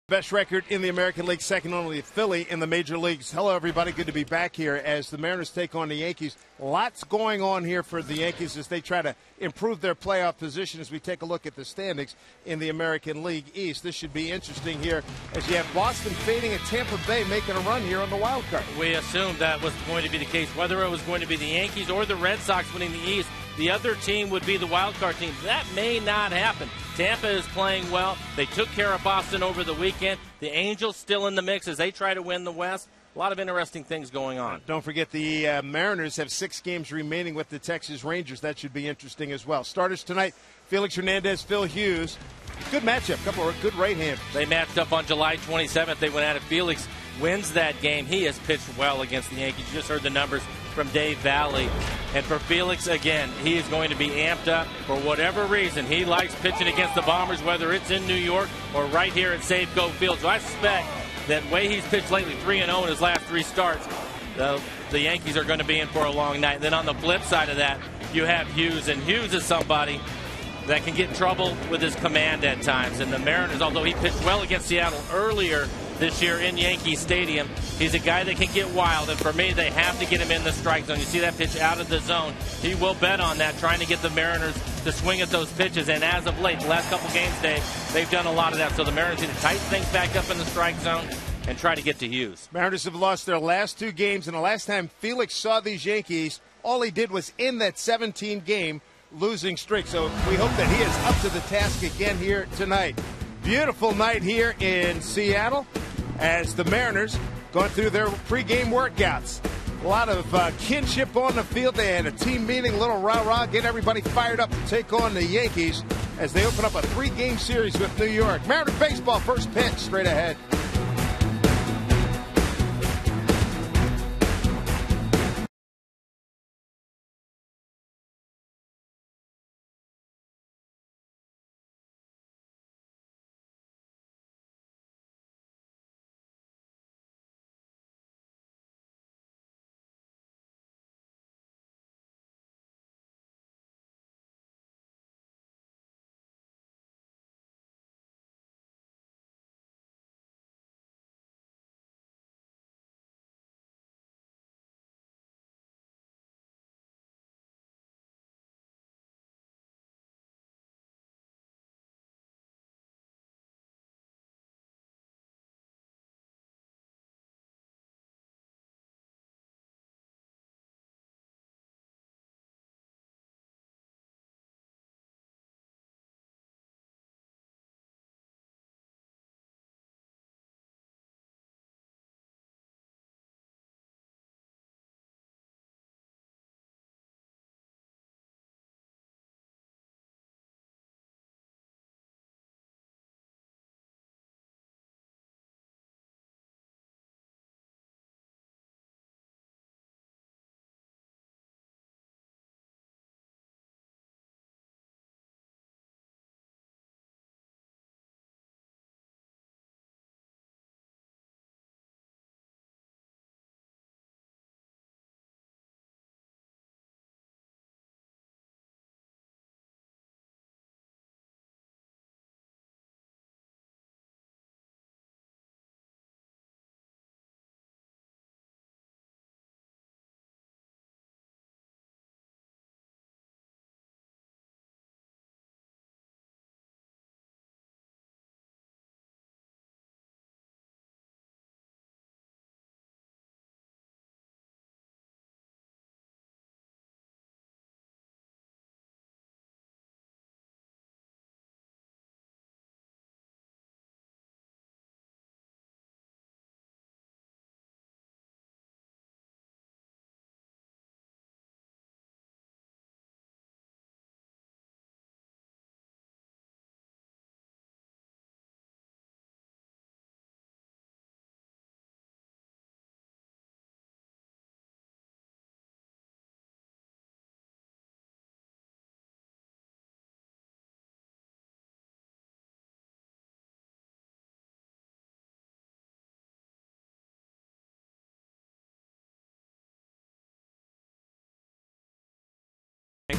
Best record in the American League, second only to Philly in the major leagues. Hello, everybody. Good to be back here as the Mariners take on the Yankees. Lots going on here for the Yankees as they try to improve their playoff position as we take a look at the standings in the American League East. This should be interesting here as you have Boston fading and Tampa Bay making a run here on the wild card. We assumed that was going to be the case, whether it was going to be the Yankees or the Red Sox winning the East. The other team would be the wild card team. That may not happen. Tampa is playing well. They took care of Boston over the weekend. The Angels still in the mix as they try to win the West. A lot of interesting things going on. Don't forget the Mariners have 6 games remaining with the Texas Rangers. That should be interesting as well. Starters tonight, Felix Hernandez, Phil Hughes. Good matchup. Couple of good right-handers. They matched up on July 27th. They went at it. Felix wins that game. He has pitched well against the Yankees. You just heard the numbers from Dave Valley. And for Felix, again, he is going to be amped up for whatever reason. He likes pitching against the Bombers, whether it's in New York or right here at Safeco Field. So I suspect that way he's pitched lately, 3-0 in his last 3 starts, the Yankees are going to be in for a long night. And then on the flip side of that, you have Hughes. And Hughes is somebody that can get in trouble with his command at times. And the Mariners, although he pitched well against Seattle earlier this year in Yankee Stadium, he's a guy that can get wild, and for me, they have to get him in the strike zone. You see that pitch out of the zone. He will bet on that, trying to get the Mariners to swing at those pitches, and as of late, the last couple games, they've done a lot of that. So the Mariners need to tighten things back up in the strike zone and try to get to Hughes. Mariners have lost their last 2 games, and the last time Felix saw these Yankees, all he did was end that 17-game losing streak. So we hope that he is up to the task again here tonight. Beautiful night here in Seattle as the Mariners going through their pregame workouts. A lot of kinship on the field. They had a team meeting, a little rah-rah, get everybody fired up to take on the Yankees as they open up a 3-game series with New York. Mariner baseball, first pitch, straight ahead.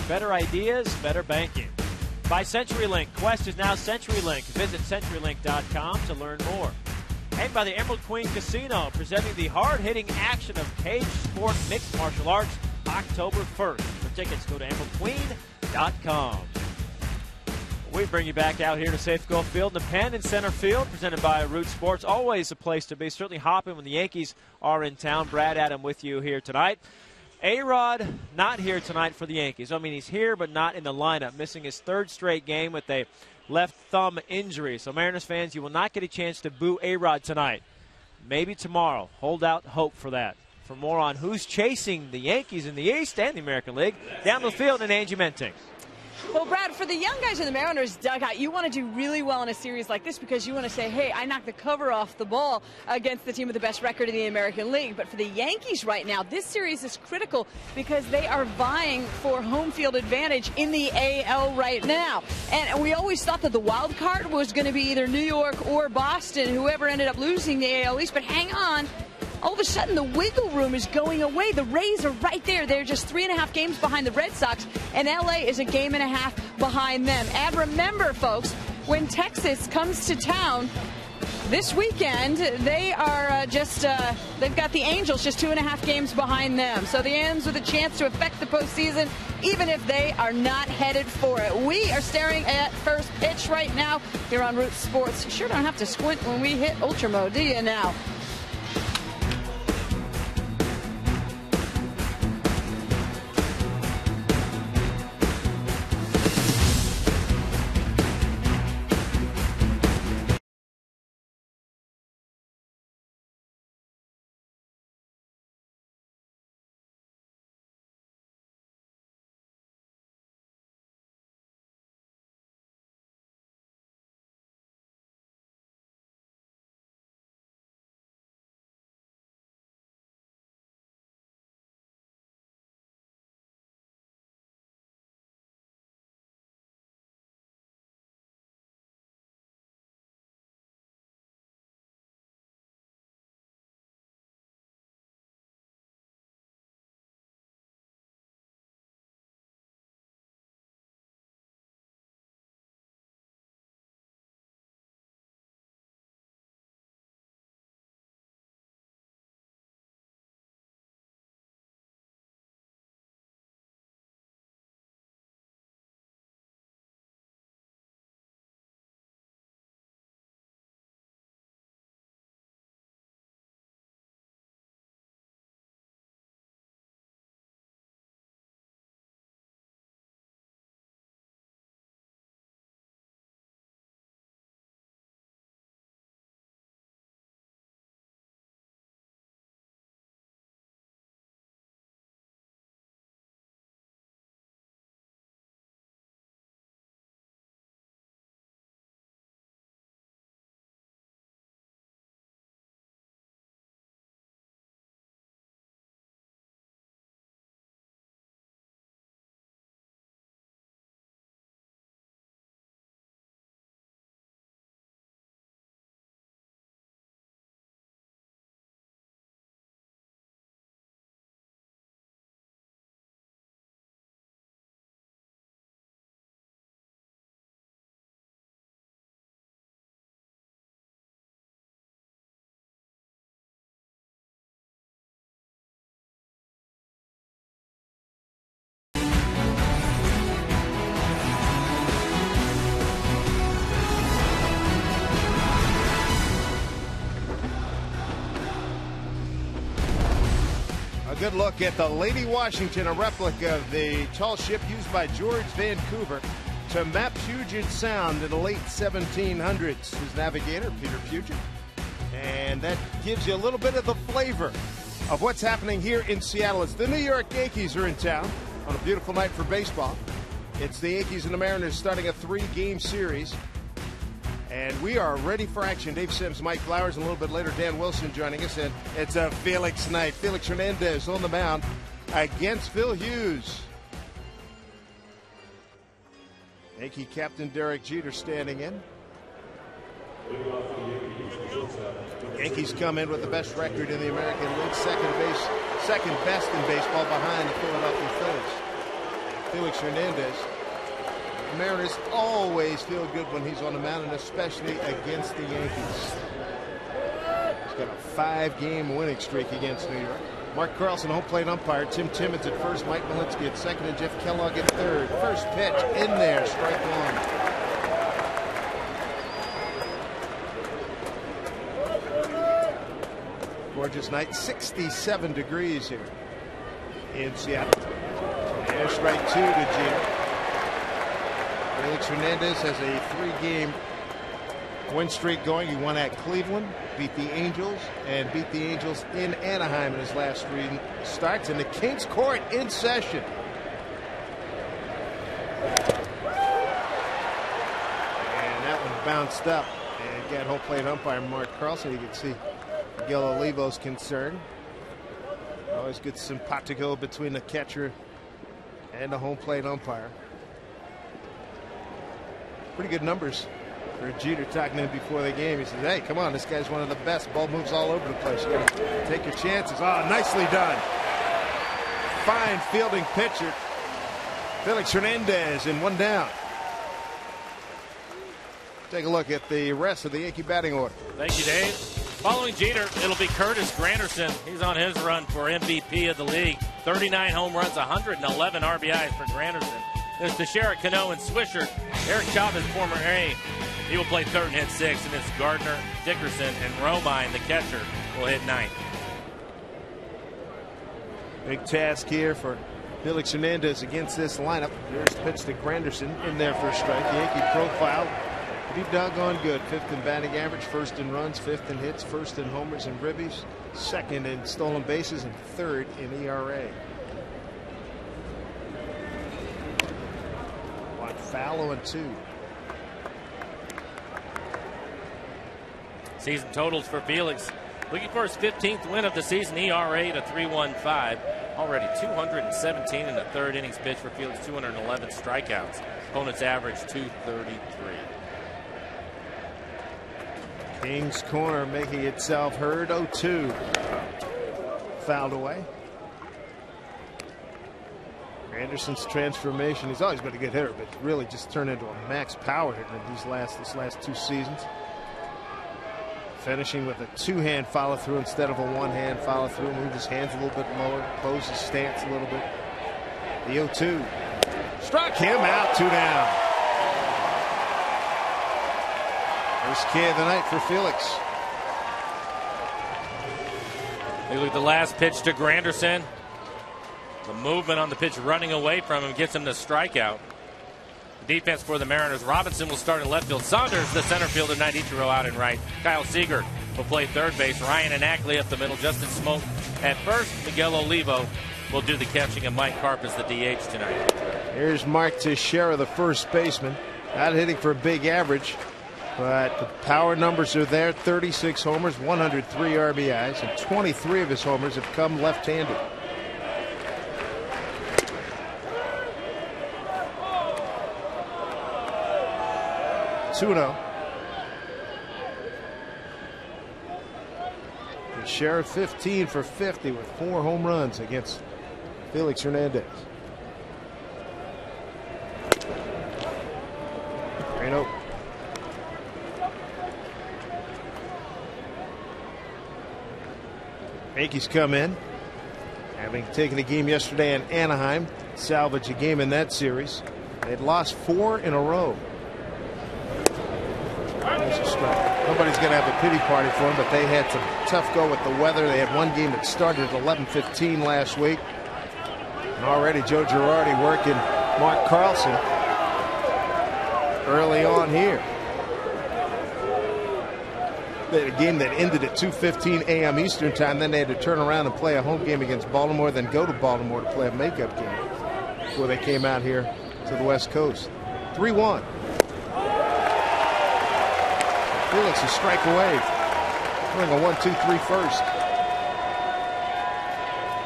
Better ideas, better banking. By CenturyLink. Quest is now CenturyLink. Visit CenturyLink.com to learn more. And by the Emerald Queen Casino, presenting the hard-hitting action of Cage Sport Mixed Martial Arts, October 1st. For tickets, go to emeraldqueen.com. We bring you back out here to Safeco Field in the Penn in center field, presented by Root Sports. Always a place to be. Certainly hopping when the Yankees are in town. Brad Adam with you here tonight. A-Rod not here tonight for the Yankees. I mean, he's here but not in the lineup, missing his third straight game with a left thumb injury. So Mariners fans, you will not get a chance to boo A-Rod tonight. Maybe tomorrow. Hold out hope for that. For more on who's chasing the Yankees in the East and the American League, down the field and Angie Menting. Well, Brad, for the young guys in the Mariners dugout, you want to do really well in a series like this because you want to say, hey, I knocked the cover off the ball against the team with the best record in the American League. But for the Yankees right now, this series is critical because they are vying for home field advantage in the AL right now. And we always thought that the wild card was going to be either New York or Boston, whoever ended up losing the AL East. But hang on. All of a sudden, the wiggle room is going away. The Rays are right there. They're just 3.5 games behind the Red Sox, and L.A. is a game and a half behind them. And remember, folks, when Texas comes to town this weekend, they are they've got the Angels just 2.5 games behind them. So the Ends with a chance to affect the postseason, even if they are not headed for it. We are staring at first pitch right now here on Root Sports. You sure don't have to squint when we hit Ultra Mode, do you now? Good look at the Lady Washington, a replica of the tall ship used by George Vancouver to map Puget Sound in the late 1700s. His navigator, Peter Puget. And that gives you a little bit of the flavor of what's happening here in Seattle. It's the New York Yankees are in town on a beautiful night for baseball. It's the Yankees and the Mariners starting a 3-game series. And we are ready for action. Dave Sims, Mike Flowers, and a little bit later Dan Wilson joining us. And it's a Felix night. Felix Hernandez on the mound against Phil Hughes. Yankee captain Derek Jeter standing in. Yankees come in with the best record in the American League, second best in baseball behind the Philadelphia Phillies. Felix Hernandez. The Mariners always feel good when he's on the mound, and especially against the Yankees. He's got a 5-game winning streak against New York. Mark Carlson, home plate umpire. Tim Timmons at first. Mike Malinsky at second. And Jeff Kellogg at third. First pitch in there. Strike one. Gorgeous night. 67 degrees here in Seattle. And strike 2 to Jeter. Felix Hernandez has a 3-game win streak going. He won at Cleveland, beat the Angels, and beat the Angels in Anaheim in his last 3 starts. And the Kings court in session. And that one bounced up and got home plate umpire Mark Carlson. You can see Miguel Olivo's concern. Always good simpatico between the catcher and the home plate umpire. Pretty good numbers for Jeter, talking to him before the game. He says, hey, come on, this guy's one of the best. Ball moves all over the place. You gotta take your chances. Oh, nicely done. Fine fielding pitcher. Felix Hernandez in 1 down. Take a look at the rest of the Yankee batting order. Thank you, Dave. Following Jeter, it'll be Curtis Granderson. He's on his run for MVP of the league. 39 home runs, 111 RBIs for Granderson. There's Teixeira, Cano, and Swisher. Eric Chavez, former A. He will play third and hit 6, and it's Gardner, Dickerson, and Romine, the catcher, will hit 9th. Big task here for Felix Hernandez against this lineup. First pitch to Granderson in there for a strike. Yankee profile pretty doggone good. 5th in batting average, 1st in runs, 5th in hits, 1st in homers and ribbies, 2nd in stolen bases, and 3rd in ERA. One foul and 2. Season totals for Felix. Looking for his 15th win of the season. ERA to 3.15. Already 217 in the 3rd innings pitch for Felix. 211 strikeouts. Opponent's average 233. King's corner making itself heard. 0-2. Fouled away. Anderson's transformation. He's always been a good hitter, but really just turned into a max power hitter in this last 2 seasons. Finishing with a 2-hand follow through instead of a 1-hand follow through. Move his hands a little bit lower, close his stance a little bit. The 0-2. Struck him out. 2 down. First K of the night for Felix. Look at the last pitch to Granderson. The movement on the pitch running away from him gets him the strikeout. Defense for the Mariners. Robinson will start in left field. Saunders, the center fielder, night Ichiro out in right. Kyle Seager will play third base. Ryan and Ackley up the middle. Justin Smoke at first. Miguel Olivo will do the catching, and Mike Karp is the DH tonight. Here's Mark Teixeira, the first baseman. Not hitting for a big average, but the power numbers are there. 36 homers, 103 RBIs, and 23 of his homers have come left-handed. 2-0. Teixeira 15 for 50 with 4 home runs against Felix Hernandez. 3-0. Yankees come in, having taken a game yesterday in Anaheim, salvage a game in that series. They'd lost 4 in a row. Nobody's going to have a pity party for them, but they had some tough go with the weather. They had one game that started at 11:15 last week. And already Joe Girardi working Mark Carlson early on here. They had a game that ended at 2:15 a.m. Eastern time. Then they had to turn around and play a home game against Baltimore, then go to Baltimore to play a makeup game before they came out here to the West Coast. 3-1. Felix a strike away. Doing a 1-2-3 first.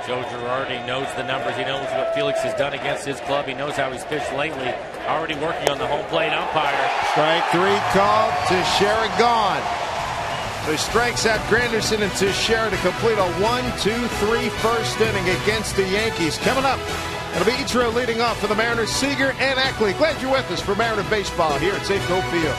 Joe Girardi knows the numbers. He knows what Felix has done against his club. He knows how he's pitched lately. Already working on the home plate umpire. Strike 3 called. Teixeira gone. So he strikes out Granderson and Teixeira to complete a 1-2-3 first inning against the Yankees. Coming up It'll be Ichiro leading off for the Mariners. Seager and Ackley. Glad you're with us for Mariner Baseball here at Safeco Field.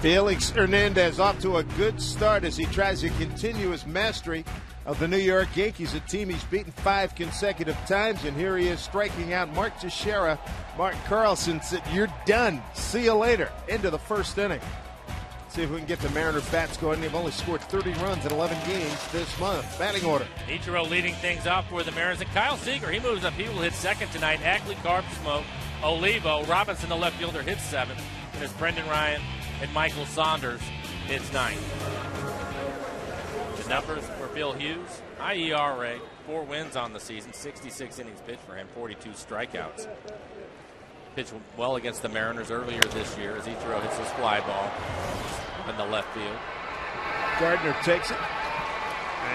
Felix Hernandez off to a good start as he tries to continue his mastery of the New York Yankees, a team he's beaten 5 consecutive times. And here he is striking out Mark Teixeira. Mark Carlson said, "You're done. See you later." Into the first inning. See if we can get the Mariner bats going. They've only scored 30 runs in 11 games this month. Batting order. Ichiro leading things off for the Mariners. And Kyle Seager, he moves up. He will hit second tonight. Ackley, Carp, Smoke, Olivo. Robinson, the left fielder, hits 7th. And it's Brendan Ryan and Michael Saunders hits 9th. The numbers for Bill Hughes: high ERA, 4 wins on the season, 66 innings pitched for him, 42 strikeouts. Pitched well against the Mariners earlier this year as Ichiro hits his fly ball in the left field. Gardner takes it,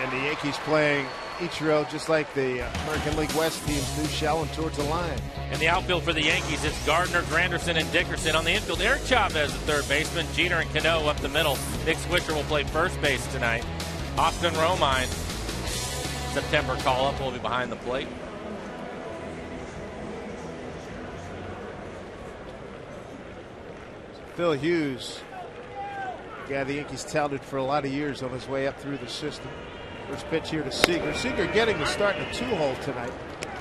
and the Yankees playing Ichiro just like the American League West teams do, shallow towards the line. In the outfield for the Yankees, it's Gardner, Granderson, and Dickerson. On the infield, Eric Chavez, the third baseman. Jeter and Cano up the middle. Nick Swisher will play first base tonight. Austin Romine, September call-up, will be behind the plate. Phil Hughes, guy the Yankees touted for a lot of years, on his way up through the system. First pitch here to Seager. Seager getting the start in a 2-hole tonight.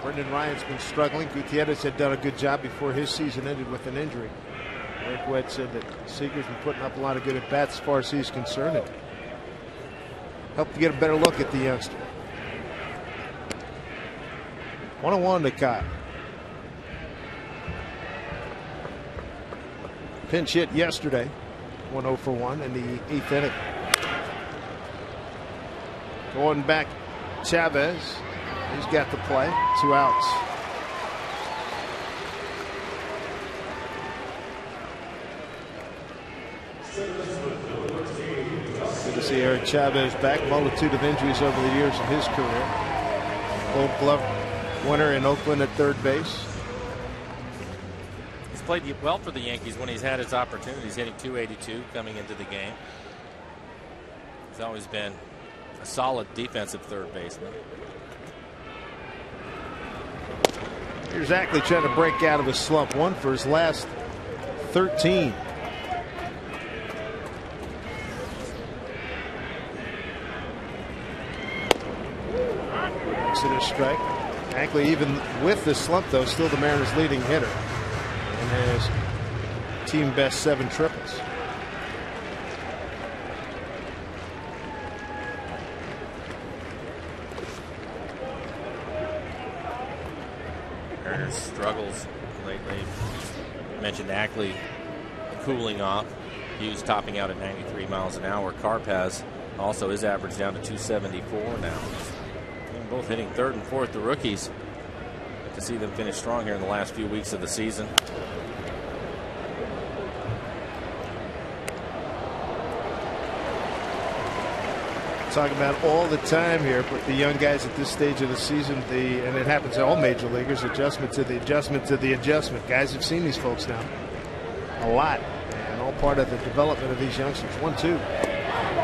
Brendan Ryan's been struggling. Gutierrez had done a good job before his season ended with an injury. Eric Wedd said that Seager's been putting up a lot of good at-bats as far as he's concerned. It helped to get a better look at the youngster. 1-1 to Kyle. Pinch hit yesterday. 1-0 for 1 in the 8th inning. Going back, Chavez. He's got the play. 2 outs. Good to see Eric Chavez back. Multitude of injuries over the years of his career. Gold Glove winner in Oakland at third base. He's played well for the Yankees when he's had his opportunities, hitting .282 coming into the game. He's always been a solid defensive third baseman. Here's Ackley trying to break out of his slump. 1 for his last 13. Exit strike. Ackley, even with the slump, though, still the Mariners' leading hitter and has team best 7 triples. Mariners struggles lately. Mentioned Ackley cooling off. Hughes topping out at 93 miles an hour. Carpaz also his average down to 274 now. And both hitting 3rd and 4th, the rookies. Good to see them finish strong here in the last few weeks of the season. talk about all the time here, but the young guys at this stage of the season, and it happens to all major leaguers, adjustment to the adjustment to the adjustment. Guys have seen these folks now a lot, and all part of the development of these youngsters. 1-2.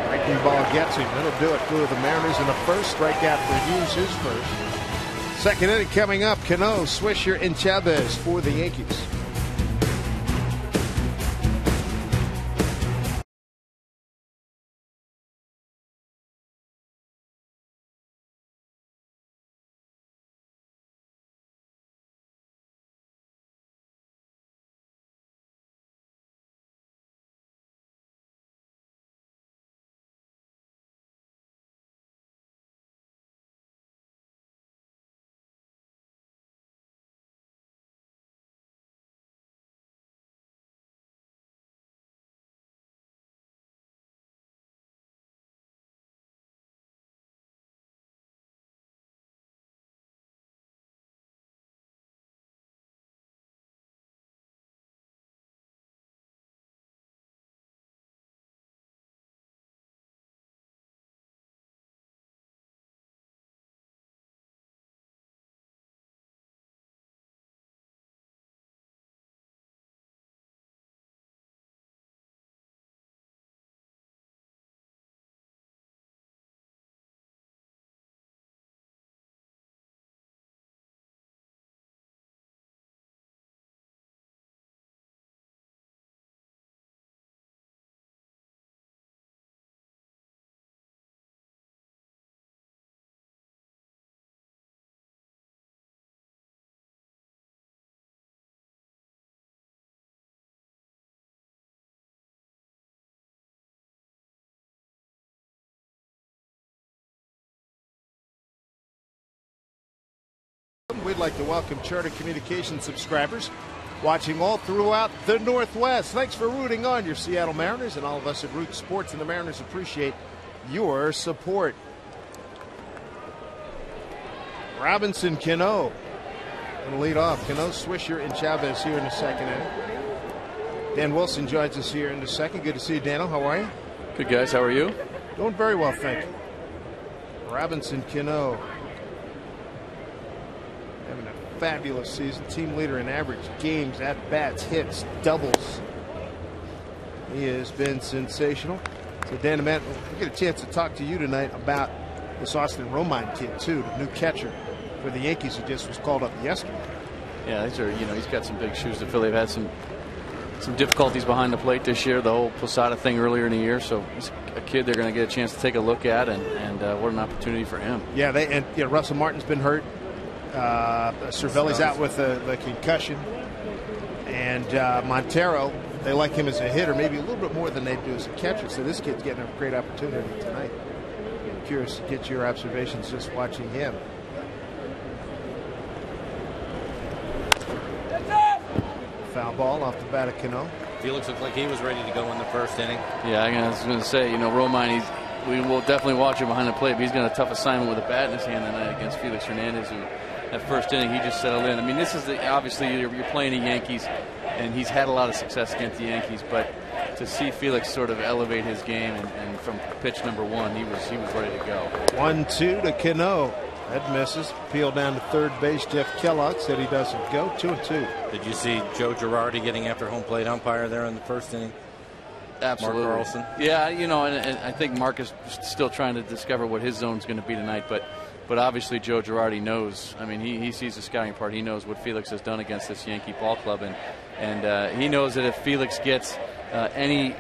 Breaking ball gets him. That'll do it for the Mariners in the first. Strikeout for Hughes, his first. Second inning coming up. Cano, Swisher, and Chavez for the Yankees. We'd like to welcome Charter Communications subscribers watching all throughout the Northwest. Thanks for rooting on your Seattle Mariners, and all of us at Root Sports and the Mariners appreciate your support. Robinson, Cano going to lead off. Cano, Swisher, and Chavez here in the second inning. Dan Wilson joins us here in the second. Good to see you, Dano. How are you? Good, guys. How are you? Doing very well, thank you. Robinson, Cano having a fabulous season. Team leader in average games, at-bats, hits, doubles. He has been sensational. So, Dan, man, we get a chance to talk to you tonight about this Austin Romine kid, too, the new catcher for the Yankees who just was called up yesterday. Yeah, these are, he's got some big shoes to fill. They've had some difficulties behind the plate this year, the whole Posada thing earlier in the year. So he's a kid they're going to get a chance to take a look at, and what an opportunity for him. Yeah, Russell Martin's been hurt. Cervelli's out with the concussion, and Montero, they like him as a hitter maybe a little bit more than they do as a catcher. So this kid's getting a great opportunity tonight. I'm curious to get your observations just watching him. Foul ball off the bat of Cano. Felix looked like he was ready to go in the first inning. Yeah, I was going to say, Romine, we will definitely watch him behind the plate, but he's got a tough assignment with a bat in his hand tonight against Felix Hernandez, who that first inning he just settled in. I mean, this is obviously you're playing the Yankees, and he's had a lot of success against the Yankees, but to see Felix sort of elevate his game and from pitch number one, he was ready to go. 1-2 to Cano. That misses. Peel down to third base. Jeff Kellogg said he doesn't go. 2-2. Did you see Joe Girardi getting after home plate umpire there in the first inning? Absolutely. Mark Carlson. Yeah, and I think Mark is still trying to discover what his zone's going to be tonight, but obviously Joe Girardi knows. I mean, he sees the scouting part. He knows what Felix has done against this Yankee ball club, and he knows that if Felix gets any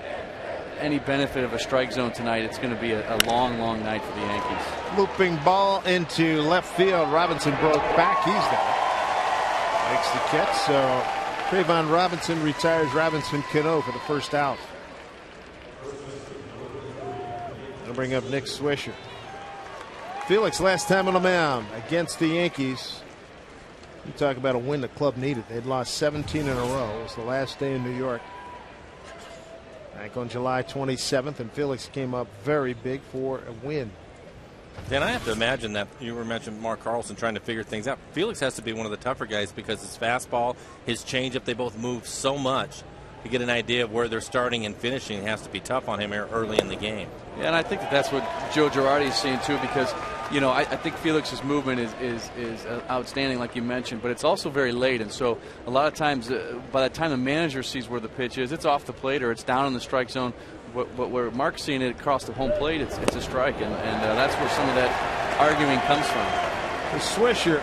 benefit of a strike zone tonight, it's going to be a long night for the Yankees. Looping ball into left field. Robinson broke back. He's there. Makes the catch. So Trayvon Robinson retires Robinson Cano for the first out. I'll bring up Nick Swisher. Felix last time on the mound against the Yankees. You talk about a win the club needed. They'd lost 17 in a row. It was the last day in New York. Back on July 27th, and Felix came up very big for a win. Dan, I have to imagine that you were mentioning Mark Carlson trying to figure things out. Felix has to be one of the tougher guys because his fastball, his changeup, they both move so much to get an idea of where they're starting and finishing. It has to be tough on him early in the game. Yeah, and I think that's what Joe Girardi is seeing too, because I think Felix's movement is outstanding, like you mentioned, but it's also very late, and so a lot of times by the time the manager sees where the pitch is, it's off the plate or it's down in the strike zone. But where Mark's seeing it across the home plate, it's a strike, and that's where some of that arguing comes from. The Swisher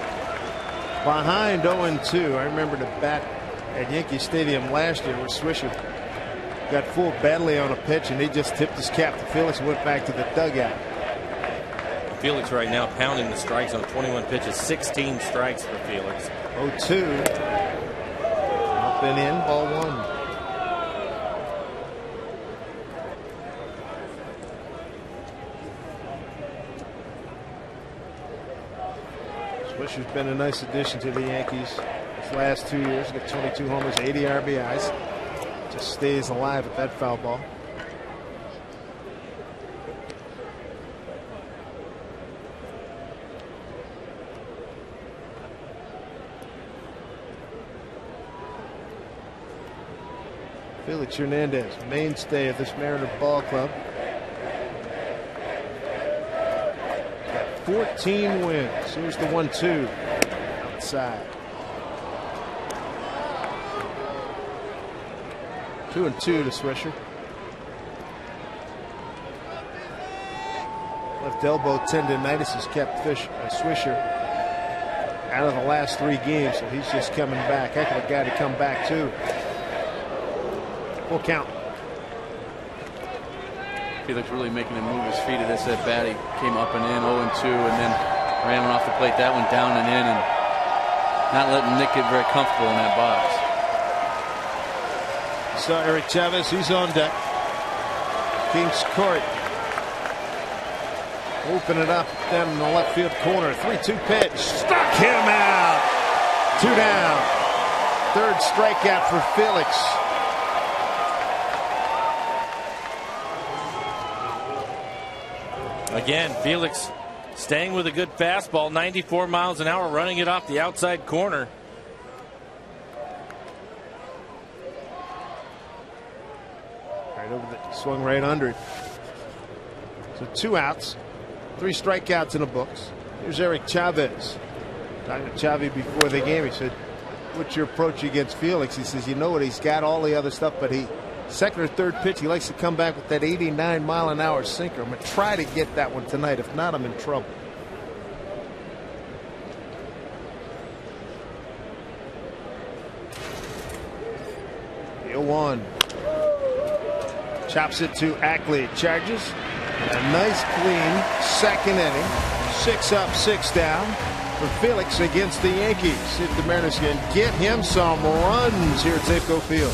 behind 0-2. I remember the bat at Yankee Stadium last year where Swisher got fooled badly on a pitch, and he just tipped his cap to Felix and went back to the dugout. Felix right now pounding the strike zone. 21 pitches, 16 strikes for Felix. 0-2. Up and in, ball one. Swisher's been a nice addition to the Yankees his last 2 years. Got 22 homers, 80 RBIs. Just stays alive with that foul ball. Felix Hernandez, mainstay of this Mariner ball club. Got 14 wins. Here's the 1-2 outside. 2-2 to Swisher. Left elbow tendonitis has kept Swisher out of the last 3 games, so he's just coming back. Heck of a guy to come back to. Full count. Felix really making him move his feet at this at bat. He came up and in 0-2, and then ran one off the plate. That went down and in, and not letting Nick get very comfortable in that box. So Eric Chavez, he's on deck. Kings Court. Open it up down in the left field corner. 3-2 pitch. Struck him out. 2 down. 3rd strikeout for Felix. Again, Felix staying with a good fastball, 94 miles an hour, running it off the outside corner. Right over the swung right under it. So 2 outs, 3 strikeouts in the books. Here's Eric Chavez. Talking to Chavez before the game, he said, "What's your approach against Felix?" He says, "You know what? He's got all the other stuff, but second or third pitch, he likes to come back with that 89-mile-an-hour sinker. I'm going to try to get that one tonight. If not, I'm in trouble." The 0-1. Chops it to Ackley. Charges. A nice, clean second inning. 6 up, 6 down for Felix against the Yankees. See if the Mariners can get him some runs here at Safeco Field.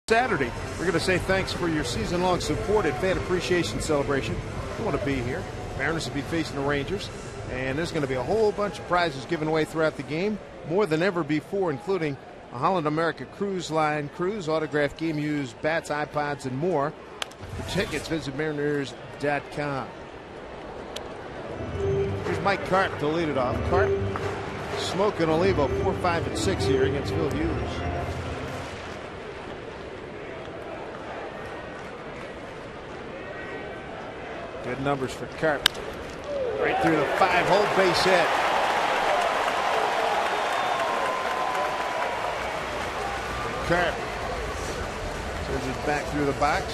Saturday, we're going to say thanks for your season-long support at Fan Appreciation Celebration. You want to be here. Mariners will be facing the Rangers, and there's going to be a whole bunch of prizes given away throughout the game, more than ever before, including a Holland America Cruise Line cruise, autographed game used bats, iPods, and more. For tickets, visit Mariners.com. Here's Mike Carp to lead it off. Carp, Smoke, and Olivo 4, 5, and 6 here against Phil Hughes. Good numbers for Carp. Right through the 5-hole base hit. Carp sends it back through the box.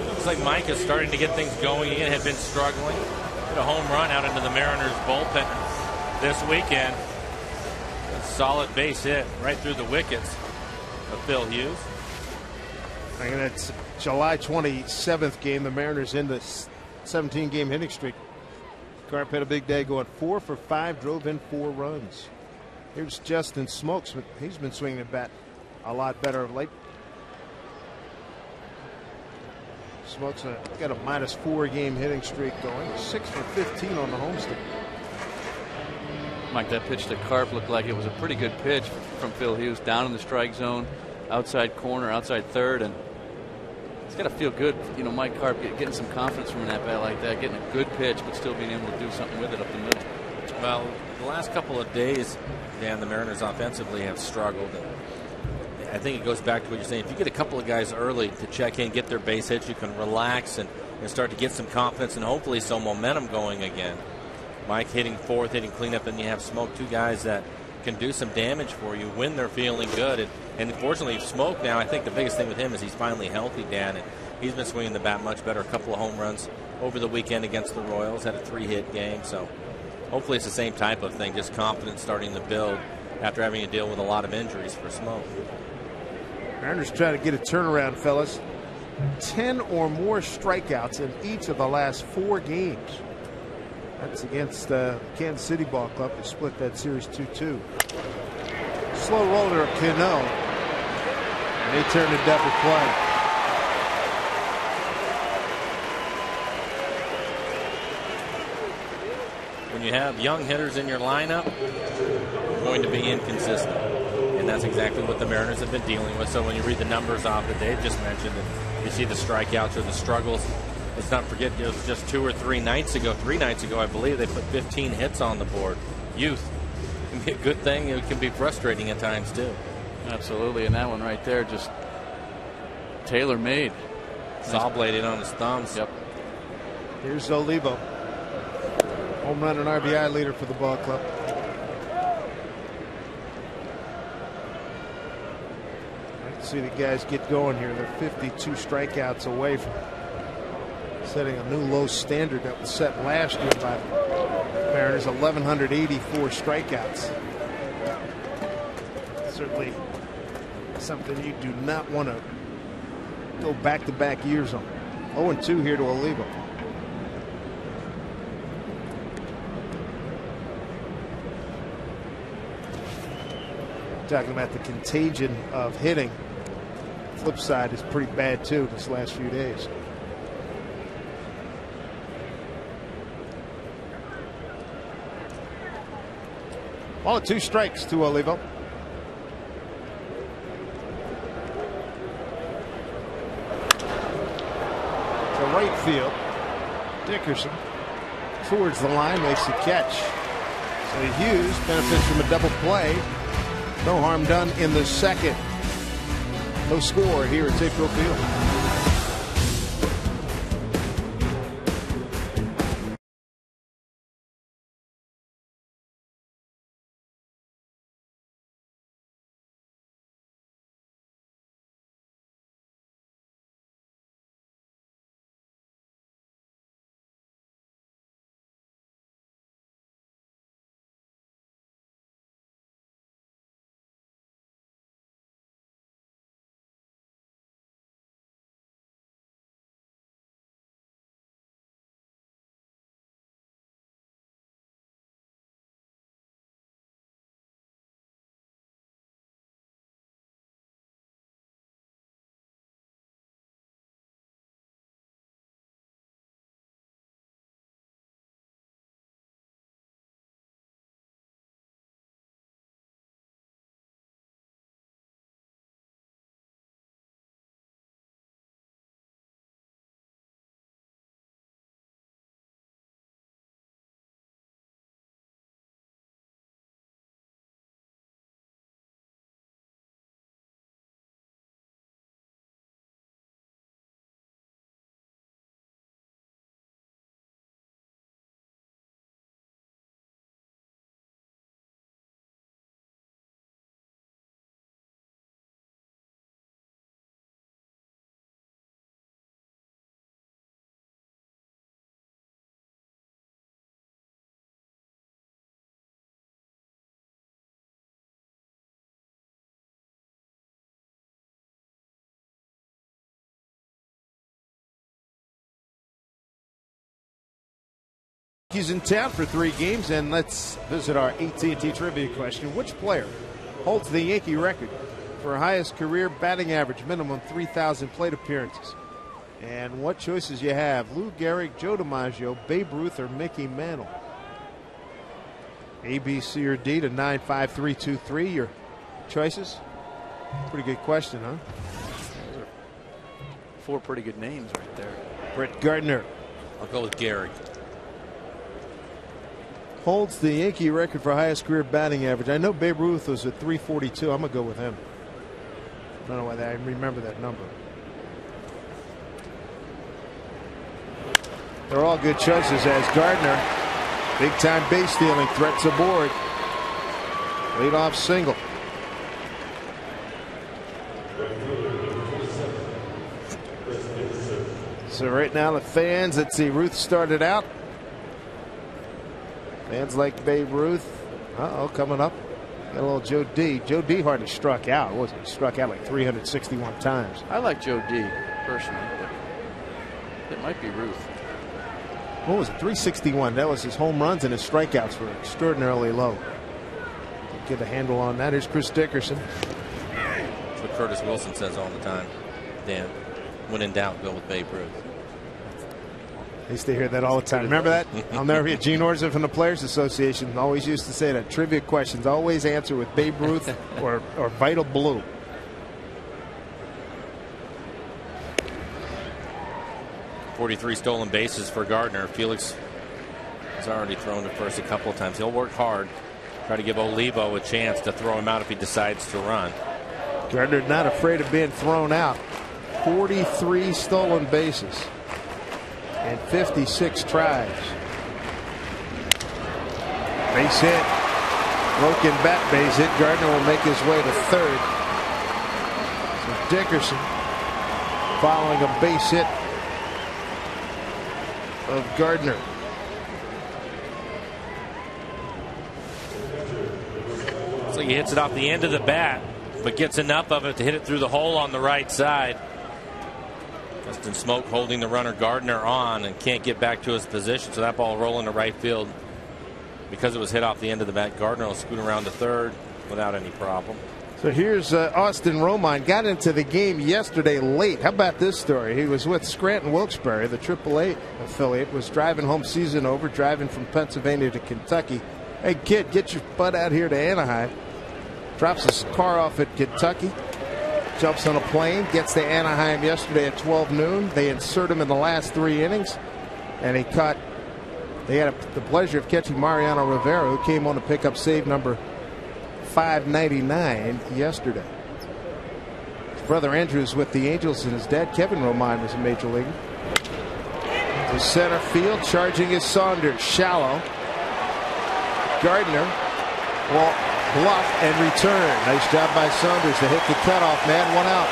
Looks like Mike is starting to get things going again. Had been struggling. Hit a home run out into the Mariners bullpen this weekend. A solid base hit right through the wickets of Phil Hughes. And it's July 27th game. The Mariners in the 17-game hitting streak. Carp had a big day, going 4 for 5, drove in 4 runs. Here's Justin Smokes. He's been swinging the bat a lot better of late. Smokes got a -4 game hitting streak going. 6 for 15 on the homestand. Mike, that pitch to Carp looked like it was a pretty good pitch from Phil Hughes, down in the strike zone, outside corner, outside third, and it's got to feel good, you know, Mike Carp getting some confidence from an at-bat like that, getting a good pitch, but still being able to do something with it up the middle. Well, the last couple of days, Dan, the Mariners offensively have struggled. I think it goes back to what you're saying. If you get a couple of guys early to check in, get their base hits, you can relax and start to get some confidence and hopefully some momentum going again. Mike hitting fourth, hitting cleanup, and you have Smoke, 2 guys that can do some damage for you when they're feeling good. And unfortunately, Smoke now, I think the biggest thing with him is he's finally healthy, Dan, and he's been swinging the bat much better. A couple of home runs over the weekend against the Royals, had a 3-hit game. So hopefully it's the same type of thing, just confidence starting to build after having to deal with a lot of injuries for Smoke. Mariners trying to get a turnaround, fellas. 10 or more strikeouts in each of the last 4 games. That's against Kansas City Ball Club. They split that series 2-2. Slow roller of Cano. And they turn to double play. When you have young hitters in your lineup, you're going to be inconsistent. And that's exactly what the Mariners have been dealing with. So when you read the numbers off that Dave just mentioned, and you see the strikeouts or the struggles, let's not forget it was just 2 or 3 nights ago, I believe, they put 15 hits on the board. Youth can be a good thing. It can be frustrating at times too. Absolutely, and that one right there just tailor-made. Saw bladed on his thumbs. Yep. Here's Olivo. Home run and RBI leader for the ball club. Let's see the guys get going here. They're 52 strikeouts away from setting a new low standard that was set last year by Mariners. 1,184 strikeouts. Certainly something you do not want to go back-to-back years on. 0-2 here to Olivo. Talking about the contagion of hitting. Flip side is pretty bad too this last few days. Ball at 2 strikes to Olivo. To right field. Dickerson towards the line, makes the catch. So Hughes benefits from a double play. No harm done in the second. No score here at Ichiro Field. He's in town for 3 games, and let's visit our AT&T trivia question. Which player holds the Yankee record for highest career batting average, minimum 3,000 plate appearances? And what choices you have? Lou Gehrig, Joe DiMaggio, Babe Ruth, or Mickey Mantle? A, B, C, or D to 95323. Your choices? Pretty good question, huh? Those are 4 pretty good names right there. Brett Gardner I'll go with Gehrig. holds the Yankee record for highest career batting average. I know Babe Ruth was at 342. I'm going to go with him. I don't know why I remember that number. They're all good choices as Gardner, big time base stealing, threats aboard. Leadoff single. So right now the fans, let's see, Ruth started out. Fans like Babe Ruth. Coming up. Got a little Joe D. Joe D hardly struck out, wasn't he? Struck out like 361 times. I like Joe D personally, but it might be Ruth. What was it? 361. That was his home runs, and his strikeouts were extraordinarily low. Get a handle on that. Here's Chris Dickerson. That's what Curtis Wilson says all the time. Dan, when in doubt, go with Babe Ruth. I used to hear that all the time. Remember that? I'll never forget. Gene Orza from the Players Association always used to say that trivia questions always answer with Babe Ruth or Vital Blue. .43 stolen bases for Gardner. Felix has already thrown to first a couple of times. He'll work hard, try to give Olivo a chance to throw him out if he decides to run. Gardner not afraid of being thrown out. 43 stolen bases and 56 tries. Base hit. Broken bat base hit. Gardner will make his way to third. So Dickerson following a base hit of Gardner. So he hits it off the end of the bat, but gets enough of it to hit it through the hole on the right side. Justin Smoke holding the runner Gardner on and can't get back to his position, so that ball rolling to right field. Because it was hit off the end of the bat, Gardner will scoot around to third without any problem. So here's Austin Romine. Got into the game yesterday late. How about this story? He was with Scranton Wilkes-Barre, the AAA affiliate, was driving home season over, driving from Pennsylvania to Kentucky. Hey, kid, get your butt out here to Anaheim. Drops his car off at Kentucky. Jumps on a plane, gets to Anaheim yesterday at 12 noon. They insert him in the last 3 innings. And they had the pleasure of catching Mariano Rivera, who came on to pick up save number 599 yesterday. His brother Andrew's with the Angels, and his dad Kevin Romine was a major leaguer. To center field, charging is Saunders, shallow. Gardner will bluff and return. Nice job by Saunders to hit the cutoff man. 1 out.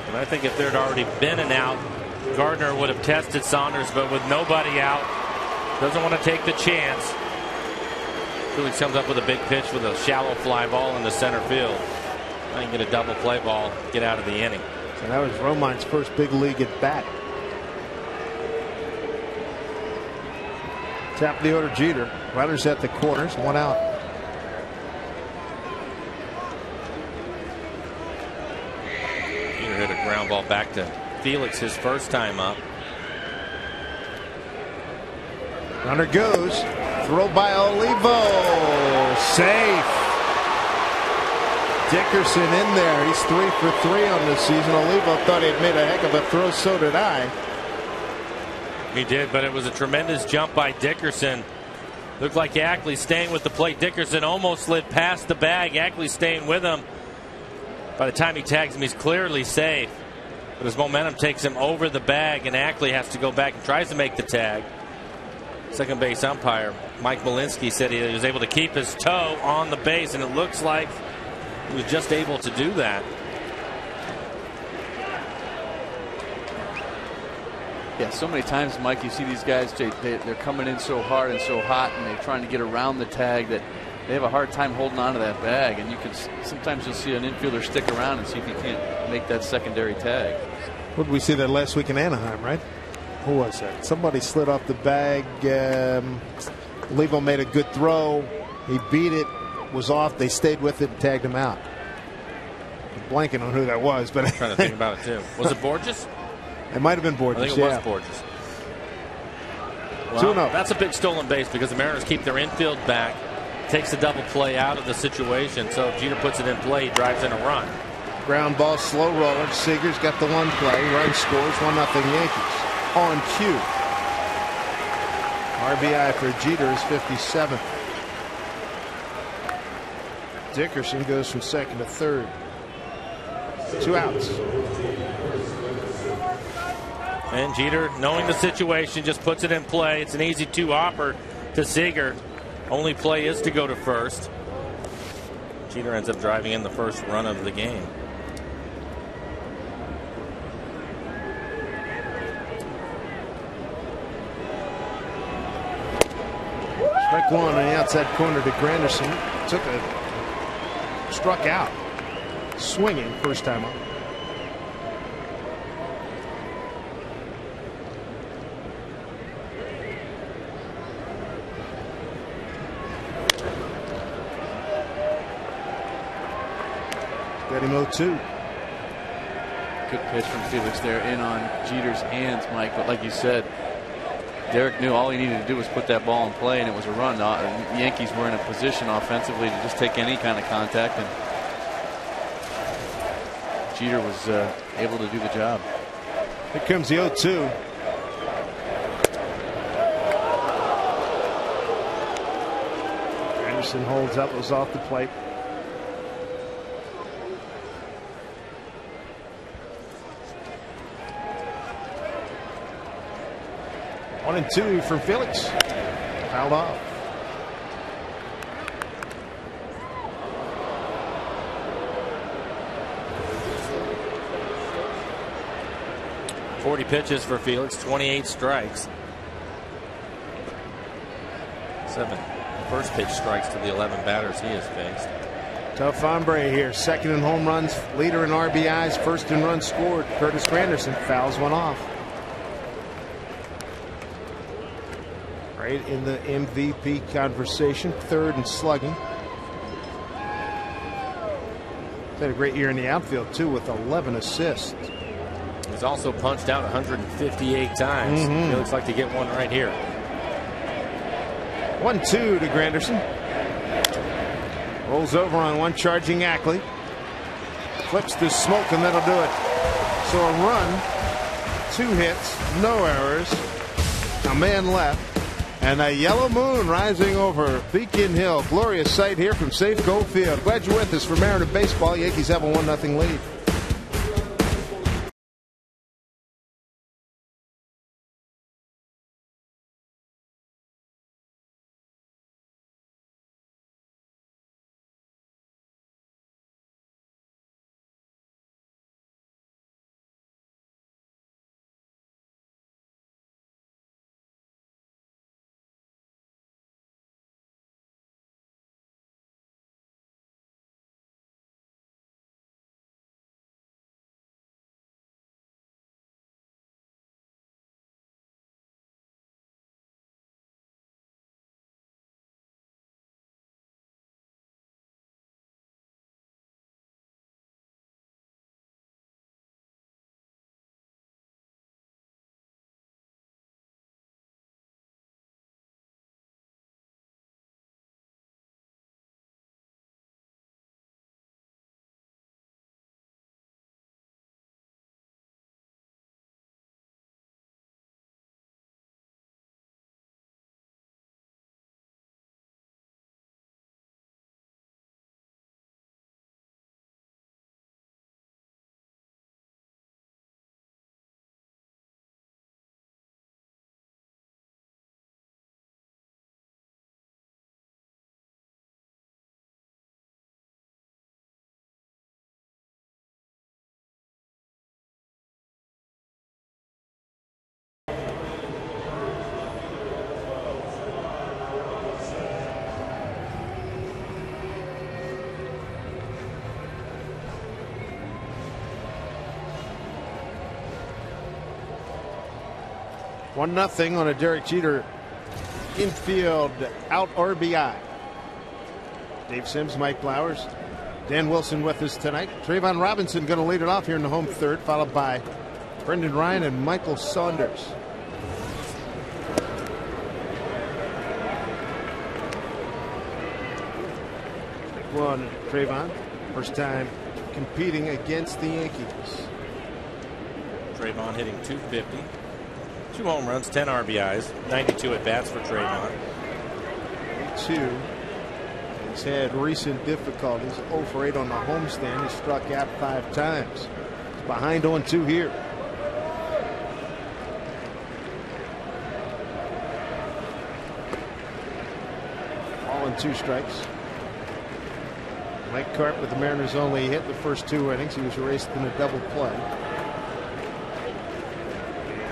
And I think if there had already been an out, Gardner would have tested Saunders, but with nobody out, doesn't want to take the chance. Felix comes up with a big pitch with a shallow fly ball in the center field. I can get a double play ball, get out of the inning. So that was Romine's first big league at bat. Top of the order, Jeter. Runners at the corners, 1 out. Jeter hit a ground ball back to Felix his first time up. Runner goes. Throw by Olivo. Safe. Dickerson in there. He's 3 for 3 on this season. Olivo thought he had made a heck of a throw. So did I. He did, but it was a tremendous jump by Dickerson. Looked like Ackley staying with the plate. Dickerson almost slid past the bag. Ackley staying with him. By the time he tags him, he's clearly safe. But his momentum takes him over the bag, and Ackley has to go back and tries to make the tag. Second base umpire Mike Malinsky said he was able to keep his toe on the base, and it looks like he was just able to do that. Yeah, so many times, Mike, you see these guys, they're coming in so hard and so hot, and they're trying to get around the tag that they have a hard time holding on to that bag, and you can sometimes you'll see an infielder stick around and see if he can't make that secondary tag. What did we see that last week in Anaheim, right? Who was that? Somebody slid off the bag. Olivo made a good throw. He beat it, was off. They stayed with it and tagged him out. I'm blanking on who that was, but I'm trying to think about it too. Was it Borges? It might have been Borges. I think it was Borges. Well, that's a big stolen base because the Mariners keep their infield back, takes the double play out of the situation. So if Jeter puts it in play, he drives in a run. Ground ball, slow roller. Seager's got the one play. Run scores, 1-0 Yankees. On cue. RBI for Jeter is 57th. Dickerson goes from second to third. 2 outs. And Jeter, knowing the situation, just puts it in play. It's an easy 2-hopper to Seager. Only play is to go to first. Jeter ends up driving in the first run of the game. Strike one on the outside corner to Granderson. Struck out. Swinging first time up. Got him 0-2. Good pitch from Felix there in on Jeter's hands, Mike. But like you said, Derek knew all he needed to do was put that ball in play, and it was a run. The Yankees were in a position offensively to just take any kind of contact, and Jeter was able to do the job. Here comes the 0-2. Anderson holds up, was off the plate. 1-2 from Felix. Fouled off. .40 pitches for Felix, 28 strikes. 7 first pitch strikes to the 11 batters he has faced. Tough hombre here. Second in home runs, leader in RBIs, first in runs scored. Curtis Granderson fouls one off. Right in the MVP conversation, third in slugging. He's had a great year in the outfield too, with 11 assists. He's also punched out 158 times. He looks like to get one right here. 1-2 to Granderson. Rolls over on one, charging Ackley. Flips the smoke, and that'll do it. So a run, 2 hits, no errors, a man left. And a yellow moon rising over Beacon Hill. Glorious sight here from Safeco Field. Glad you're with us for Mariner Baseball. Yankees have a 1-0 lead. 1-0 on a Derek Jeter infield out RBI. Dave Sims, Mike Flowers, Dan Wilson with us tonight. Trayvon Robinson going to lead it off here in the home third, followed by Brendan Ryan and Michael Saunders. One, Trayvon, first time competing against the Yankees. Trayvon hitting .250, 2 home runs, 10 RBIs, 92 at bats for Trayvon. 2. He's had recent difficulties. 0 for 8 on the homestand. He struck out 5 times. He's behind on 2 here. All in 2 strikes. Mike Carp with the Mariners only hit the first 2 innings. He was erased in a double play.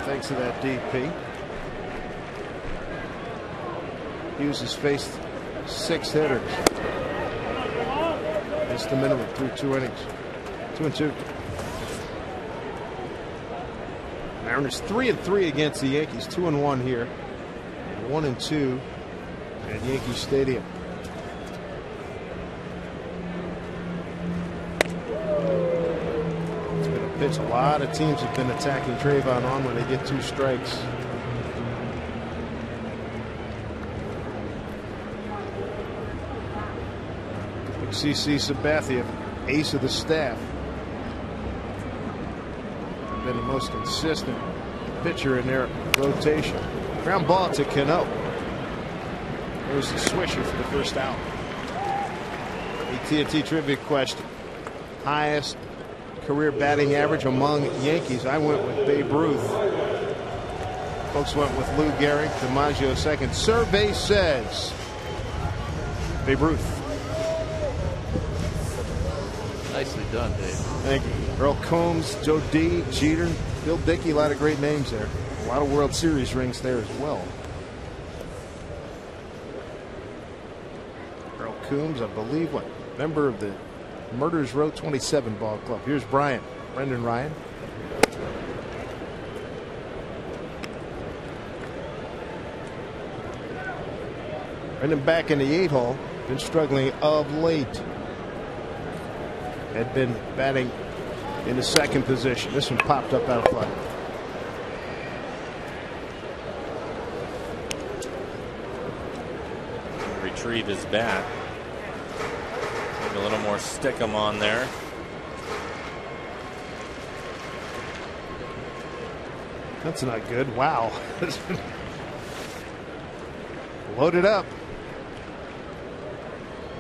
Thanks to that DP. Hughes has faced 6 hitters. Missed a minimum through 2 innings. 2-2. Mariners 3-3 against the Yankees. 2-1 here. And 1-2 at Yankee Stadium. It's been a pitch a lot of teams have been attacking Trayvon on when they get 2 strikes. CC Sabathia, ace of the staff, been the most consistent pitcher in their rotation. Ground ball to Cano. There's the swisher for the first out. AT&T trivia question: highest career batting average among Yankees? I went with Babe Ruth. Folks went with Lou Gehrig. DiMaggio second. Survey says Babe Ruth. Nicely done, Dave. Thank you. Earl Combs, Joe D, Jeter, Bill Dickey, a lot of great names there. A lot of World Series rings there as well. Earl Combs, I believe, what, member of the Murderers Row 27 ball club. Here's Bryant, Brendan Ryan. Brendan back in the 8-hole, been struggling of late. Had been batting in the second position. This one popped up out of play. Retrieve his bat. Maybe a little more stick-em on there. That's not good. Wow. Loaded up.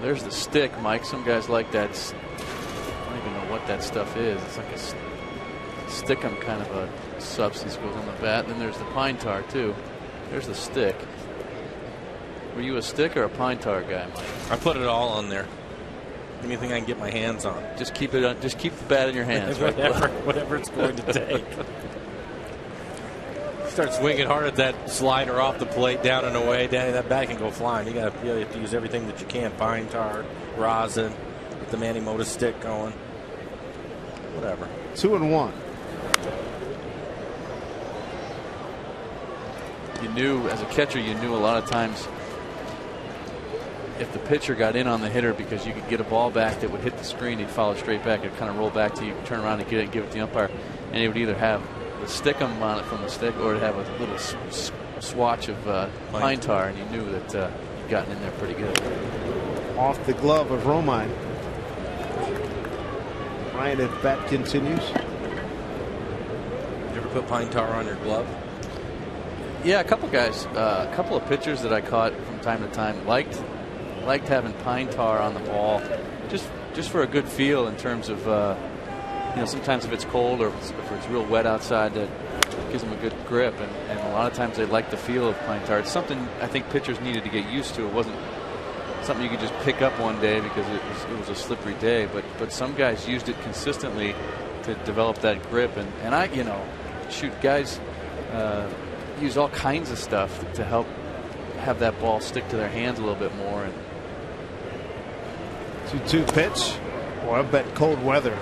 There's the stick, Mike. Some guys like that. I don't even know what that stuff is. It's like a stickum kind of a substance goes on the bat. And then there's the pine tar too. There's the stick. Were you a stick or a pine tar guy, Mike? I put it all on there. Anything I can get my hands on. Just keep it on. Just keep the bat in your hands. Whatever it's going to take. Start swinging hard at that slider off the plate, down and away. Danny, that bat can go flying. You have to use everything that you can. Pine tar, rosin, get the Manny Mota stick going. Whatever. 2-1. You knew, as a catcher, you knew a lot of times if the pitcher got in on the hitter because you could get a ball back that would hit the screen, he'd follow straight back. It'd kind of roll back to you, turn around and get it, and give it to the umpire. And he would either have the stickum on it from the stick or it'd have a little swatch of pine tar, and you knew that you'd gotten in there pretty good. Off the glove of Romine. Ryan at bat continues. You ever put pine tar on your glove? Yeah, a couple guys, a couple of pitchers that I caught from time to time liked having pine tar on the ball, just for a good feel in terms of sometimes if it's cold or if it's real wet outside, that gives them a good grip, and a lot of times they like the feel of pine tar. It's something I think pitchers needed to get used to. It wasn't something you could just pick up one day because it was a slippery day, but some guys used it consistently to develop that grip, and I guys use all kinds of stuff to help have that ball stick to their hands a little bit more. And 2-2 pitch. Boy, I bet cold weather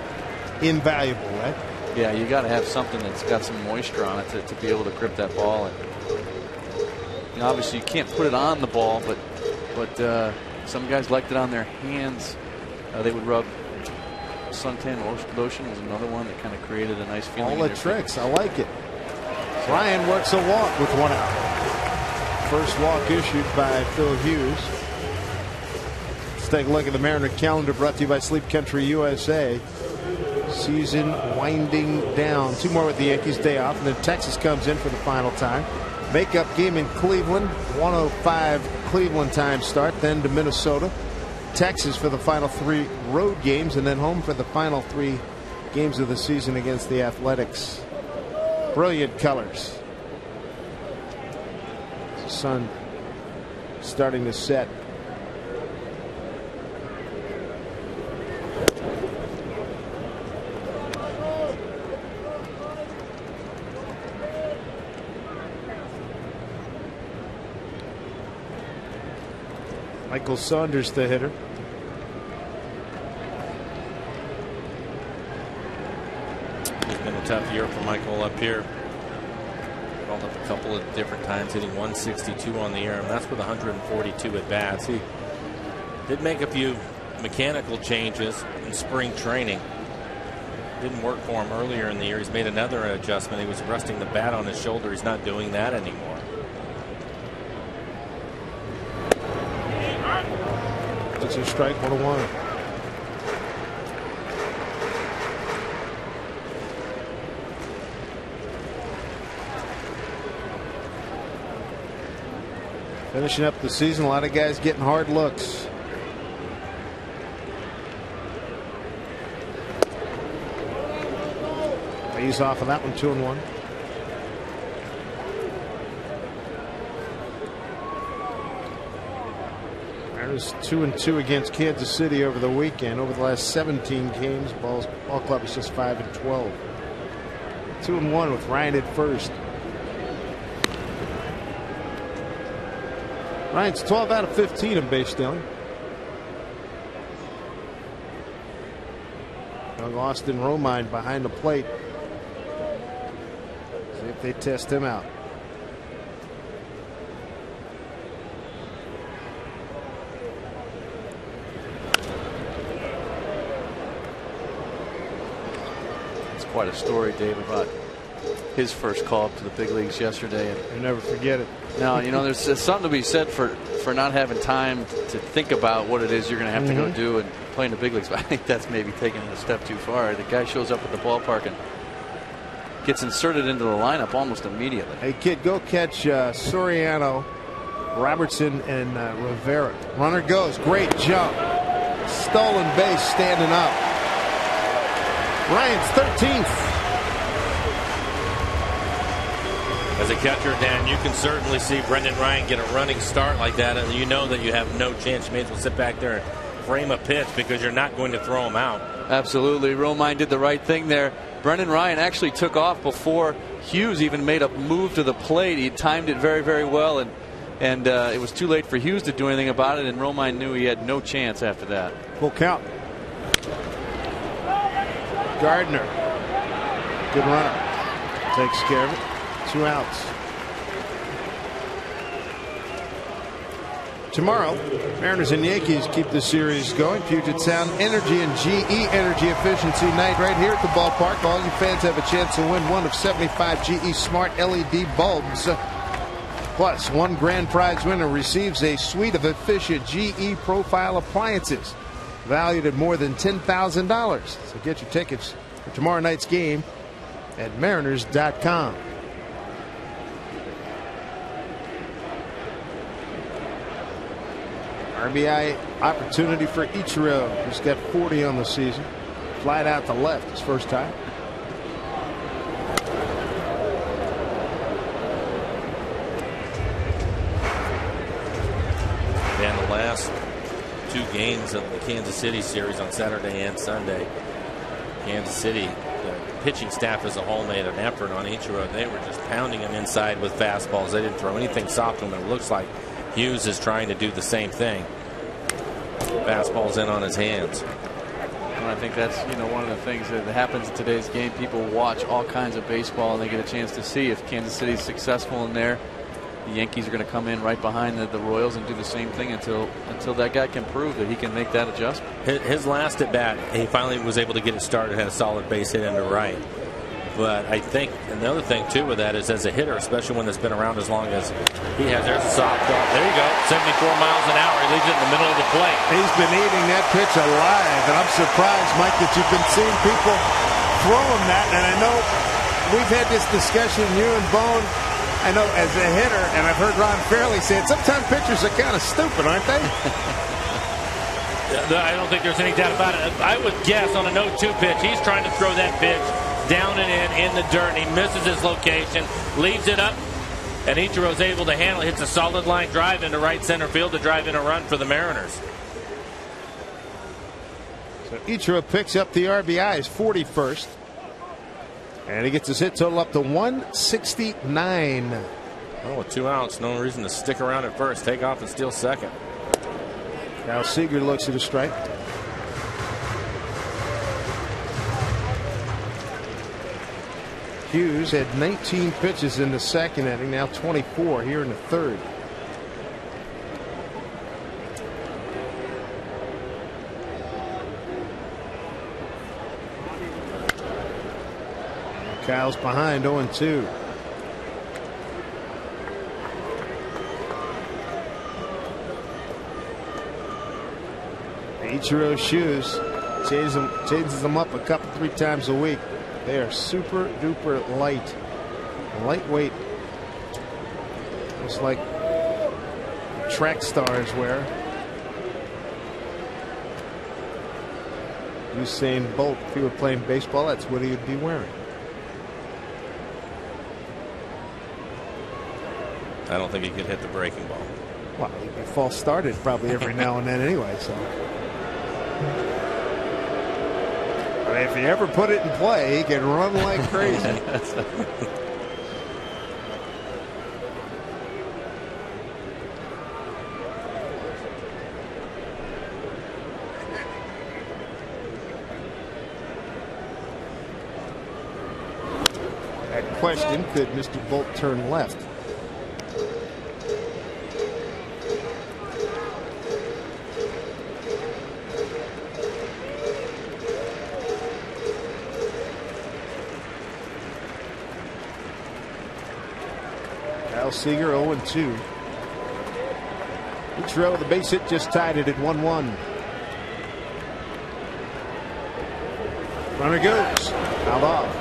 invaluable, right? Yeah, you got to have something that's got some moisture on it to be able to grip that ball. And Now, obviously, you can't put it on the ball, but some guys liked it on their hands. They would rub suntan lotion was another one that kind of created a nice feeling. All the tricks. I like it. Ryan works a walk with 1 out. First walk issued by Phil Hughes. Let's take a look at the Mariner calendar, brought to you by Sleep Country USA. Season winding down. 2 more with the Yankees, day off, and then Texas comes in for the final time. Makeup game in Cleveland, 1:05 Cleveland time start, then to Minnesota, Texas for the final 3 road games, and then home for the final 3 games of the season against the Athletics. Brilliant colors. The sun starting to set. Michael Saunders, the hitter. It's been a tough year for Michael up here. Called up a couple of different times, hitting 162 on the year, and that's with 142 at bats. He did make a few mechanical changes in spring training. Didn't work for him earlier in the year. He's made another adjustment. He was resting the bat on his shoulder. He's not doing that anymore. It's a strike, 1-1. Finishing up the season, a lot of guys getting hard looks. He's off of that one, 2-1. Mariners 2-2 against Kansas City over the weekend. Over the last 17 games, ball club is just 5-12. 2-1 with Ryan at first. Ryan's 12 out of 15 in base stealing. Young Austin Romine behind the plate. See if they test him out. It's quite a story, Dave, about his first call up to the big leagues yesterday. And you never forget it. Now, you know, there's something to be said for not having time to think about what it is you're going to have to go do and play in the big leagues. But I think that's maybe taking it a step too far. The guy shows up at the ballpark and gets inserted into the lineup almost immediately. Hey, kid, go catch Soriano, Robertson, and Rivera. Runner goes. Great jump. Stolen base standing up. Ryan's 13th. As a catcher, Dan, you can certainly see Brendan Ryan get a running start like that, and you know that you have no chance. You may as well sit back there and frame a pitch because you're not going to throw him out. Absolutely. Romine did the right thing there. Brendan Ryan actually took off before Hughes even made a move to the plate. He timed it very, very well, and it was too late for Hughes to do anything about it, and Romine knew he had no chance after that. Full count. Gardner. Good runner. Takes care of it. 2 outs. Tomorrow, Mariners and Yankees keep the series going. Puget Sound Energy and GE Energy Efficiency Night right here at the ballpark. All you fans have a chance to win one of 75 GE Smart LED bulbs. Plus, one grand prize winner receives a suite of efficient GE Profile appliances valued at more than $10,000. So get your tickets for tomorrow night's game at mariners.com. RBI opportunity for Ichiro, who's got 40 on the season. Flied out to left his first time. And the last 2 games of the Kansas City series on Saturday and Sunday, Kansas City, the pitching staff as a whole made an effort on Ichiro. They were just pounding him inside with fastballs. They didn't throw anything soft to him, and it looks like Hughes is trying to do the same thing. Fastballs in on his hands. And I think that's, you know, one of the things that happens in today's game. People watch all kinds of baseball and they get a chance to see if Kansas City is successful in there. the Yankees are going to come in right behind the Royals and do the same thing until that guy can prove that he can make that adjustment. His last at bat, he finally was able to get it started, had a solid base hit into right. But I think another thing, too, with that is as a hitter, especially one that's been around as long as he has, there's a softball. There you go, 74 miles an hour. He leaves it in the middle of the plate. He's been eating that pitch alive, and I'm surprised, Mike, that you've been seeing people throw him that. And I know we've had this discussion, you and Bone. I know as a hitter, and I've heard Ron Fairley say it, sometimes pitchers are kind of stupid, aren't they? I don't think there's any doubt about it. I would guess on a 0-2 pitch, he's trying to throw that pitch down and in the dirt. He misses his location, leaves it up, and Ichiro's able to handle it. Hits a solid line drive into right center field to drive in a run for the Mariners. So Ichiro picks up the RBI, his 41st. And he gets his hit total up to 169. Well, with 2 outs, no reason to stick around at first. Take off and steal second. Now Seager looks at a strike. Hughes had 19 pitches in the second inning, now 24 here in the third. Kyle's behind 0-2. Ichiro's shoes changes them up a couple, 3 times a week. They are super duper light, lightweight, just like track stars wear. Usain Bolt, if he were playing baseball, that's what he would be wearing. I don't think he could hit the breaking ball. Well, he'd be false started probably every now and then anyway. So, but if he ever put it in play, he can run like crazy. That question: could Mr. Bolt turn left? Seager 0-2. Ichiro, the base hit, just tied it at 1-1. Runner goes. Fouled off.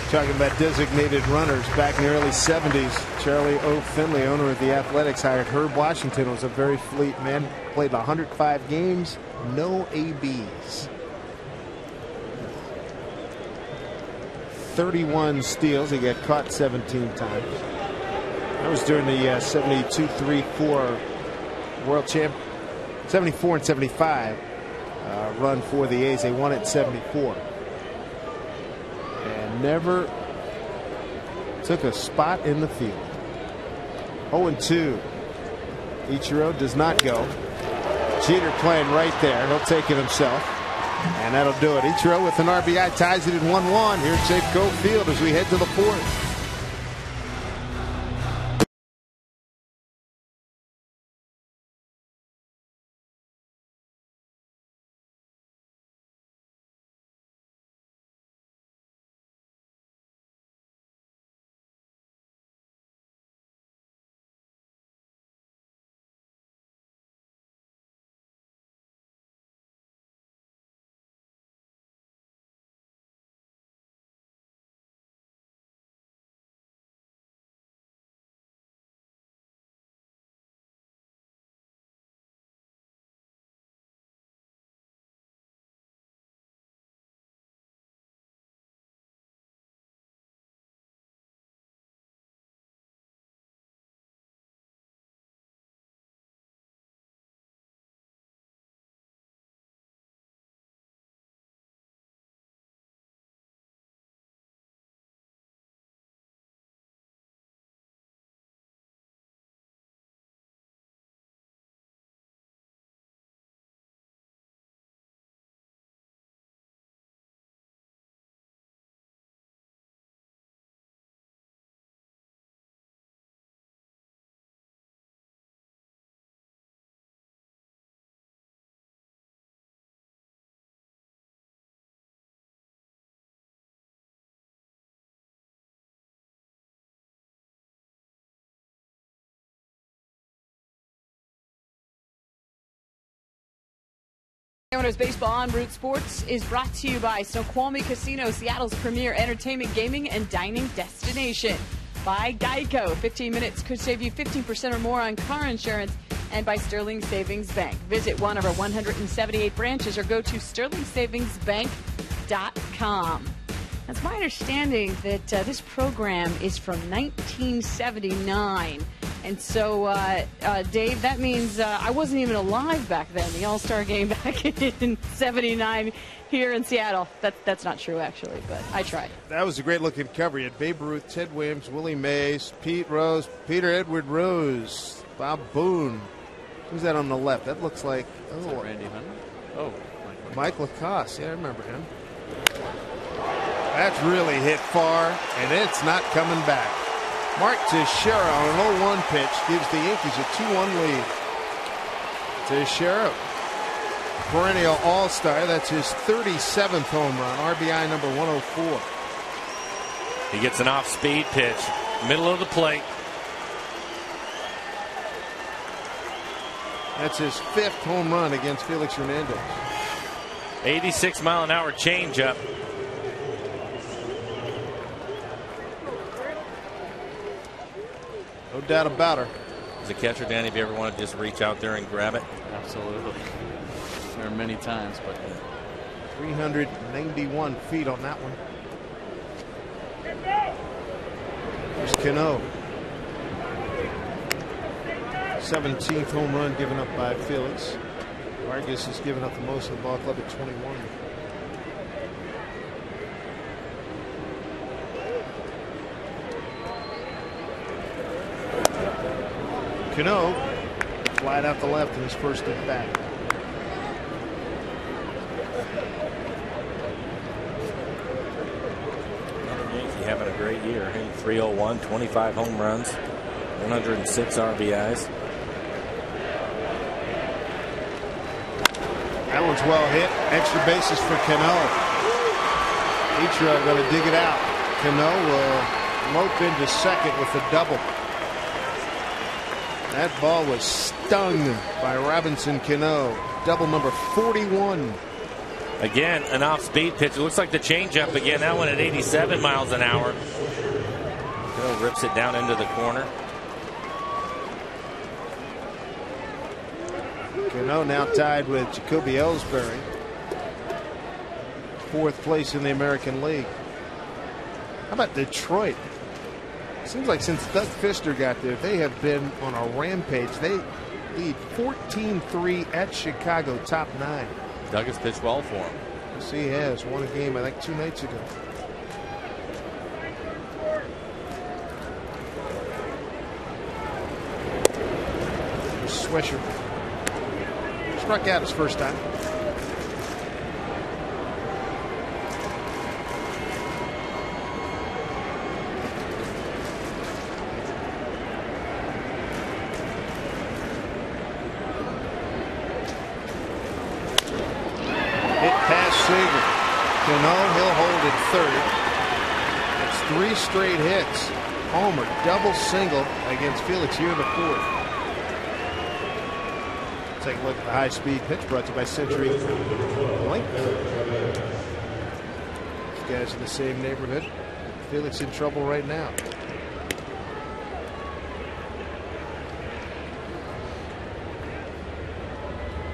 Talking about designated runners, back in the early 70s, Charlie O. Finley, owner of the Athletics, hired Herb Washington. It was a very fleet man. Played 105 games, no ABs. 31 steals. He got caught 17 times. That was during the 72-3-4 World Champ, 74 and 75 run for the A's. They won it in 74. And never took a spot in the field. 0-2. Ichiro does not go. Jeter playing right there. He'll take it himself. And that'll do it. Ichiro with an RBI ties it at 1-1 here at Safeco Field as we head to the fourth. Mariners Baseball on Root Sports is brought to you by Snoqualmie Casino, Seattle's premier entertainment, gaming, and dining destination. By Geico, 15 minutes could save you 15% or more on car insurance. And by Sterling Savings Bank. Visit one of our 178 branches or go to sterlingsavingsbank.com. It's my understanding that this program is from 1979. And so, Dave, that means I wasn't even alive back then, the All-Star game back in 79 here in Seattle. That's not true, actually, but I tried. That was a great-looking cover. You had Babe Ruth, Ted Williams, Willie Mays, Pete Rose, Peter Edward Rose, Bob Boone. Who's that on the left? That looks like Randy Hunter. Oh, Mike Lacoste. Yeah, I remember him. That's really hit far, and it's not coming back. Mark Teixeira on an 0-1 pitch gives the Yankees a 2-1 lead. Teixeira, perennial all-star. That's his 37th home run, RBI number 104. He gets an off-speed pitch, middle of the plate. That's his 5th home run against Felix Hernandez. 86-mile-an-hour changeup. No doubt about her. As a catcher, Danny, if you ever want to just reach out there and grab it. Absolutely. There are many times, but 391 feet on that one. There's Cano. 17th home run given up by Felix. Vargas has given up the most in the ball club at 21. Cano flied out the left in his first at bat. Yankee having a great year. 301, 25 home runs, 106 RBIs. That one's well hit. Extra bases for Cano. Ichiro going to dig it out. Cano will mope into second with a double. That ball was stung by Robinson Cano. Double number 41. Again, an off-speed pitch. It looks like the changeup again. That one at 87 miles an hour. Cano rips it down into the corner. Cano now tied with Jacoby Ellsbury. 4th place in the American League. How about Detroit? Seems like since Doug Fister got there, they have been on a rampage. They lead 14-3 at Chicago, top 9. Doug has pitched well for him. Yes, he has. Won a game, I think, 2 nights ago. Swisher. Struck out his first time. Hit past Seager. Cano, he'll hold at third. It's 3 straight hits. Homer, double single against Felix here in the 4th. Take a look at the high-speed pitch brought to you by Century Link. These guys in the same neighborhood. Felix in trouble right now.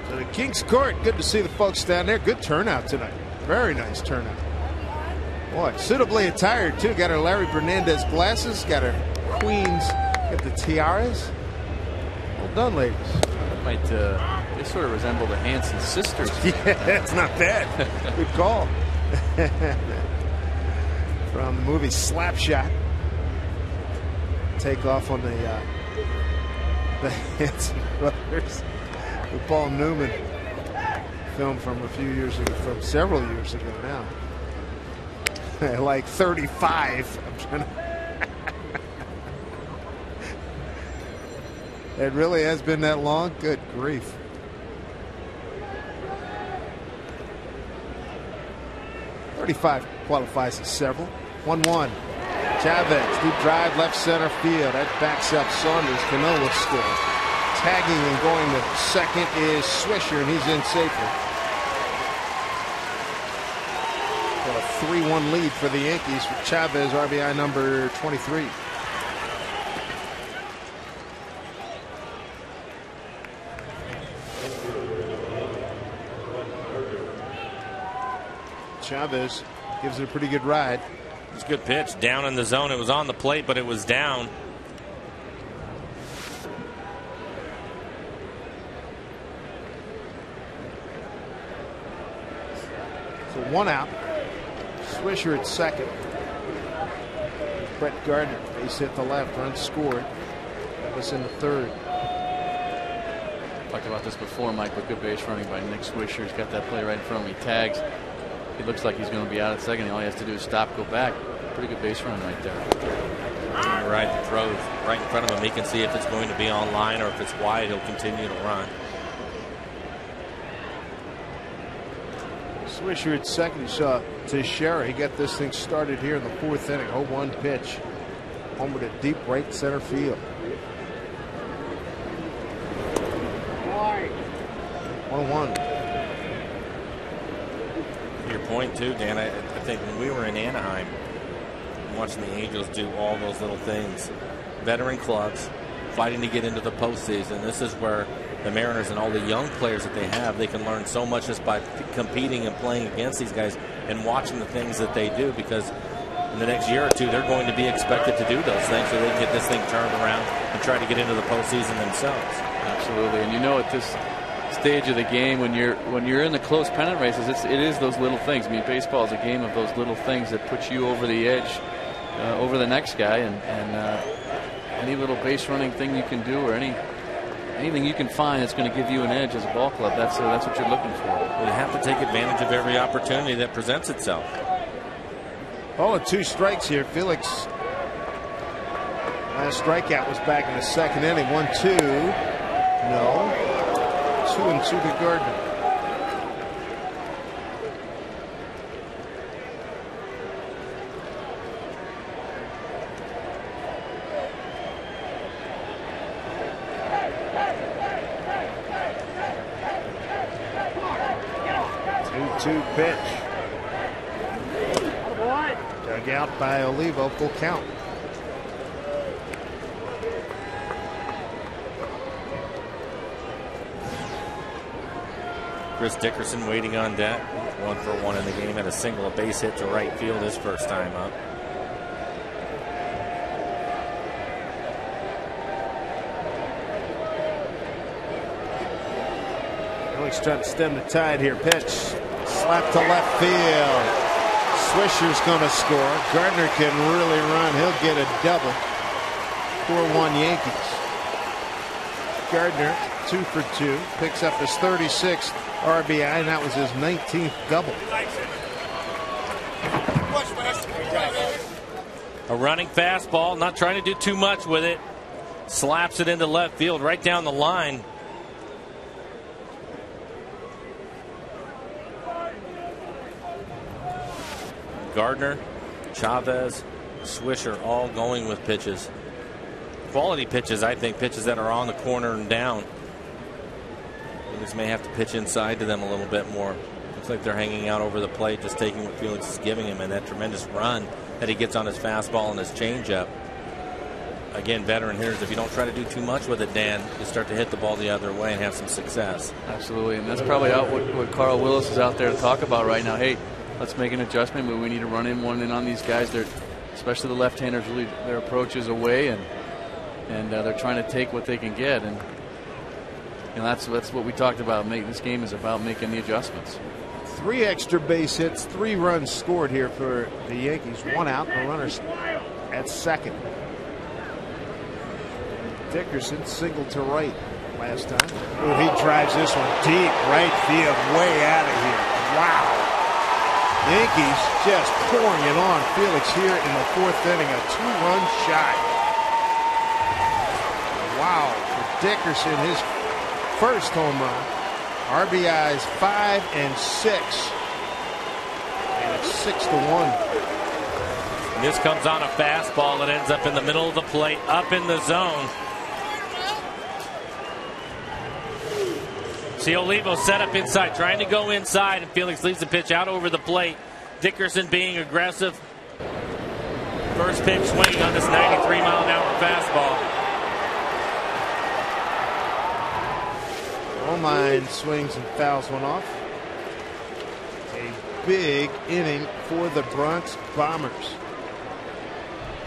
So the Kings Court, good to see the folks down there. Good turnout tonight. Very nice turnout. Boy, suitably attired too. Got her Larry Fernandez glasses. Got her Queens. Got the tiaras. Well done, ladies. might they sort of resemble the Hanson sisters. Yeah, that's not bad. Good call. From the movie Slapshot. Take off on the Hanson brothers with Paul Newman. Film from a few years ago, from several years ago now. Like 35. I'm trying to. It really has been that long? Good grief. .35 qualifies as several. 1-1. Chavez, deep drive, left center field. That backs up Saunders. Cano will score. Tagging and going to second is Swisher, and he's in safely. 3-1 lead for the Yankees with Chavez, RBI number 23. Chavez gives it a pretty good ride. It's a good pitch down in the zone. It was on the plate, but it was down. So 1 out. Swisher at second. Brett Gardner, base hit to left, run scored. That was in the third. Talked about this before, Mike, but good base running by Nick Swisher. He's got that play right in front of him. He tags. He looks like he's going to be out at second. All he has to do is stop, go back. Pretty good base run right there. Right, the throws right in front of him. He can see if it's going to be on line or if it's wide. He'll continue to run. Swisher at second. You saw Teixeira. He got this thing started here in the 4th inning. 0-1 pitch. Homer to deep right center field. 1-1. Your point too, Dan. I think when we were in Anaheim, watching the Angels do all those little things, veteran clubs fighting to get into the postseason. This is where the Mariners and all the young players that they have, they can learn so much just by competing and playing against these guys and watching the things that they do, because in the next year or two they're going to be expected to do those things so they can get this thing turned around and try to get into the postseason themselves. Absolutely. And you know, at this stage of the game, when you're in the close pennant races, it is those little things. I mean, baseball is a game of those little things that put you over the edge, over the next guy, and any little base running thing you can do, or anything you can find that's going to give you an edge as a ball club, that's what you're looking for. You have to take advantage of every opportunity that presents itself. All of 2 strikes here. Felix, last strikeout was back in the 2nd inning. 1-2. No. 2-2 to Gardner. Pitch. Dug out by Olivo. Full count. Chris Dickerson waiting on deck. 1 for 1 in the game. Had a single, a base hit to right field his first time up. Felix trying to stem the tide here. Pitch. Slap to left field. Swisher's going to score. Gardner can really run. He'll get a double. 4-1 Yankees. Gardner 2 for 2. Picks up his 36th RBI, and that was his 19th double. A running fastball, not trying to do too much with it. Slaps it into left field, right down the line. Gardner, Chavez, Swisher all going with pitches. Quality pitches, I think, pitches that are on the corner and down. Felix may have to pitch inside to them a little bit more. Looks like they're hanging out over the plate, just taking what Felix is giving him, and that tremendous run that he gets on his fastball and his changeup. Again, veteran hitters, if you don't try to do too much with it, Dan, you start to hit the ball the other way and have some success. Absolutely, and that's probably what Carl Willis is out there to talk about right now. Hey, let's make an adjustment. We need to run in one in on these guys. They're, especially the left-handers, really their approach is away, and they're trying to take what they can get. And you know, that's what we talked about. This game is about making the adjustments. 3 extra base hits, 3 runs scored here for the Yankees. 1 out, the runners at second. Dickerson singled to right last time. Oh, he drives this one deep right field, way out of here. Wow. Yankees just pouring it on Felix here in the 4th inning, a 2-run shot. Wow, for Dickerson, his first home run. RBIs 5 and 6. And it's 6-1. This comes on a fastball that ends up in the middle of the plate, up in the zone. See Olivo set up inside, trying to go inside, and Felix leaves the pitch out over the plate. Dickerson being aggressive. First pitch swinging on this 93-mile-an-hour fastball. Romine swings and fouls one off. A big inning for the Bronx Bombers.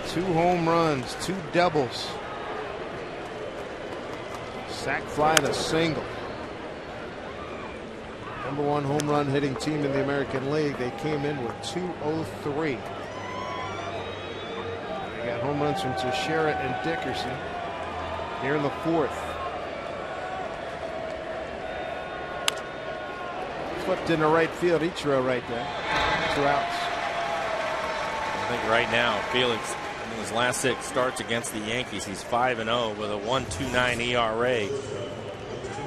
2 home runs, 2 doubles. Sac fly and a single. #1 home run hitting team in the American League. They came in with 203. They got home runs from Teixeira and Dickerson here in the 4th. Flipped into right field. Ichiro right there. 2 outs. I think right now Felix, in his last 6 starts against the Yankees, he's 5-0 with a 1.29 ERA.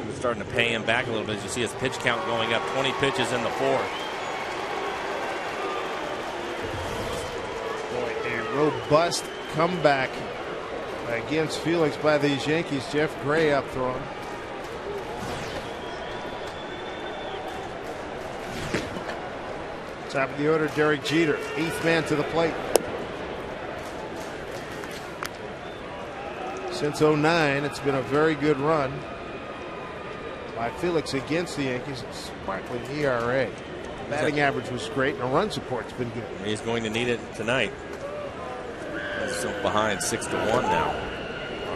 We're starting to pay him back a little bit. As you see his pitch count going up, 20 pitches in the 4th. Boy, a robust comeback against Felix by these Yankees. Jeff Gray up throwing. Top of the order, Derek Jeter, 8th man to the plate. Since '09, it's been a very good run by Felix against the Yankees. Sparkling ERA. Batting average was great, and the run support's been good. He's going to need it tonight. He's still behind 6-1 now.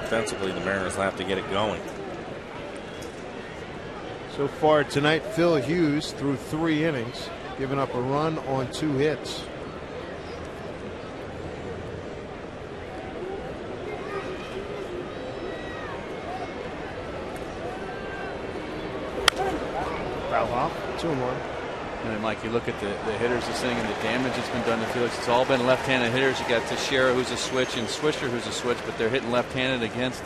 Offensively, the Mariners will have to get it going. So far tonight, Phil Hughes threw 3 innings, giving up a run on 2 hits. Foul off, 2-1. And Mike, you look at the hitters this inning and the damage that's been done to Felix. It's all been left-handed hitters. You got Teixeira, who's a switch, and Swisher, who's a switch, but they're hitting left-handed against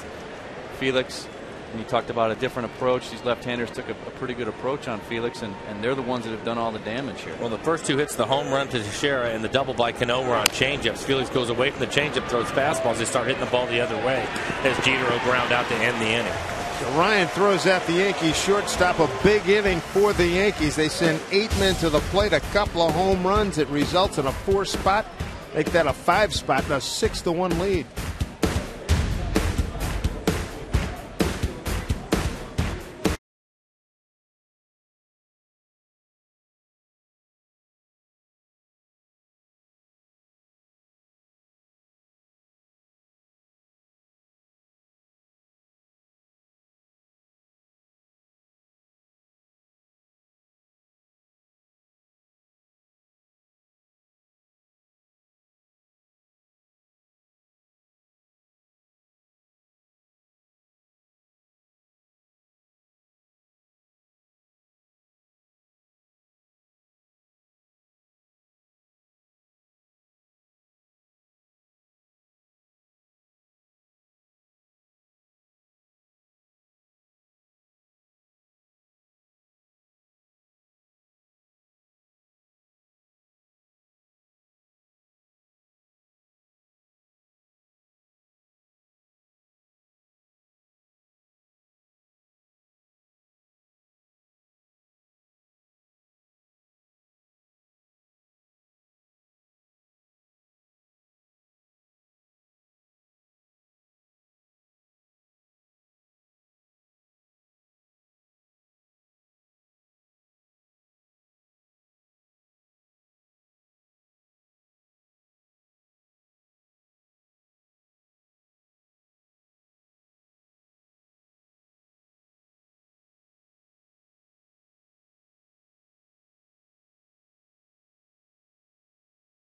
Felix. And you talked about a different approach. These left-handers took a pretty good approach on Felix, and they're the ones that have done all the damage here. Well, the first 2 hits, the home run to Teixeira and the double by Cano, were on changeups. Felix goes away from the changeup, throws fastballs. They start hitting the ball the other way as Jeter will ground out to end the inning. So Ryan throws at the Yankees shortstop. A big inning for the Yankees. They send 8 men to the plate, a couple of home runs. It results in a 4 spot. Make that a 5 spot, and a 6-1 lead.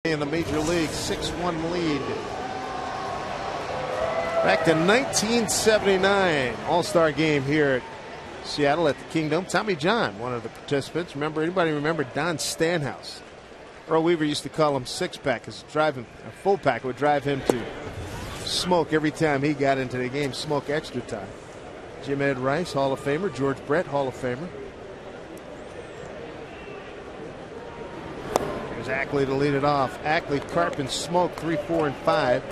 In the major league, 6-1 lead. Back to 1979, All-Star game here at Seattle at the Kingdom. Tommy John, one of the participants. Anybody remember Don Stanhouse? Earl Weaver used to call him six-pack because driving a full pack would drive him to smoke every time he got into the game, smoke extra time. Jim Ed Rice, Hall of Famer. George Brett, Hall of Famer. Here's Ackley to lead it off. Ackley, Carpin, Smoke, 3, 4, and 5.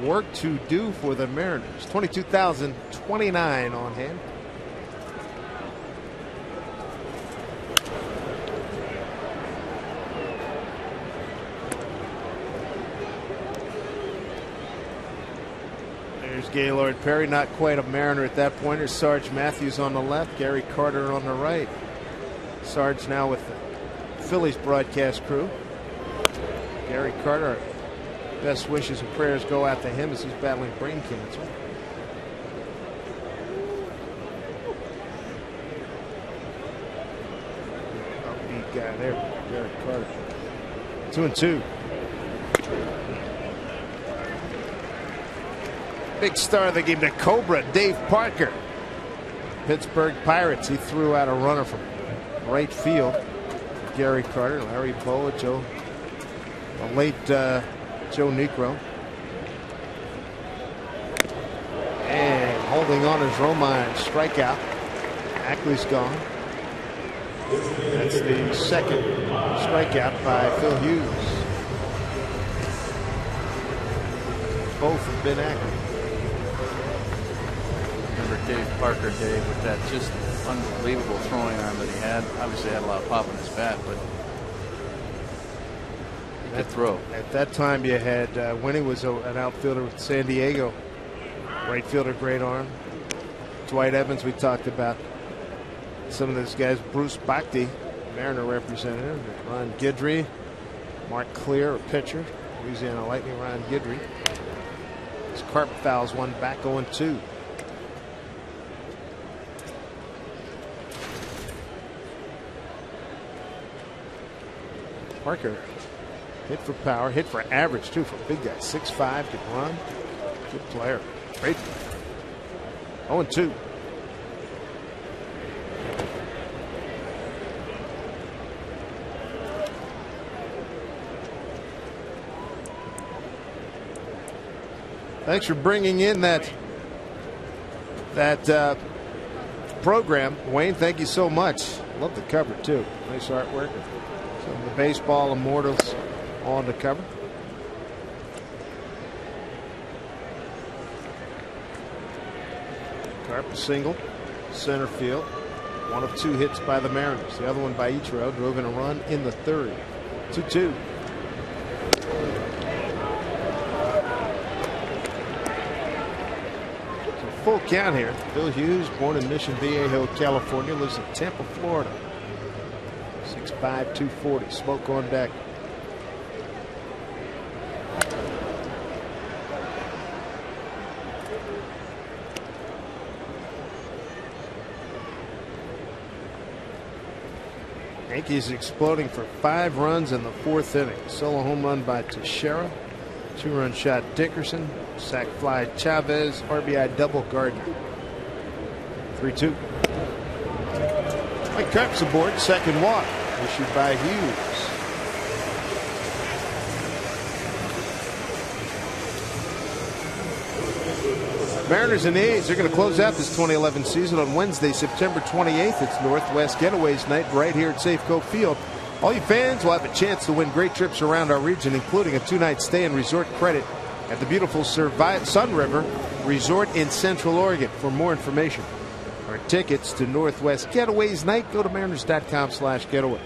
Work to do for the Mariners. 22,029 on hand. Gaylord Perry, not quite a Mariner at that point. There's Sarge Matthews on the left, Gary Carter on the right. Sarge now with the Phillies broadcast crew. Gary Carter, best wishes and prayers go out to him as he's battling brain cancer. Upbeat guy there, Gary Carter. 2-2. Big star of the game, the Cobra, Dave Parker. Pittsburgh Pirates, he threw out a runner from right field. Gary Carter, Larry Bowa, the late Joe Niekro. And holding on is Romine, strikeout. Ackley's gone. That's the second strikeout by Phil Hughes. Both have been Ackley. Remember Dave Parker, Dave, with that just unbelievable throwing arm that he had. Obviously had a lot of pop in his bat, but he could throw. At that time you had, when he was an outfielder with San Diego, right fielder, great arm. Dwight Evans, we talked about some of those guys. Bruce Bhakti, Mariner representative. Ron Guidry, Mark Clear, a pitcher. Louisiana Lightning, Ron Guidry. His carpet fouls one back, 0-2. Parker hit for power, hit for average too for a big guy. 6'5", can run. Good player. Great player. 0-2. Thanks for bringing in that program, Wayne. Thank you so much. Love the cover too. Nice artwork. Some of the baseball immortals on the cover. Carp single, center field. One of two hits by the Mariners. The other one by Ichiro, drove in a run in the third. 2-2. Full count here. Phil Hughes, born in Mission Viejo, California, lives in Tampa, Florida. 6'5", 240. Smoke on deck. Yankees exploding for 5 runs in the 4th inning. Solo home run by Teixeira. 2-run shot Dickerson. Sac fly Chavez. RBI double Gardner. 3-2. Mike Carp's aboard. Second walk issued by Hughes. Mariners and the A's are going to close out this 2011 season on Wednesday, September 28th. It's Northwest Getaways night right here at Safeco Field. All you fans will have a chance to win great trips around our region, including a 2-night stay and resort credit at the beautiful Sun River Resort in Central Oregon. For more information or tickets to Northwest Getaways night, go to mariners.com/getaways.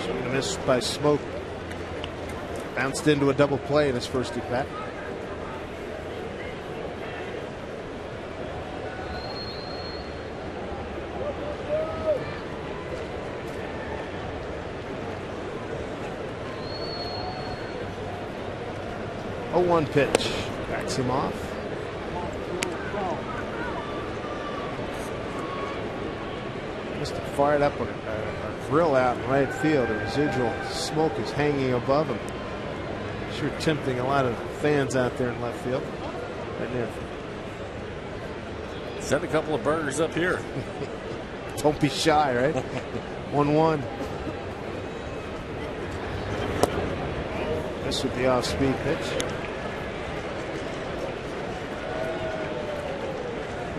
Swing and a miss by Smoke. Bounced into a double play in his first at bat. A 1 pitch. Backs him off. Must have fired up a grill out in right field. A residual smoke is hanging above him. Sure tempting a lot of fans out there in left field. Right there. Send a couple of burgers up here. Don't be shy, right? 1-1. This would be off-speed pitch.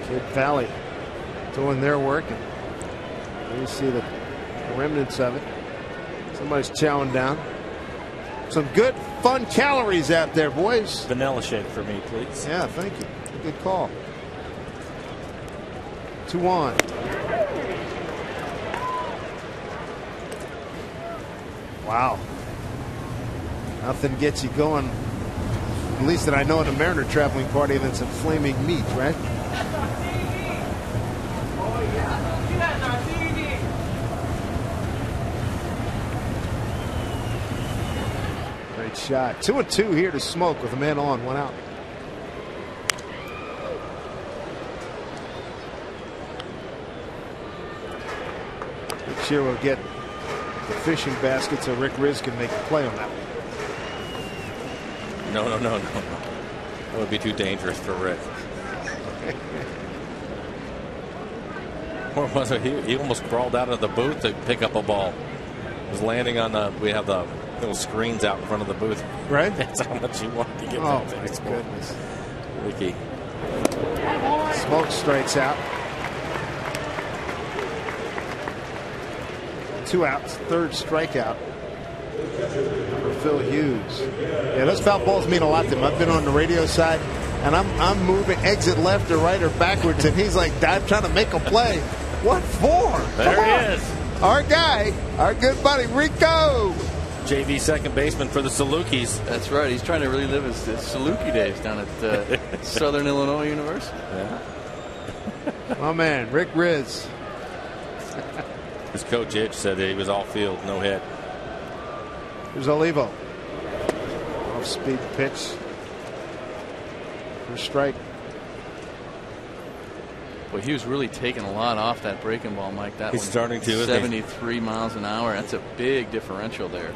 Kid Valley doing their work, and you see the remnants of it. Somebody's chowing down. Some good, fun calories out there, boys. Vanilla shake for me, please. Yeah, thank you. Good call. 2-1. Wow. Nothing gets you going, at least that I know, at a Mariner traveling party, than some flaming meat, right? Great shot. 2-2 here to Smoke with a man on, 1 out. Ichiro will get the fishing basket so Rick Riz can make a play on that one. No. That would be too dangerous for Rick. Or was it he almost crawled out of the booth to pick up a ball. Was landing on the, we have the little screens out in front of the booth. Right? That's how much he wanted to get oh, that my baseball. goodness. Ricky. Smoke strikes out. 2 outs, 3rd strikeout for Phil Hughes. Yeah, those foul balls mean a lot to him. I've been on the radio side, and I'm moving, exit left or right or backwards, and he's like, I'm trying to make a play. What for? There he is. Our guy, our good buddy, Rico. JV second baseman for the Salukis. That's right. He's trying to relive his Saluki days down at Southern Illinois University. Yeah. Oh, man, Rick Riz. His coach Itch said that he was all field, no hit. Here's Olivo. Off speed pitch. For strike. Well, he was really taking a lot off that breaking ball, Mike. That He's one, starting to. 73 miles an hour. That's a big differential there.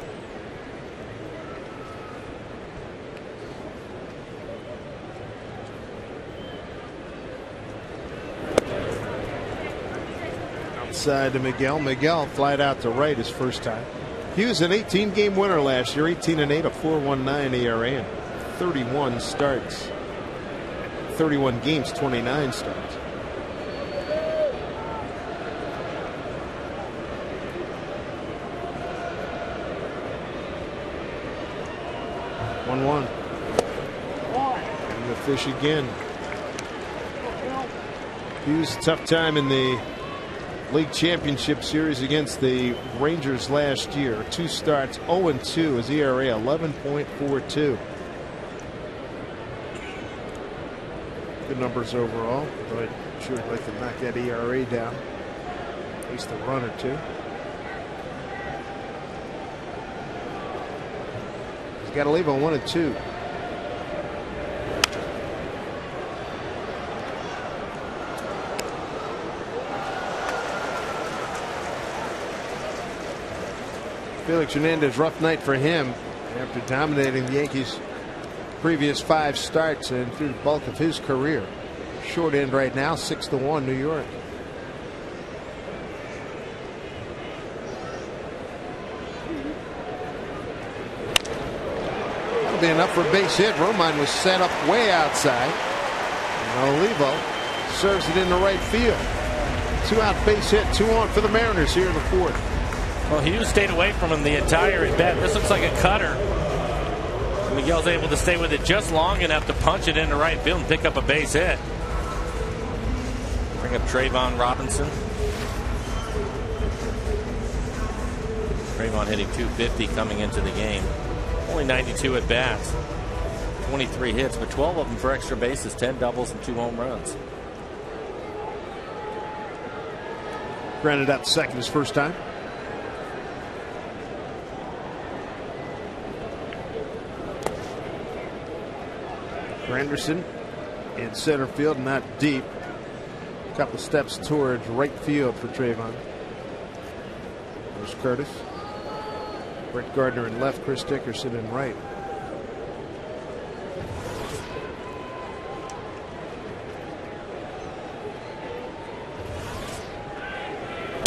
Outside to Miguel. Miguel flied out to right his first time. He was an 18-game winner last year, 18-8, a 4.19 ERA, and 31 starts. 31 games, 29 starts. One. And the fish again. Hughes, tough time in the League Championship Series against the Rangers last year. 2 starts, 0-2. His ERA 11.42. Good numbers overall, but I'd sure like to knock that ERA down. At least a run or two. He's got to leave on 1-2. Felix Hernandez, rough night for him after dominating the Yankees' previous 5 starts and through the bulk of his career. Short end right now, 6-1 New York. That'll be enough for a base hit. Romine was set up way outside. And Olivo serves it into right field. 2-out base hit, 2 on for the Mariners here in the 4th. Well, Hughes stayed away from him the entire at bat. This looks like a cutter. Miguel's able to stay with it just long enough to punch it into right field and pick up a base hit. Bring up Trayvon Robinson. Trayvon hitting .250 coming into the game. Only 92 at bats. 23 hits, but 12 of them for extra bases, 10 doubles and 2 home runs. Grounded out second his first time. Granderson in center field, not deep. A couple steps towards right field for Trayvon. There's Curtis. Brett Gardner in left, Chris Dickerson in right.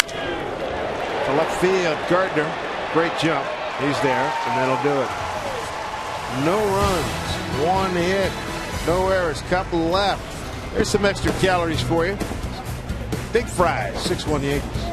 To left field, Gardner. Great jump. He's there, and that'll do it. No runs, 1 hit. No errors, couple left. There's some extra calories for you. Big fries, 6-1 Yankees.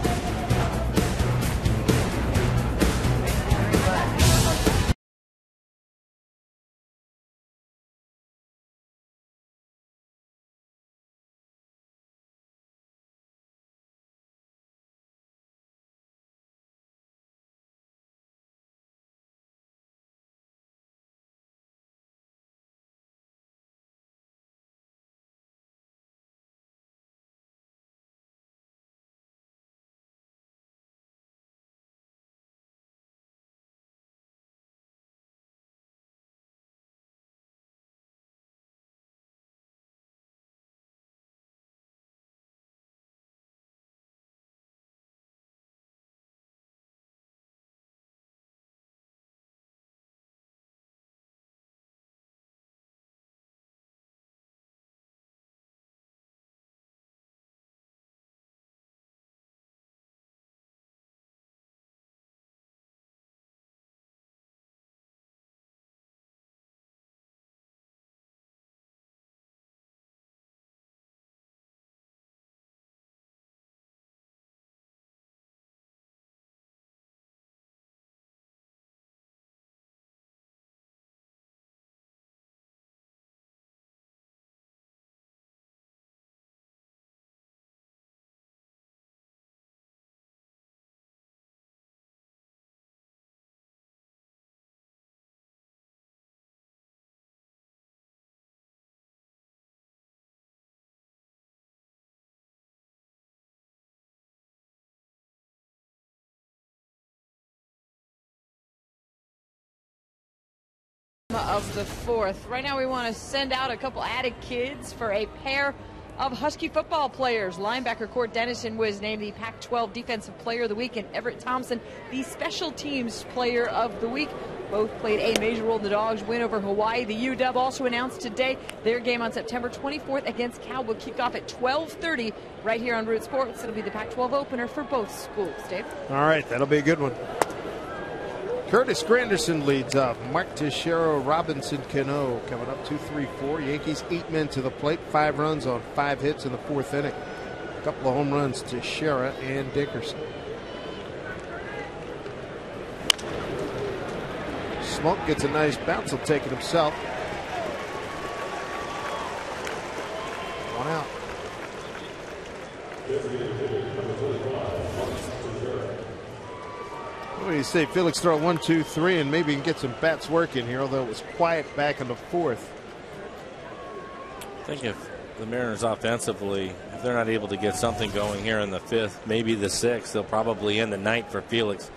Of the fourth. Right now we want to send out a couple added kids for a pair of Husky football players. Linebacker Court Dennison was named the Pac-12 Defensive Player of the Week, and Everett Thompson the Special Teams Player of the Week. Both played a major role in the Dogs' win over Hawaii. The UW also announced today their game on September 24th against Cal will kick off at 12:30 right here on Root Sports. It'll be the Pac-12 opener for both schools. Dave? All right, that'll be a good one. Curtis Granderson leads off. Mark Teixeira, Robinson Cano coming up 2-3-4. Yankees 8 men to the plate, 5 runs on 5 hits in the 4th inning. A couple of home runs to Teixeira and Dickerson. Smoke gets a nice bounce. He'll take it himself. 1 out. What do you say? Felix throw 1, 2, 3, and maybe he can get some bats working here, although it was quiet back in the 4th. I think if the Mariners offensively, if they're not able to get something going here in the 5th, maybe the 6th, they'll probably end the night for Felix.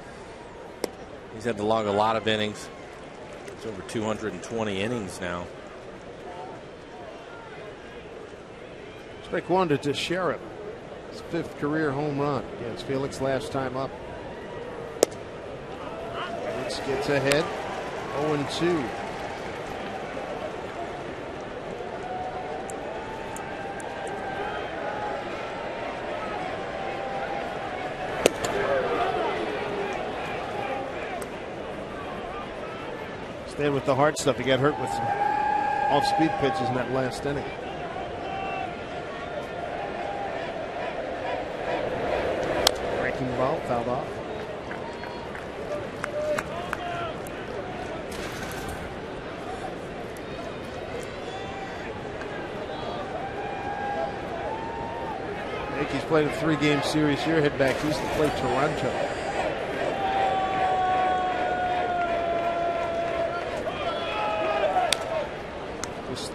He's had to log a lot of innings. It's over 220 innings now. Strike 1 to Teixeira. His 5th career home run against Felix last time up. Gets ahead, 0-2. Staying with the hard stuff. He got hurt with some off-speed pitches in that last inning. Breaking ball, fouled off. Yankees played a 3-game series here. Head back east to play Toronto. Just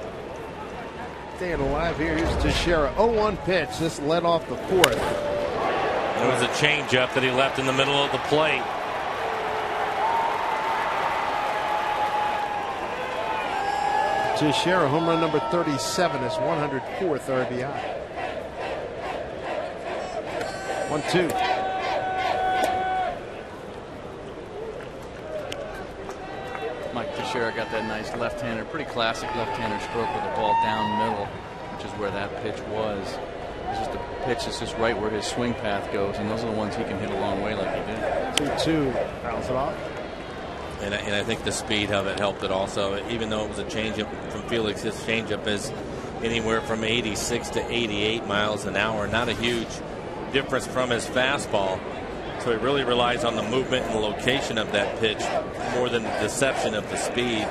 staying alive here. Here's Teixeira. 0-1 pitch. This led off the 4th. It was a changeup that he left in the middle of the plate. Teixeira, home run number 37, his 104th RBI. 1-2. Mike Teixeira got that nice left-hander, pretty classic left-hander stroke with the ball down middle, which is where that pitch was. It's just a pitch that's just right where his swing path goes, and those are the ones he can hit a long way like he did. 2-2. Fouls it off. And I think the speed of it helped it also. Even though it was a changeup from Felix, his changeup is anywhere from 86 to 88 miles an hour. Not a huge difference from his fastball. So he really relies on the movement and the location of that pitch more than the deception of the speed.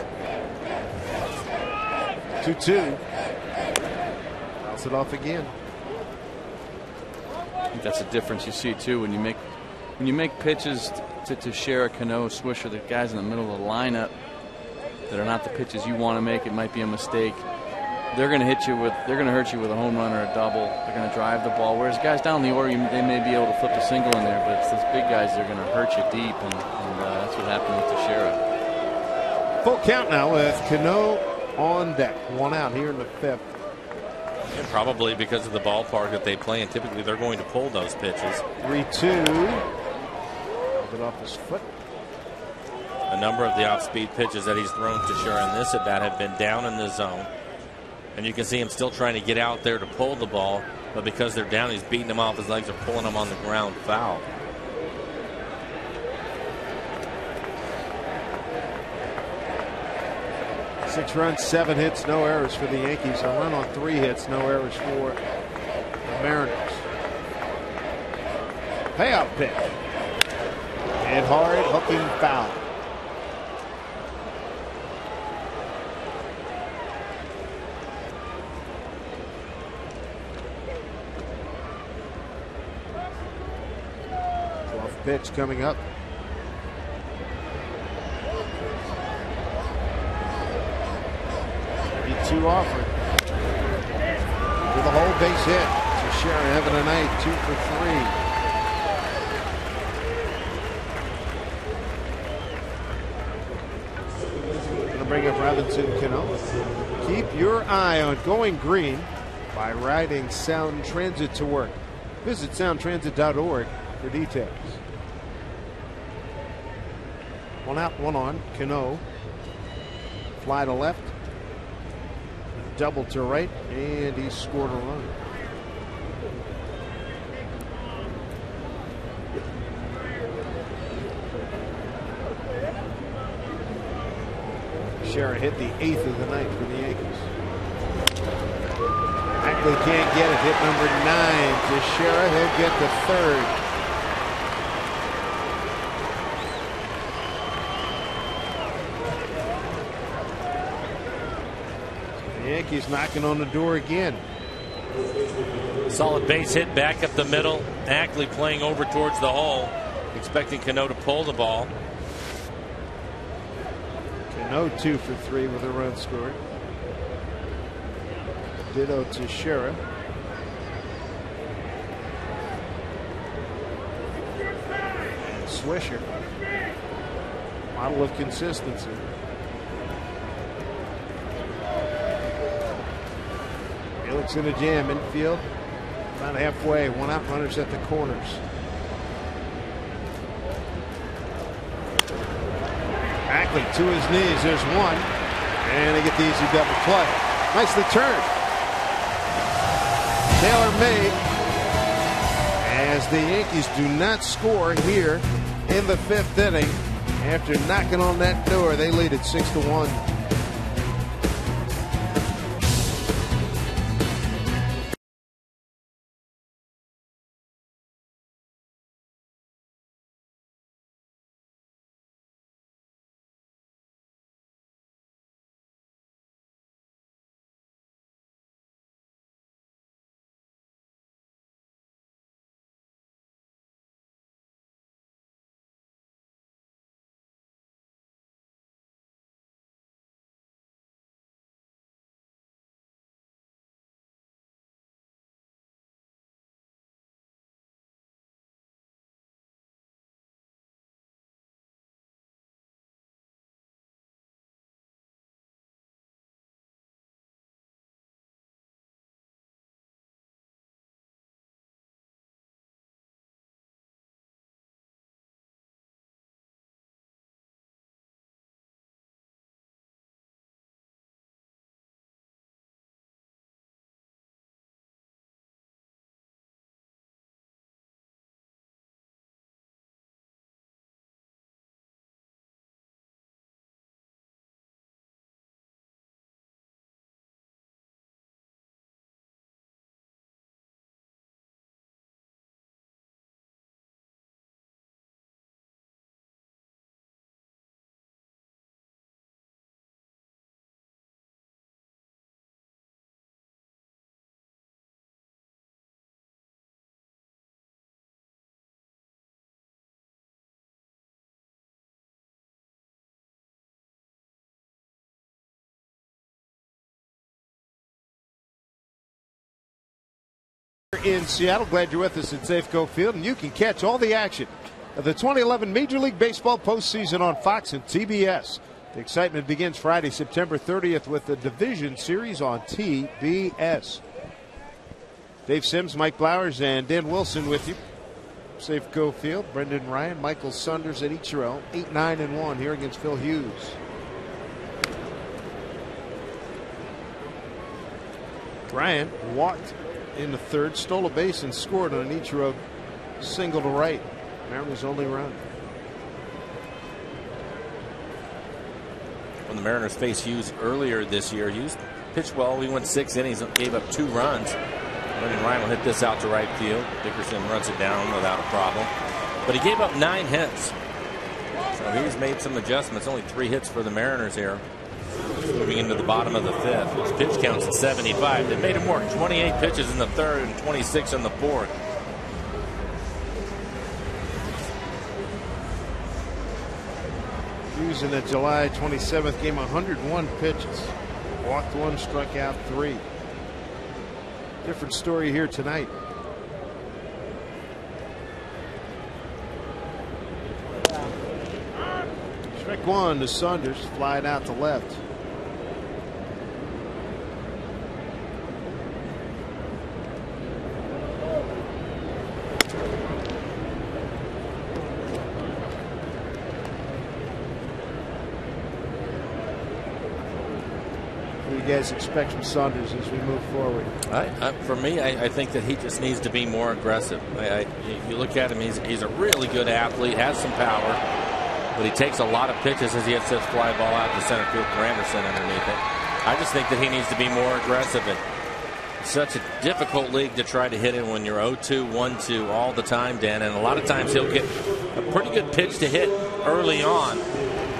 2-2. Fouls it off again. I think that's a difference you see too when you make pitches to Teixeira, Cano, Swisher, the guys in the middle of the lineup that are not the pitches you want to make. It might be a mistake. They're going to hurt you with a home run or a double. They're going to drive the ball. Whereas guys down the order, they may be able to flip a single in there, but it's those big guys that are going to hurt you deep, and that's what happened with Teixeira. Full count now with Cano on deck. 1 out here in the 5th. And probably because of the ballpark that they play in, typically they're going to pull those pitches. 3-2. Hold it off his foot. A number of the off-speed pitches that he's thrown to Teixeira in this at bat have been down in the zone. And you can see him still trying to get out there to pull the ball, but because they're down, he's beating them off his legs or pulling them on the ground foul. Six runs, 7 hits, no errors for the Yankees. A run on 3 hits, no errors for the Mariners. Payout pitch. Hit hard, hooking foul. Pitch coming up. Two offered. With a whole base hit. Teixeira having a night, 2 for 3. Going to bring up Robinson Cano. Keep your eye on going green by riding Sound Transit to work. Visit soundtransit.org for details. One out, one on. Cano. Fly to left. Double to right, and he scored a run. Shara hit the 8th of the night for the Yankees. Ackley can't get it. Hit number 9 to Shara. He'll get the 3rd. The Yankees knocking on the door again. Solid base hit back up the middle. Ackley playing over towards the hole, expecting Cano to pull the ball. Cano 2 for 3 with a run scored. Ditto to Shara. And Swisher. Model of consistency. Felix in a jam infield. About halfway. One out, runners at the corners. Ackley to his knees. There's one. And they get the easy double play. Nicely turned. Taylor made. As the Yankees do not score here in the 5th inning. After knocking on that door, they lead it 6-1. In Seattle, glad you're with us at Safeco Field, and you can catch all the action of the 2011 Major League Baseball postseason on Fox and TBS. The excitement begins Friday, September 30th with the Division Series on TBS. Dave Sims, Mike Blowers, and Dan Wilson with you. Safeco Field, Brendan Ryan, Michael Saunders, and Ichiro, 8-9-1 here against Phil Hughes. Ryan walked in the 3rd, stole a base and scored on an Ichiro single to right. Mariners' only run. When the Mariners faced Hughes earlier this year, Hughes pitched well. He went 6 innings and gave up 2 runs. Brendan Ryan will hit this out to right field. Dickerson runs it down without a problem. But he gave up 9 hits. So he's made some adjustments. Only 3 hits for the Mariners here. Moving into the bottom of the 5th. His pitch counts at 75. They made him work 28 pitches in the 3rd and 26 in the 4th. Hughes in the July 27th game, 101 pitches. Walked 1, struck out 3. Different story here tonight. Strike 1 to Saunders, flied out to left. What do you guys expect from Saunders as we move forward? For me, I think that he just needs to be more aggressive. You look at him; he's a really good athlete, has some power, but he takes a lot of pitches as he hits this fly ball out to center field for Anderson underneath it. I just think that he needs to be more aggressive. It's such a difficult league to try to hit it when you're 0-2, 1-2 all the time, Dan. And a lot of times he'll get a pretty good pitch to hit early on.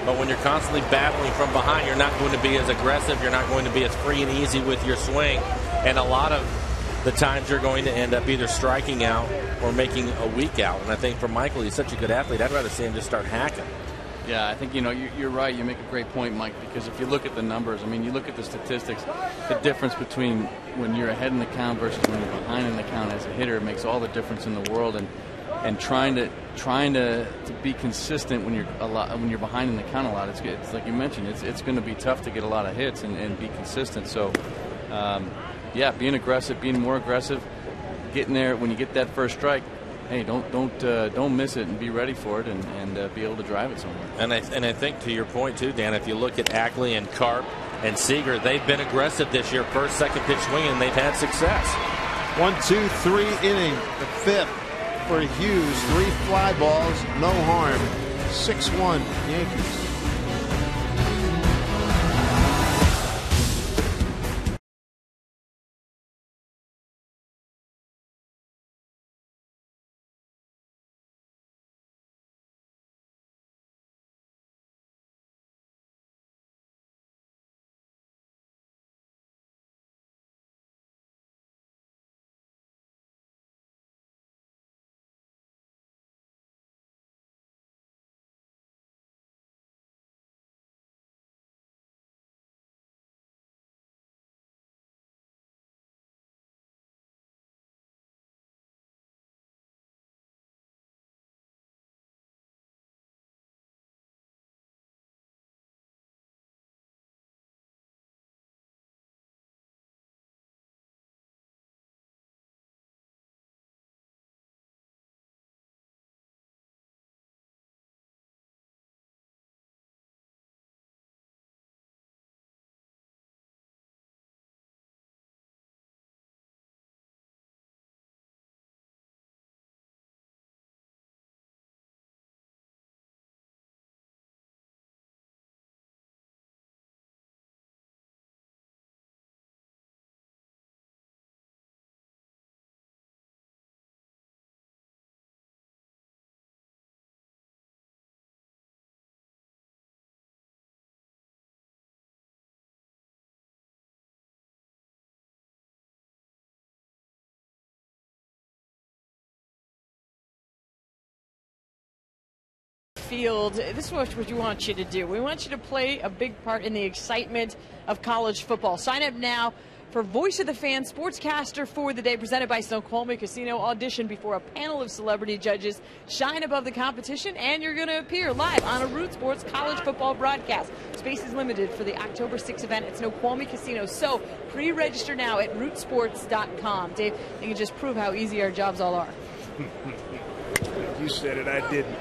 But when you're constantly battling from behind, you're not going to be as aggressive. You're not going to be as free and easy with your swing. And a lot of the times you're going to end up either striking out or making a weak out. And I think for Michael, he's such a good athlete, I'd rather see him just start hacking. Yeah, I think, you're right. You make a great point, Mike, because if you look at the numbers, you look at the statistics, the difference between when you're ahead in the count versus when you're behind in the count as a hitter makes all the difference in the world. And trying to be consistent when you're behind in the count a lot, it's like you mentioned, it's going to be tough to get a lot of hits and be consistent. So, being aggressive, being more aggressive, getting there when you get that first strike. Hey, don't miss it and be ready for it and be able to drive it somewhere. And I think to your point too, Dan, if you look at Ackley and Karp and Seager, they've been aggressive this year, first, second pitch swinging, and they've had success. 1, 2, 3 inning, the fifth for Hughes, 3 fly balls, no harm, 6-1 Yankees. Field. This is what we want you to do. We want you to play a big part in the excitement of college football. Sign up now for Voice of the Fan Sportscaster for the Day, presented by Snoqualmie Casino. Audition before a panel of celebrity judges. Shine above the competition, and you're going to appear live on a Root Sports college football broadcast. Space is limited for the October 6th event at Snoqualmie Casino, so pre-register now at rootsports.com. Dave, you can just prove how easy our jobs all are. You said it, I didn't.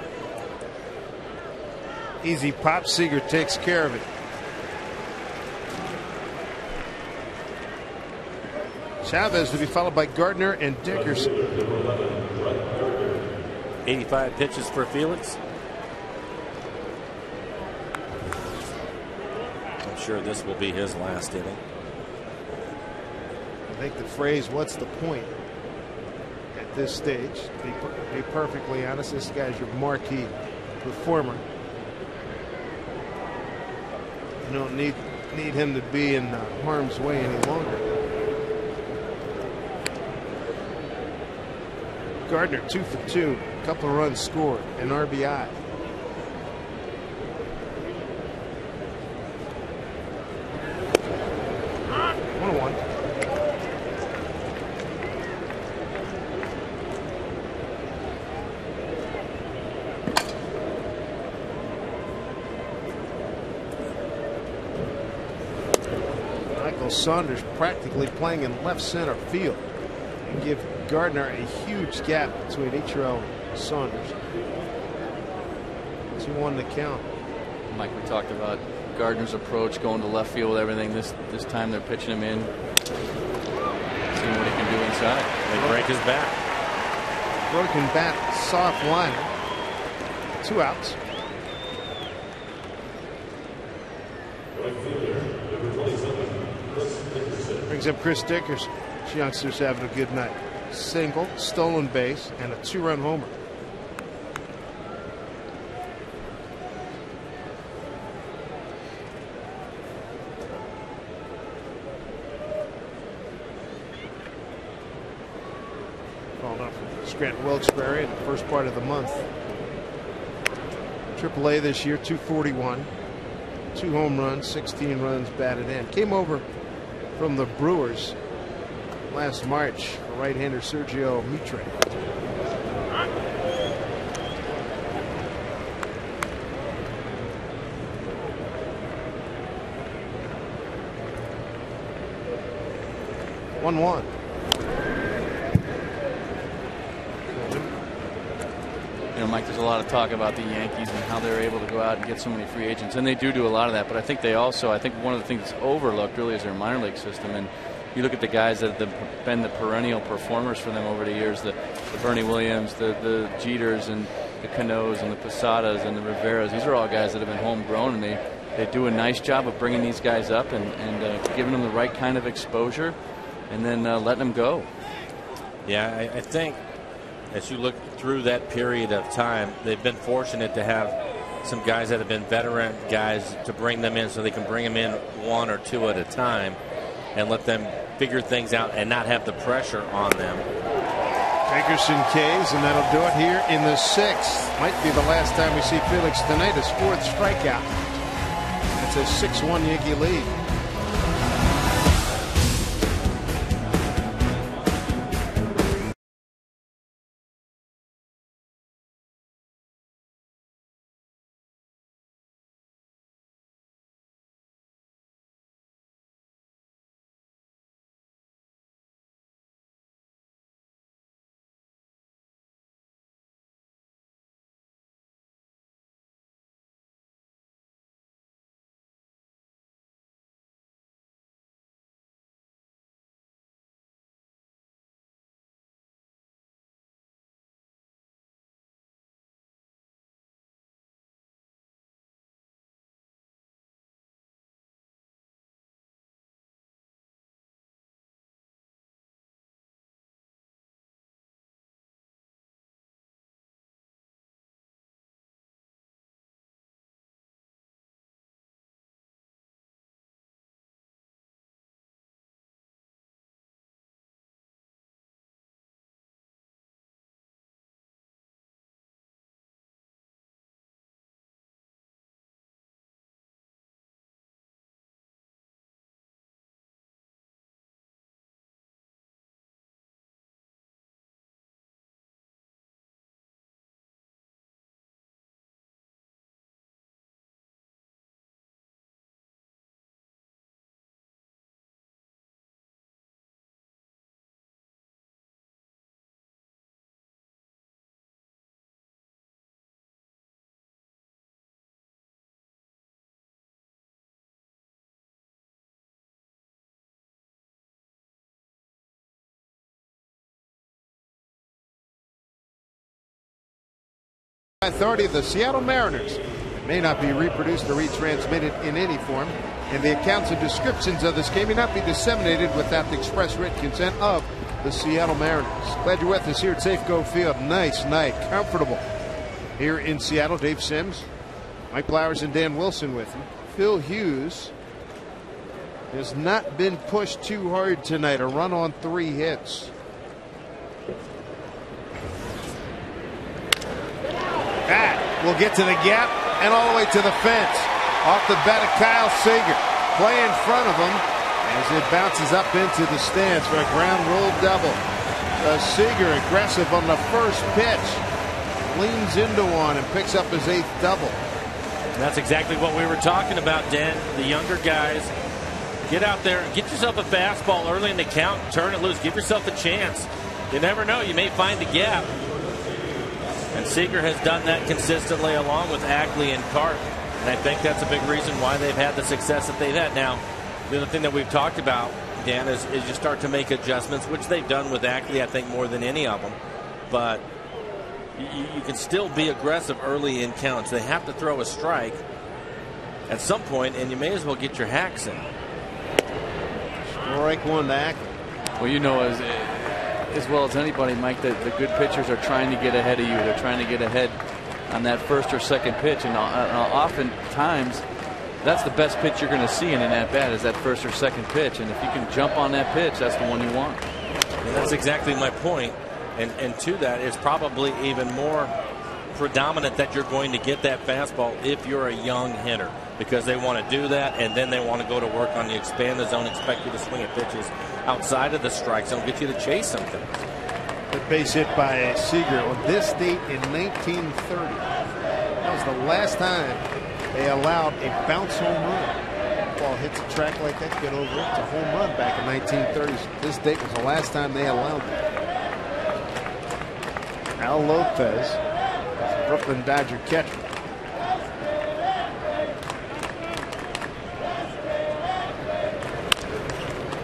Easy pop. Seager takes care of it. Chavez to be followed by Gardner and Dickerson. 85 pitches for Felix. I'm sure this will be his last inning. I think the phrase, what's the point at this stage? To be perfectly honest, this guy's your marquee performer. You don't need him to be in harm's way any longer. Gardner 2 for 2, a couple of runs scored, an RBI. Saunders practically playing in left center field and give Gardner a huge gap between Ichiro and Saunders. 2-1 the count. Mike, we talked about Gardner's approach, going to left field with everything. This time they're pitching him in, seeing what he can do inside. They break his bat. Broken bat, soft liner. 2 outs. Brings up Chris Dickerson. This youngster's having a good night. Single, stolen base, and a 2-run homer. Called up from Scranton Wilkes-Barre in the first part of the month. AAA this year, 241. 2 home runs, 16 runs batted in. Came over from the Brewers last March for right-hander Sergio Mitre. One. You know, Mike, there's a lot of talk about the Yankees and how they're able to go out and get so many free agents, and they do a lot of that. But I think they also, one of the things that's overlooked really is their minor league system. And you look at the guys that have been the perennial performers for them over the years, the Bernie Williams, the Jeters, and the Canoes, and the Posadas, and the Riveras. These are all guys that have been homegrown, and they do a nice job of bringing these guys up and giving them the right kind of exposure, and then letting them go. Yeah, I think as you look through that period of time, they've been fortunate to have some guys that have been veteran guys to bring them in, so they can bring them in 1 or 2 at a time and let them figure things out and not have the pressure on them. Dickerson K's, and that'll do it here in the 6th. Might be the last time we see Felix tonight. His 4th strikeout. It's a 6-1 Yankee lead. Authority of the Seattle Mariners. It may not be reproduced or retransmitted in any form, and the accounts and descriptions of this game may not be disseminated without the express written consent of the Seattle Mariners. Glad you're with us here at Safeco Field. Nice night, comfortable here in Seattle. Dave Sims, Mike Blowers, and Dan Wilson with you. Phil Hughes has not been pushed too hard tonight. A run on 3 hits. That will get to the gap and all the way to the fence. Off the bat of Kyle Seager. Play in front of him as it bounces up into the stands for a ground rule double. Seager aggressive on the first pitch. Leans into one and picks up his 8th double. And that's exactly what we were talking about, Dan. The younger guys, get out there and get yourself a fastball early in the count. Turn it loose. Give yourself a chance. You never know. You may find the gap. And Seager has done that consistently along with Ackley and Cart. And I think that's a big reason why they've had the success that they've had. Now, the other thing that we've talked about, Dan, is you start to make adjustments, which they've done with Ackley, I think, more than any of them. But you can still be aggressive early in counts. They have to throw a strike at some point, and you may as well get your hacks in. Strike one to Ackley. Well, you know as well as anybody, Mike, that the good pitchers are trying to get ahead of you. They're trying to get ahead on that first or second pitch, and oftentimes that's the best pitch you're going to see in an at-bat is that first or second pitch. And if you can jump on that pitch, that's the one you want. And that's exactly my point. And to that, it's probably even more predominant that you're going to get that fastball if you're a young hitter, because they want to do that, and then they want to go to work on the expand the zone, expect you to swing at pitches outside of the strike zone, get you to chase something. The base hit by Seager on this date in 1930. That was the last time they allowed a bounce home run. Ball hits a track like that, get over it. It's a home run back in 1930s. This date was the last time they allowed it. Al Lopez, Brooklyn Dodger catcher.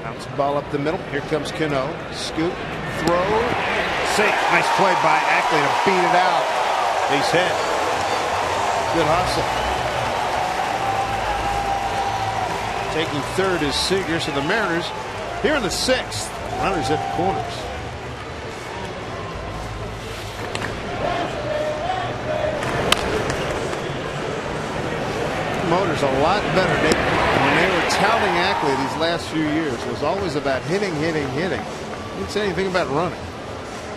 Bounce ball up the middle. Here comes Cano. Scoop, throw, safe. Nice play by Ackley to beat it out. He's hit. Good hustle. Taking third is Seager. So the Mariners here in the sixth. Runners at the corners. Motors a lot better. When they were touting Ackley these last few years, it was always about hitting. Didn't say anything about running.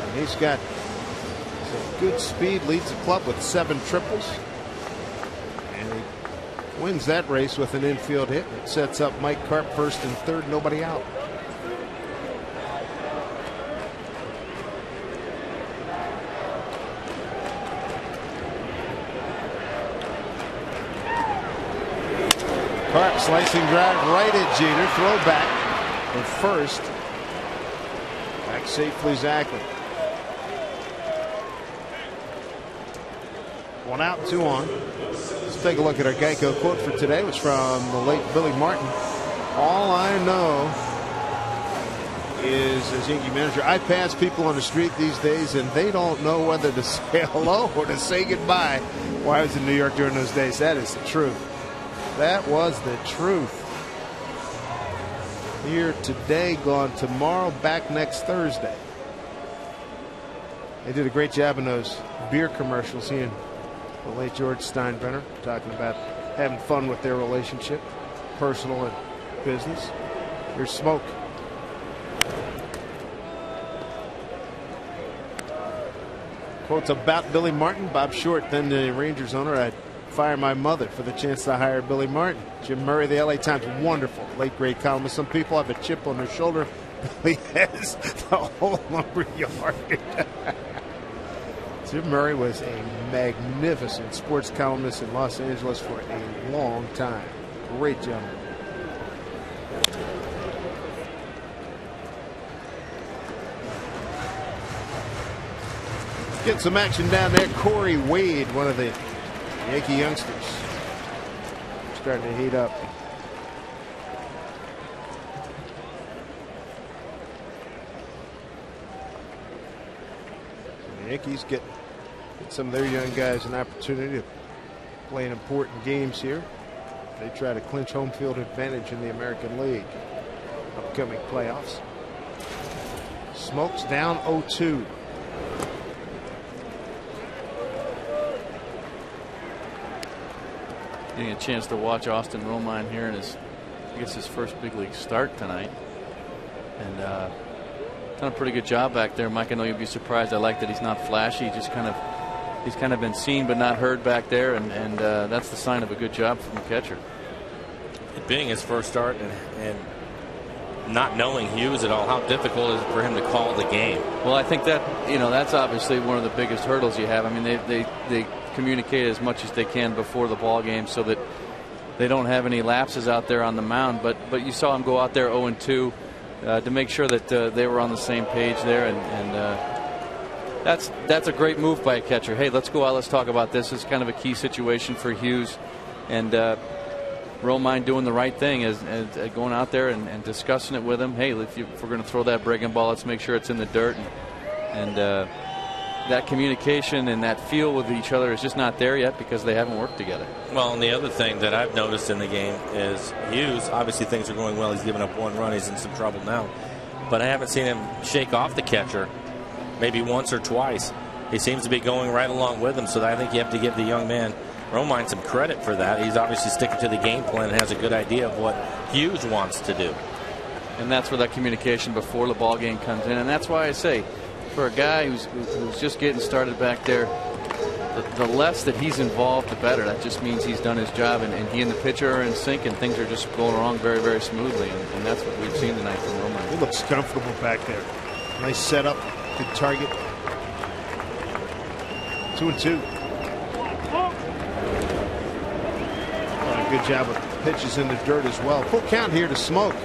And he's got some good speed, leads the club with 7 triples. And he wins that race with an infield hit. It sets up Mike Karp first and third, nobody out. Karp slicing drive right at Jeter. Throw back at first. Back safely Ackley. 1 out, 2 on. Let's take a look at our Geico quote for today. It was from the late Billy Martin. All I know is, as Yankee manager, I pass people on the street these days and they don't know whether to say hello or to say goodbye. Well, I was in New York during those days. That is the truth. That was the truth. Here today, gone tomorrow, back next Thursday. They did a great job in those beer commercials. He and the late George Steinbrenner talking about having fun with their relationship, personal and business. Here's Smoke. Quotes about Billy Martin. Bob Short, then the Rangers owner, I'd fire my mother for the chance to hire Billy Martin. Jim Murray, the LA Times, wonderful late great columnist. Some people have a chip on their shoulder. Billy has the whole lumber yard. Jim Murray was a magnificent sports columnist in Los Angeles for a long time. Great gentleman. Get some action down there. Corey Wade, one of the Yankee youngsters, starting to heat up. The Yankees get some of their young guys an opportunity to play in important games here. They try to clinch home field advantage in the American League. Upcoming playoffs. Smokes down 0-2. Getting a chance to watch Austin Romine here in his, I guess, his first big league start tonight, and done a pretty good job back there, Mike. I know you'll be surprised. I like that he's not flashy. He's kind of been seen but not heard back there, and that's the sign of a good job from the catcher. It being his first start and not knowing Hughes at all, how difficult is it for him to call the game? Well, I think that that's obviously one of the biggest hurdles you have. I mean, they communicate as much as they can before the ball game so that they don't have any lapses out there on the mound. But you saw him go out there 0-2 to make sure that they were on the same page there, and that's a great move by a catcher. Hey, let's go out. Let's talk about this. It's kind of a key situation for Hughes. And Romine doing the right thing is going out there and discussing it with him. Hey, if we're going to throw that breaking ball, let's make sure it's in the dirt. And that communication and that feel with each other is just not there yet because they haven't worked together. Well, and the other thing that I've noticed in the game is Hughes, obviously things are going well. He's given up 1 run. He's in some trouble now. But I haven't seen him shake off the catcher maybe once or twice. He seems to be going right along with him, so I think you have to give the young man Romine some credit for that. He's obviously sticking to the game plan and has a good idea of what Hughes wants to do. And that's where that communication before the ball game comes in. And that's why I say, for a guy who's just getting started back there, the less that he's involved, the better. That just means he's done his job, and he and the pitcher are in sync, and things are just going along very, very smoothly. And that's what we've seen tonight from Romine. He looks comfortable back there. Nice setup, good target. 2-2. Good job with pitches in the dirt as well. Full count here to Smoke.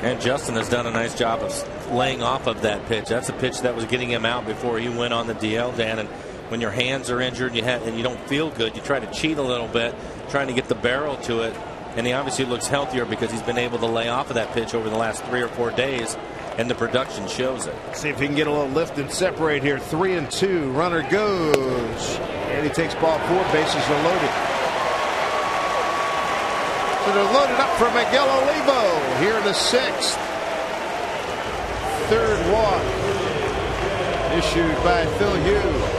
And Justin has done a nice job of laying off of that pitch. That's a pitch that was getting him out before he went on the DL, Dan. And when your hands are injured and you don't feel good, you try to cheat a little bit, trying to get the barrel to it. And he obviously looks healthier because he's been able to lay off of that pitch over the last 3 or 4 days, and the production shows it. See if he can get a little lift and separate here. 3-2. Runner goes. And he takes ball 4. Bases are loaded. So they're loaded up for Miguel Olivo here in the 6th. 3rd walk issued by Phil Hughes.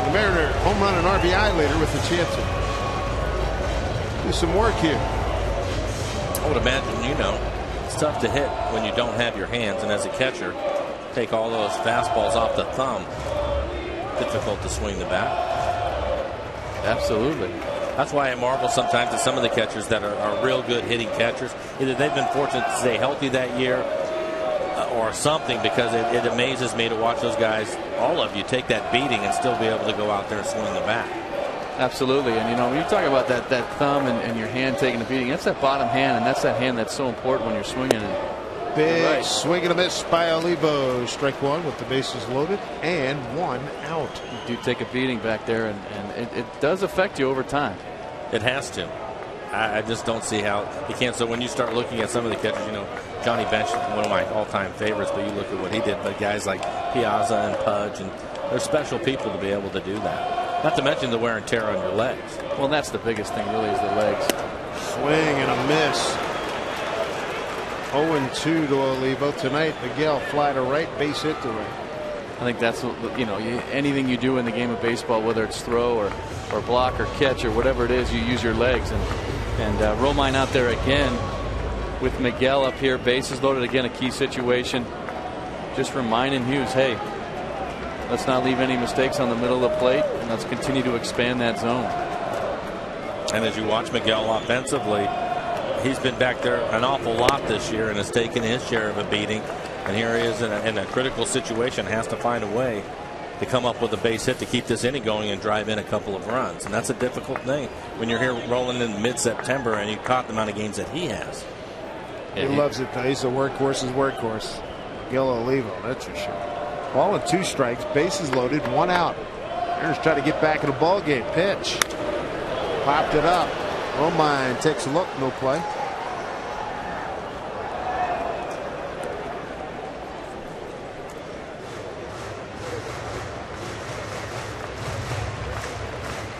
The Mariner home run and RBI leader with a chance to do some work here. I would imagine, it's tough to hit when you don't have your hands, and as a catcher, take all those fastballs off the thumb. Difficult to swing the bat. Absolutely. That's why I marvel sometimes at some of the catchers that are real good hitting catchers. Either they've been fortunate to stay healthy that year or something, because it amazes me to watch those guys, all of you, take that beating and still be able to go out there and swing the bat. Absolutely. And when you talk about that thumb and your hand taking the beating, that's that bottom hand, and that's that hand that's so important when you're swinging. Big swing and a miss by Olivo. Strike 1 with the bases loaded and 1 out. You do take a beating back there, and it does affect you over time. It has to. I just don't see how you can't. So when you start looking at some of the catchers, Johnny Bench, one of my all-time favorites, but you look at what he did. But guys like Piazza and Pudge, and they're special people to be able to do that. Not to mention the wear and tear on your legs. Well, that's the biggest thing, really, is the legs. Swing and a miss. 0-2 to Olivo tonight. Miguel fly to right, base hit to right. I think that's anything you do in the game of baseball, whether it's throw or block or catch or whatever it is, you use your legs. And Romine out there again with Miguel up here, bases loaded again, a key situation. Just reminding Hughes, hey, let's not leave any mistakes on the middle of the plate, and let's continue to expand that zone. And as you watch Miguel offensively, he's been back there an awful lot this year and has taken his share of a beating. And here he is in a critical situation, has to find a way to come up with a base hit to keep this inning going and drive in a couple of runs. And that's a difficult thing when you're here rolling in mid-September and you caught the amount of games that he has. He loves it, though. He's a workhorse's workhorse. Miguel Olivo, that's for sure. Ball and 2 strikes, bases loaded, 1 out. Mariners try to get back in the ball game. Pitch. Popped it up. Romine takes a look, no play.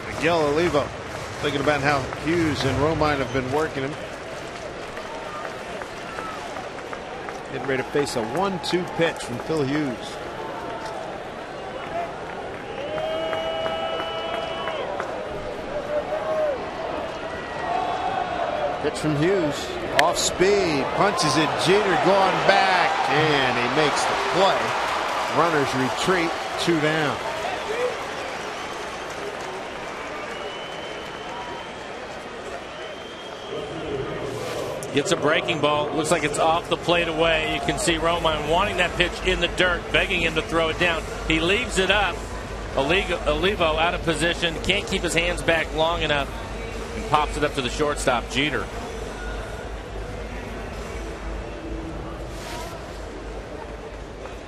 Miguel Olivo thinking about how Hughes and Romine have been working him. Getting ready to face a 1-2 pitch from Phil Hughes. Pitch from Hughes. Off speed. Punches it. Jeter going back. And he makes the play. Runners retreat. 2 down. Gets a breaking ball. Looks like it's off the plate away. You can see Romine wanting that pitch in the dirt, begging him to throw it down. He leaves it up. Olivo out of position. Can't keep his hands back long enough. And pops it up to the shortstop, Jeter.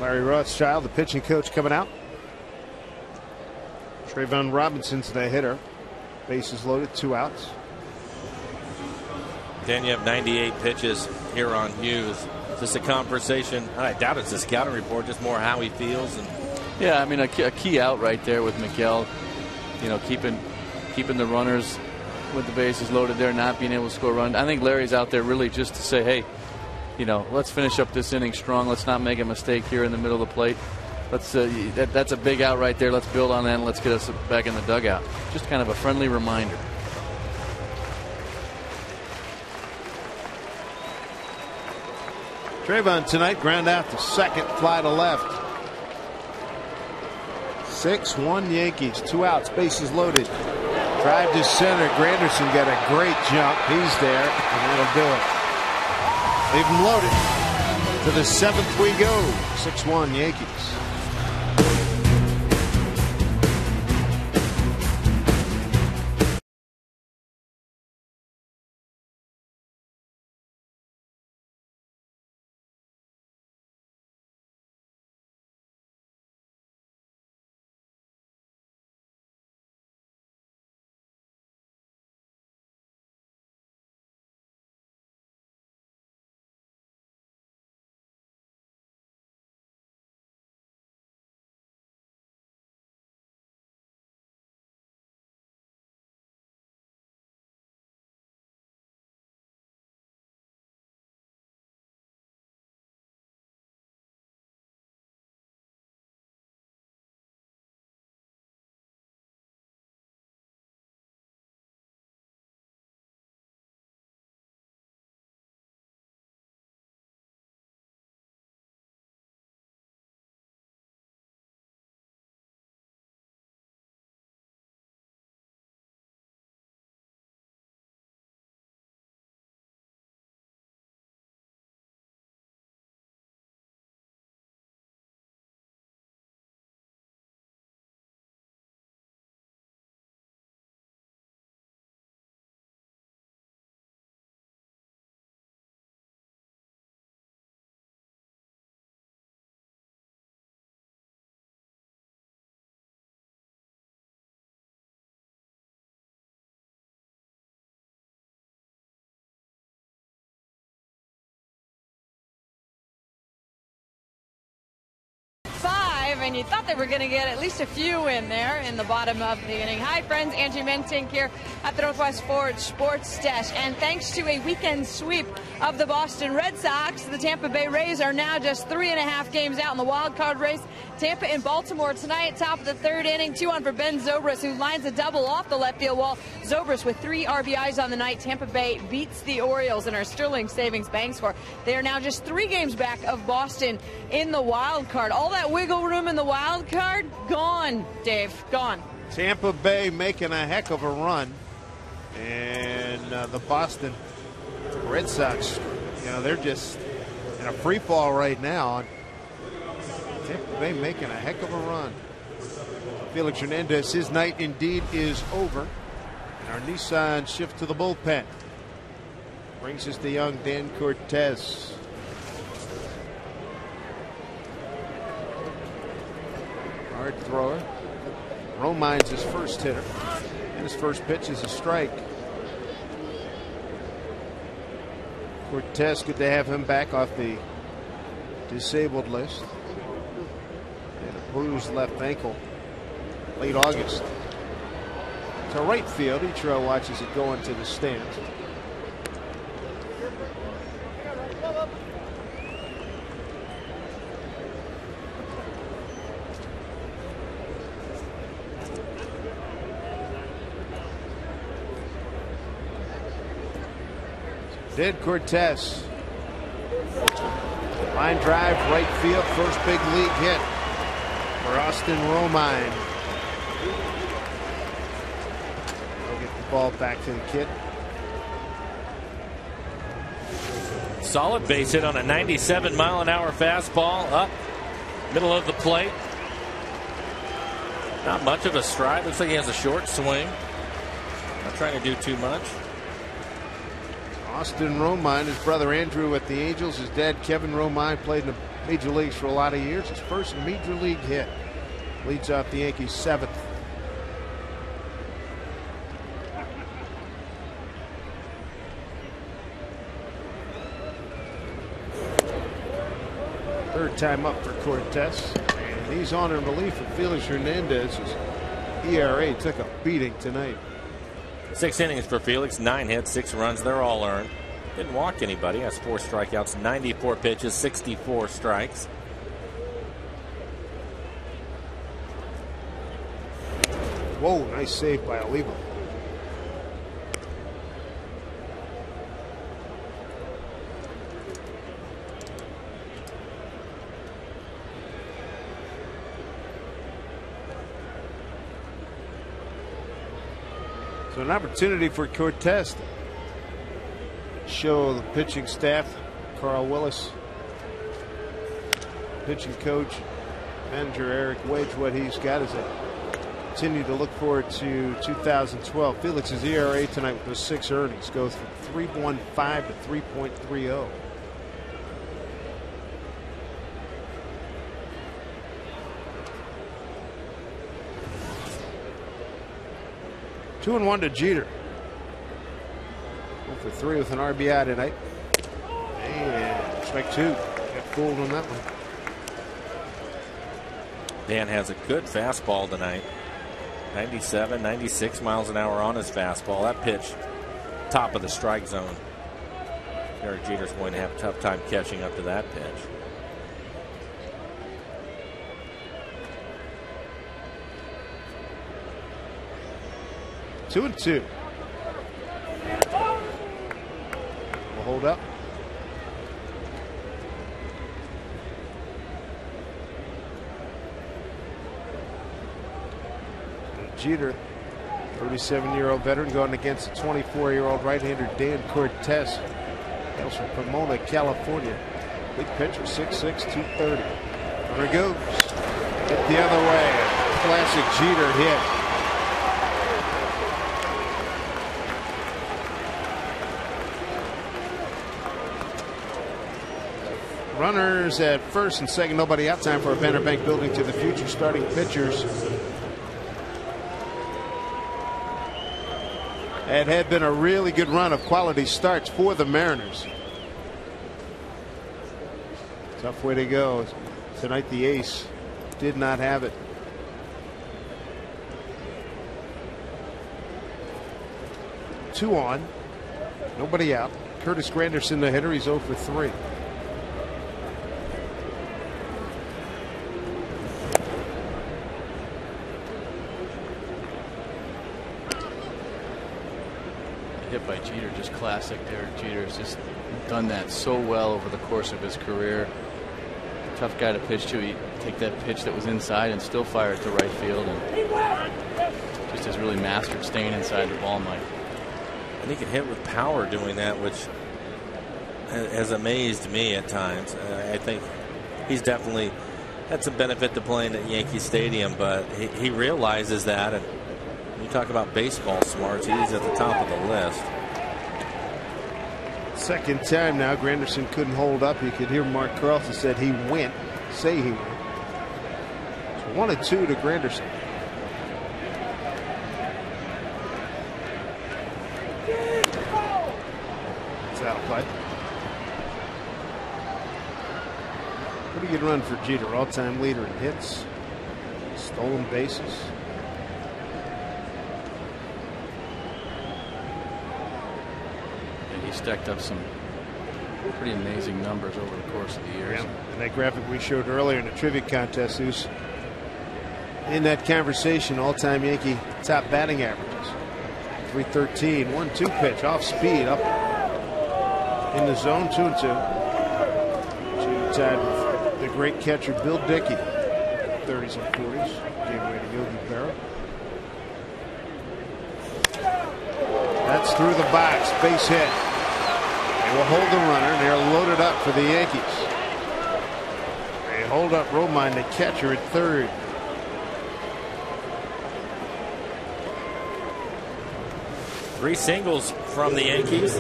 Larry Rothschild, the pitching coach, coming out. Trayvon Robinson's the hitter. Bases loaded, 2 outs. Then you have 98 pitches here on Hughes. Is this a conversation? I doubt it's a scouting report, just more how he feels. And yeah, I mean, a key out right there with Miguel. You know, keeping the runners with the bases loaded there, not being able to score a run. I think Larry's out there really just to say, hey, you know, let's finish up this inning strong. Let's not make a mistake here in the middle of the plate. Let's that's a big out right there. Let's build on that and let's get us back in the dugout. Just kind of a friendly reminder. Trayvon tonight ground out to second, fly to left. 6-1 Yankees, 2 outs, bases loaded. Drive to center. Granderson got a great jump. He's there, and that'll do it. Leave him loaded. To the 7th we go. 6-1 Yankees. And you thought they were going to get at least a few in there in the bottom of the inning. Hi, friends. Angie Mentink here at the Northwest Ford Sports Desk. And thanks to a weekend sweep of the Boston Red Sox, the Tampa Bay Rays are now just 3.5 games out in the wild card race. Tampa and Baltimore tonight, top of the 3rd inning. 2-1 for Ben Zobrist, who lines a double off the left field wall. Zobrist with 3 RBIs on the night. Tampa Bay beats the Orioles in our Sterling Savings Bank score. They are now just 3 games back of Boston in the wild card. All that wiggle room in the wild card, gone, Dave, gone. Tampa Bay making a heck of a run. And the Boston Red Sox, you know, they're just in a free fall right now. Tampa Bay making a heck of a run. Felix Hernandez, his night indeed is over. And our Nissan shift to the bullpen. Brings us the young Dan Cortez. Hard thrower. Romine's his first hitter. And his first pitch is a strike. Cortez, good to have him back off the disabled list. And a bruised left ankle late August. To right field, Ichiro watches it go into the stands. Did Cortez. Line drive, right field, first big league hit for Austin Romine. He'll get the ball back to the kid. Solid base hit on a 97-mile-an-hour fastball up middle of the plate. Not much of a stride. Looks like he has a short swing. Not trying to do too much. Austin Romine, his brother Andrew with the Angels, his dad Kevin Romine played in the major leagues for a lot of years. His first major league hit. Leads off the Yankees' 7th. Third time up for Cortez. And he's on in relief for Felix Hernandez's ERA took a beating tonight. 6 innings for Felix, 9 hits, 6 runs. They're all earned. Didn't walk anybody. Has 4 strikeouts, 94 pitches, 64 strikes. Whoa, nice save by Olivo. So an opportunity for Cortez to show the pitching staff, Carl Willis, pitching coach, manager Eric Wedge, what he's got is a continue to look forward to 2012. Felix's ERA tonight with those 6 earnings goes from 3.15 to 3.30. Two and 1 to Jeter. 0 for 3 with an RBI tonight. And strike 2. Got fooled on that one. Dan has a good fastball tonight. 97, 96 miles an hour on his fastball. That pitch, top of the strike zone. Derek Jeter's going to have a tough time catching up to that pitch. Two and 2. We'll hold up. Jeter, 37-year-old veteran, going against a 24-year-old right-hander Dan Cortez. Hails from Pomona, California. Big pitcher, 6'6", 230. Runner goes. Hit the other way. Classic Jeter hit. Runners at first and second, nobody out. Time for a Banner Bank building to the future. Starting pitchers. It had been a really good run of quality starts for the Mariners. Tough way to go. Tonight the ace did not have it. Two on. Nobody out. Curtis Granderson the hitter. He's 0 for 3. Hit by Jeter, just classic. Derek Jeter has just done that so well over the course of his career. Tough guy to pitch to. He take that pitch that was inside and still fire it to right field, and just has really mastered staying inside the ball, Mike. And he can hit with power doing that, which has amazed me at times. I think he's definitely had some benefit to playing at Yankee Stadium, but he realizes that. And you talk about baseball smarts, he's at the top of the list. Second time now, Granderson couldn't hold up. You could hear Mark Carlson said he went. Say he went. So 1 and 2 to Granderson. It's out of play. Pretty good run for Jeter. All-time leader in hits, stolen bases. Stacked up some pretty amazing numbers over the course of the years. Yeah. And that graphic we showed earlier in the trivia contest, who's in that conversation, all-time Yankee top batting averages. 313, 1-2 pitch, off speed, up in the zone, 2-2. Jeter tied with the great catcher Bill Dickey, 30s and 40s, gave away to Yogi Berra. That's through the box, base hit. Will hold the runner, and they're loaded up for the Yankees. They hold up Romine, the catcher, at third. Three singles from the Yankees,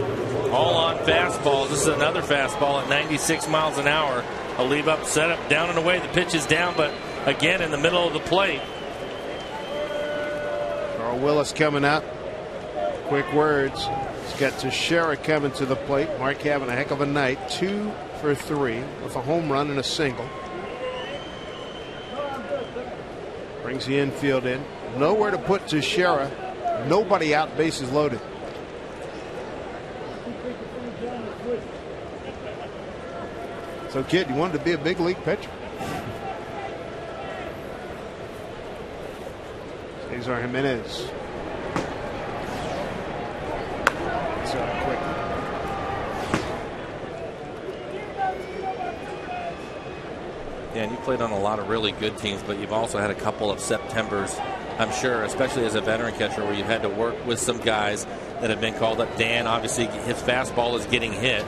all on fastballs. This is another fastball at 96 miles an hour. A leave up, set up, down and away. The pitch is down, but again in the middle of the plate. Carl Willis coming up. Quick words. He's got Teixeira coming to the plate. Mark having a heck of a night. 2 for 3 with a home run and a single. Brings the infield in. Nowhere to put Teixeira. Nobody out, bases loaded. So, kid, you wanted to be a big league pitcher. Cesar Jimenez. It's quick. Yeah, and you played on a lot of really good teams, but you've also had a couple of Septembers, I'm sure, especially as a veteran catcher, where you've had to work with some guys that have been called up. Dan, obviously, his fastball is getting hit.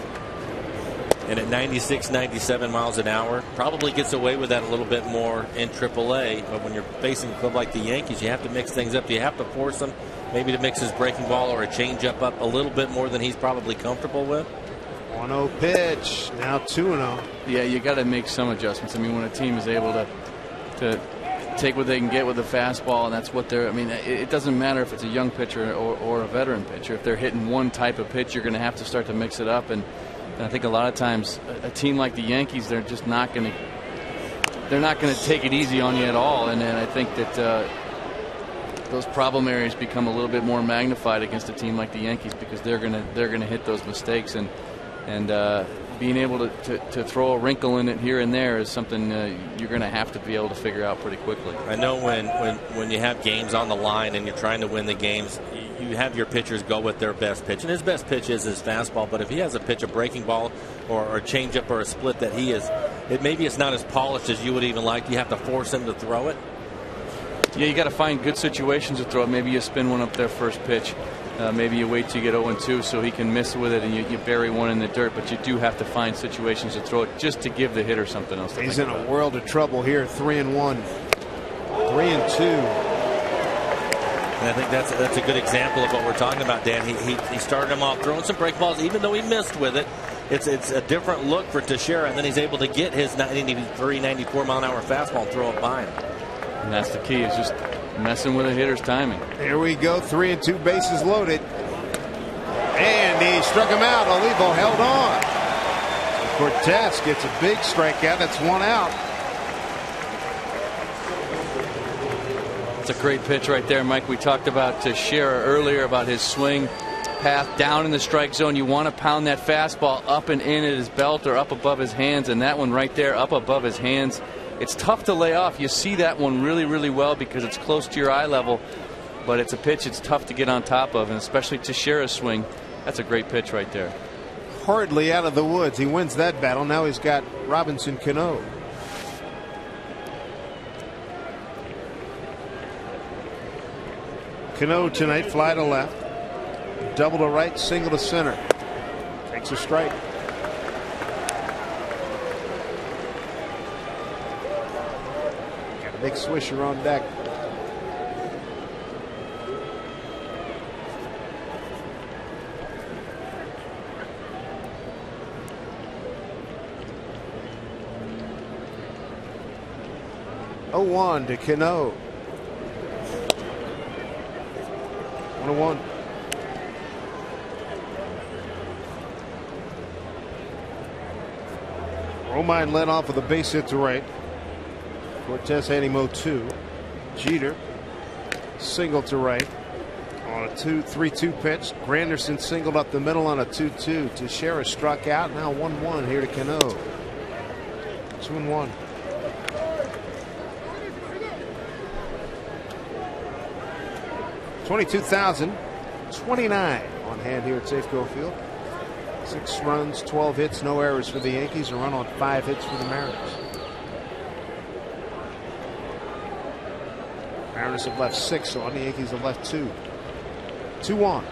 And at 96, 97 miles an hour, probably gets away with that a little bit more in AAA. But when you're facing a club like the Yankees, you have to mix things up. You have to force him maybe to mix his breaking ball or a changeup up a little bit more than he's probably comfortable with. 1-0 pitch. Now 2-0. Yeah, you got to make some adjustments. I mean, when a team is able to take what they can get with the fastball, and that's what they're. I mean, it doesn't matter if it's a young pitcher or a veteran pitcher. If they're hitting one type of pitch, you're going to have to start to mix it up. And I think a lot of times a team like the Yankees, they're just not going to. They're not going to take it easy on you at all. And I think that those problem areas become a little bit more magnified against a team like the Yankees, because they're going to hit those mistakes, and being able to throw a wrinkle in it here and there is something you're going to have to be able to figure out pretty quickly. I know when you have games on the line and you're trying to win the games, you have your pitchers go with their best pitch, and his best pitch is his fastball. But if he has a pitch, a breaking ball or a changeup or a split that maybe it's not as polished as you would even like, you have to force him to throw it. Yeah, you got to find good situations to throw it. Maybe you spin one up there first pitch. Maybe you wait till you get 0-2 so he can miss with it, and you bury one in the dirt. But you do have to find situations to throw it just to give the hitter something else to He's think in about. a world of trouble here. 3-1, 3-2. And I think that's a good example of what we're talking about, Dan. He started him off throwing some break balls, even though he missed with it. It's a different look for Teixeira, and then he's able to get his 93, 94 mile an hour fastball and throw it by him. And that's the key, is just messing with a hitter's timing. Here we go, 3-2, bases loaded. And he struck him out. Olivo held on. Cortez gets a big strikeout. That's one out. It's a great pitch right there, Mike. We talked about Teixeira earlier, about his swing path down in the strike zone. You want to pound that fastball up and in at his belt or up above his hands, and that one right there up above his hands. It's tough to lay off. You see that one really, really well because it's close to your eye level, but it's a pitch it's tough to get on top of, and especially Teixeira's swing. That's a great pitch right there. Hardly out of the woods. He wins that battle. Now he's got Robinson Cano. Cano tonight, fly to left, double to right, single to center. Takes a strike. Got a big swisher on deck. Oh, 1 to Cano. 1-1. Romine led off with a base hit to right. Cortez had him 0-2. Jeter single to right on a 3-2 pitch. Granderson singled up the middle on a 2-2. Teixeira struck out. Now 1-1 here to Cano. 2-1. $22,029 on hand here at Safeco Field. 6 runs, 12 hits, no errors for the Yankees. A run on 5 hits for the Mariners. Mariners have left 6 on. The Yankees have left 2. 2-1.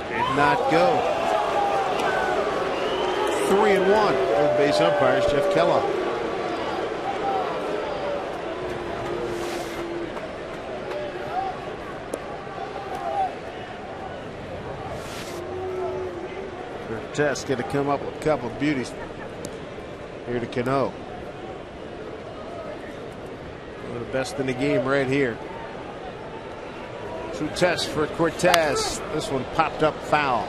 Did not go. 3-1. Third base umpires Jeff Kellogg. Test going to come up with a couple of beauties here to Cano. One of the best in the game right here. 2-1. 2 tests for Cortez. This one popped up foul.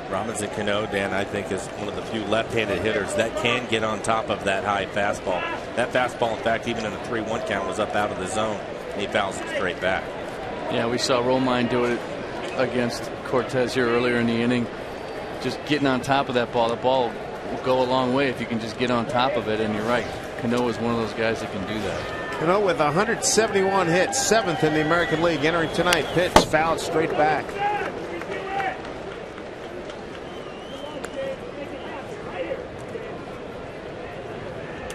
Robinson Cano, Dan, I think is one of the few left-handed hitters that can get on top of that high fastball. That fastball, in fact, even in a 3-1 count, was up out of the zone. And he fouls it straight back. Yeah, we saw Romine do it against Cortez here earlier in the inning. Just getting on top of that ball. The ball will go a long way if you can just get on top of it. And you're right, Cano is one of those guys that can do that. Cano with 171 hits, 7th in the American League, entering tonight. Pitch fouled straight back.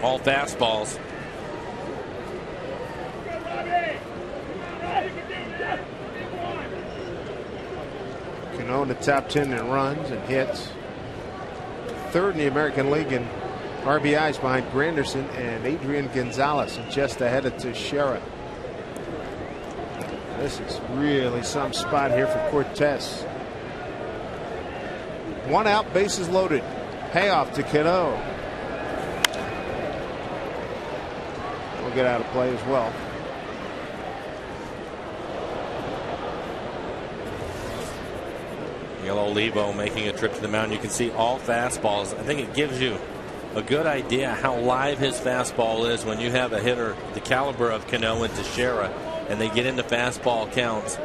All fastballs. Cano in the top 10 in runs and hits. 3rd in the American League in RBIs behind Granderson and Adrian Gonzalez, and just ahead of Teixeira. This is really some spot here for Cortez. 1 out, bases loaded. Payoff to Cano. Will get out of play as well. Miguel Olivo making a trip to the mound. You can see all fastballs. I think it gives you a good idea how live his fastball is when you have a hitter the caliber of Cano and Teixeira, and they get into fastball counts,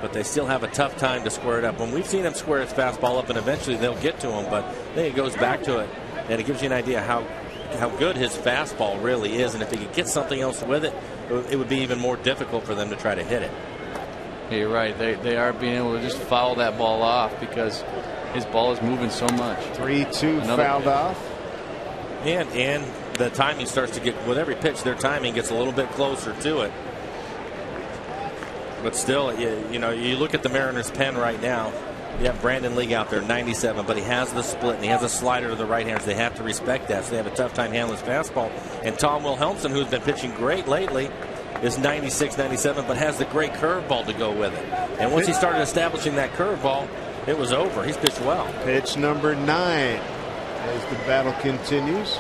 but they still have a tough time to square it up. When we've seen him square his fastball up, and eventually they'll get to him, but I think it goes back to it, and it gives you an idea how good his fastball really is, and if he could get something else with it, it would be even more difficult for them to try to hit it. You're right. They are being able to just foul that ball off because his ball is moving so much. 3-2 fouled off. And the timing starts to get, with every pitch, their timing gets a little bit closer to it. But still, you know, you look at the Mariners' pen right now. You have Brandon League out there, 97, but he has the split and he has a slider to the right handers. They have to respect that, so they have a tough time handling his fastball. And Tom Wilhelmsen, who's been pitching great lately, is 96, 97, but has the great curveball to go with it. And once he started establishing that curveball, it was over. He's pitched well. Pitch number 9 as the battle continues.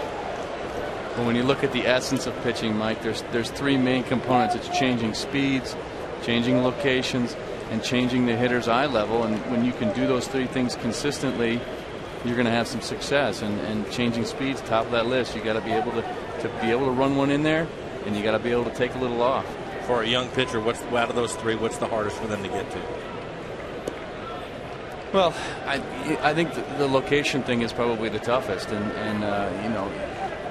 But when you look at the essence of pitching, Mike, there's 3 main components. It's changing speeds, changing locations, and changing the hitter's eye level. And when you can do those 3 things consistently, you're going to have some success. And changing speeds, top of that list. You got to be able to run one in there, and you got to be able to take a little off. For a young pitcher, out of those 3, what's the hardest for them to get to? Well, I think the location thing is probably the toughest, and you know,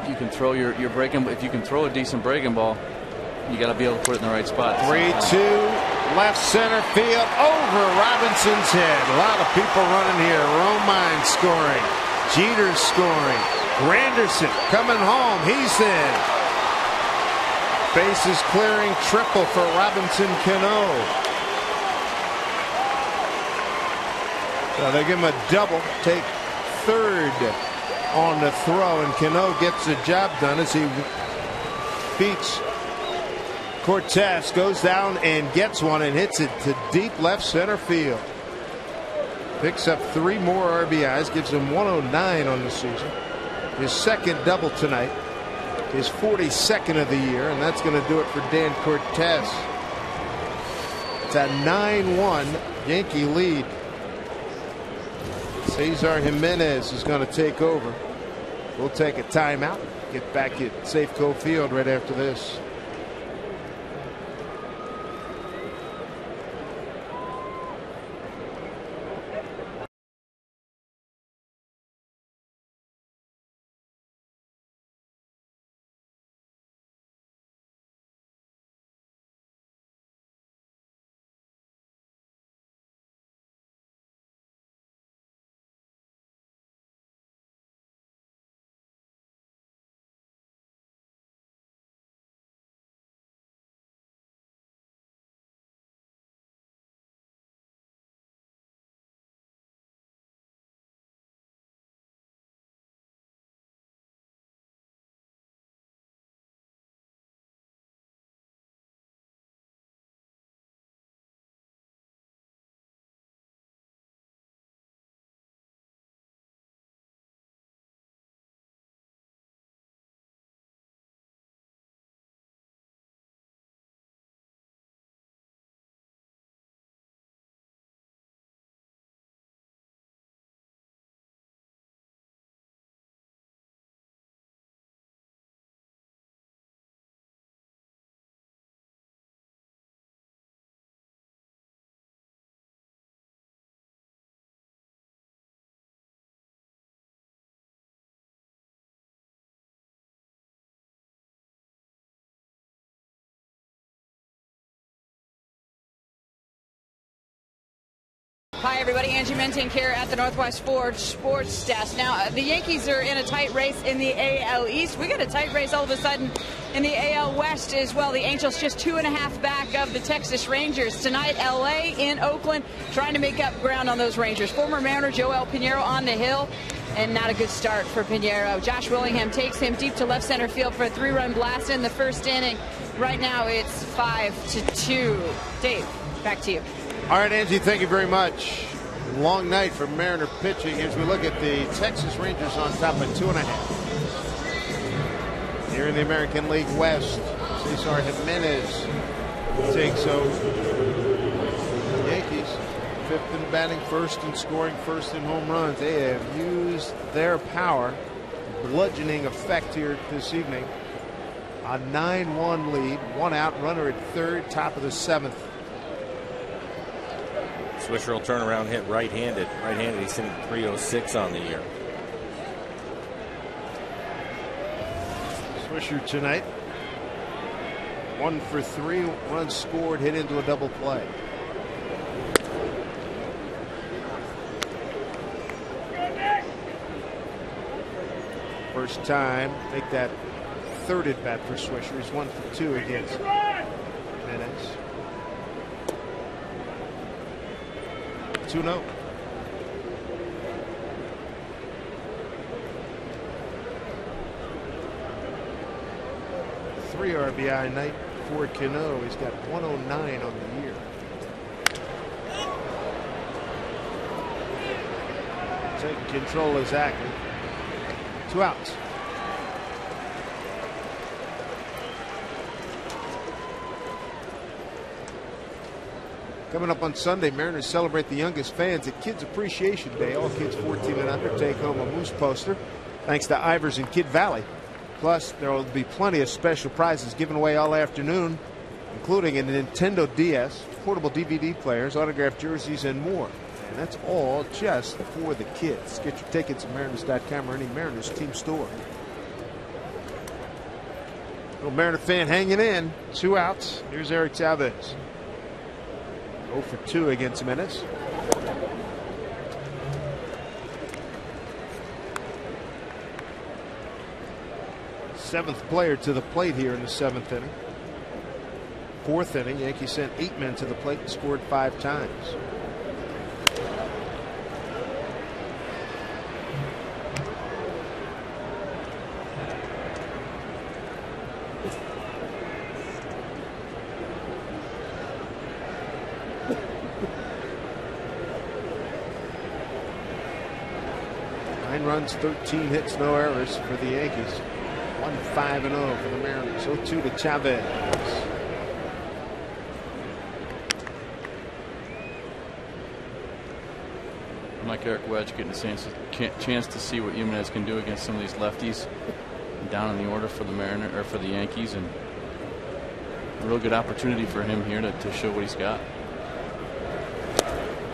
you can throw your breaking. If you can throw a decent breaking ball, you got to be able to put it in the right spot. 3-2, left center field, over Robinson's head. A lot of people running here. Romine scoring, Jeter scoring, Granderson coming home. He's in. Bases clearing triple for Robinson Cano. So they give him a double, take 3rd on the throw, and Cano gets the job done as he beats Cortez, goes down and gets one and hits it to deep left center field. Picks up 3 more RBIs, gives him 109 on the season. His 2nd double tonight, his 42nd of the year, and that's going to do it for Dan Cortez. It's a 9-1 Yankee lead. Cesar Jimenez is going to take over. We'll take a timeout. Get back at Safeco Field right after this. Hi, everybody. Angie Mentink here at the Northwest Ford Sports Desk. Now, the Yankees are in a tight race in the AL East. We got a tight race all of a sudden in the AL West as well. The Angels just 2.5 back of the Texas Rangers. Tonight, LA in Oakland trying to make up ground on those Rangers. Former Mariner Joel Pinheiro on the hill. And not a good start for Pinheiro. Josh Willingham takes him deep to left center field for a 3-run blast in the first inning. Right now, it's 5-2. Dave, back to you. All right, Angie, thank you very much. Long night for Mariner pitching as we look at the Texas Rangers on top of 2.5. Here in the American League West, Cesar Jimenez takes over. The Yankees, 5th in batting, 1st in scoring, 1st in home runs. They have used their power, bludgeoning effect here this evening. A 9-1 lead, 1 out, runner at 3rd, top of the 7th. Swisher will turn around, hit right-handed. Right-handed, he's hitting .306 on the year. Swisher tonight, 1 for 3, runs scored, hit into a double play. First time, make that 3rd at bat for Swisher. He's 1 for 2 against Jimenez. 2-0. Three RBI night for Cano. He's got 109 on the year. Taking control of Zachary. 2 outs. Coming up on Sunday, Mariners celebrate the youngest fans at Kids Appreciation Day. All kids 14 and under take home a Moose poster, thanks to Ivers in Kid Valley. Plus, there will be plenty of special prizes given away all afternoon, including a Nintendo DS, portable DVD players, autographed jerseys, and more. And that's all just for the kids. Get your tickets at Mariners.com or any Mariners team store. Little Mariner fan hanging in. 2 outs. Here's Eric Chavez. 0 for 2 against Jimenez. Seventh player to the plate here in the 7th inning. 4th inning, Yankees sent 8 men to the plate and scored 5 times. Runs, 13 hits, no errors for the Yankees. 1-5-0 for the Mariners. 0-2 to Chavez. Mike Eric Wedge getting a chance to see what Jimenez can do against some of these lefties down in the order for the Mariner or for the Yankees, and a real good opportunity for him here to show what he's got.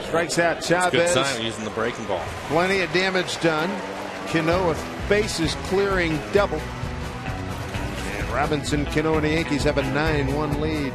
Strikes out Chavez. Good sign using the breaking ball. Plenty of damage done. Cano a bases clearing double. And Robinson, Cano, and the Yankees have a 9-1 lead.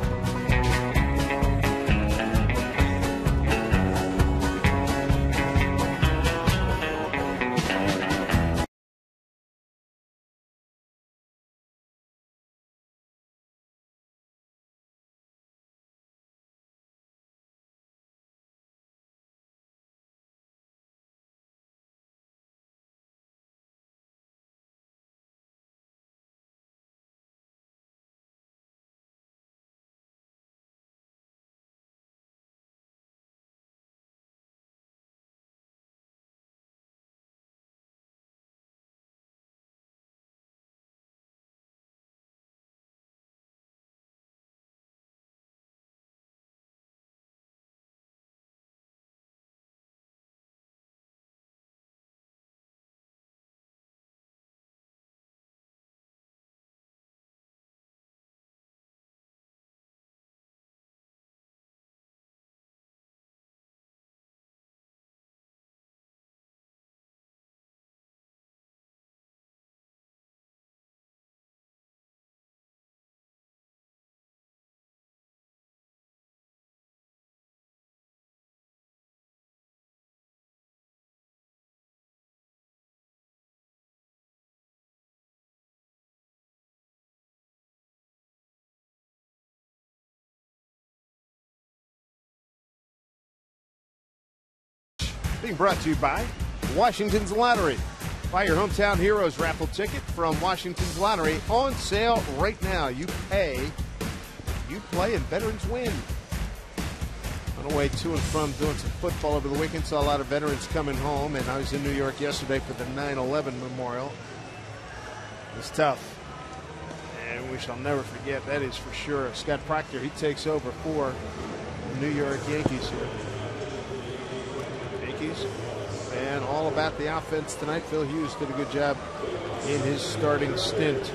Being brought to you by Washington's Lottery. Buy your hometown heroes raffle ticket from Washington's Lottery, on sale right now. You pay, you play, and veterans win. On the way to and from doing some football over the weekend, saw a lot of veterans coming home, and I was in New York yesterday for the 9/11 memorial. It was tough, and we shall never forget, that is for sure. Scott Proctor, he takes over for the New York Yankees here. Yankees, and all about the offense tonight. Phil Hughes did a good job in his starting stint.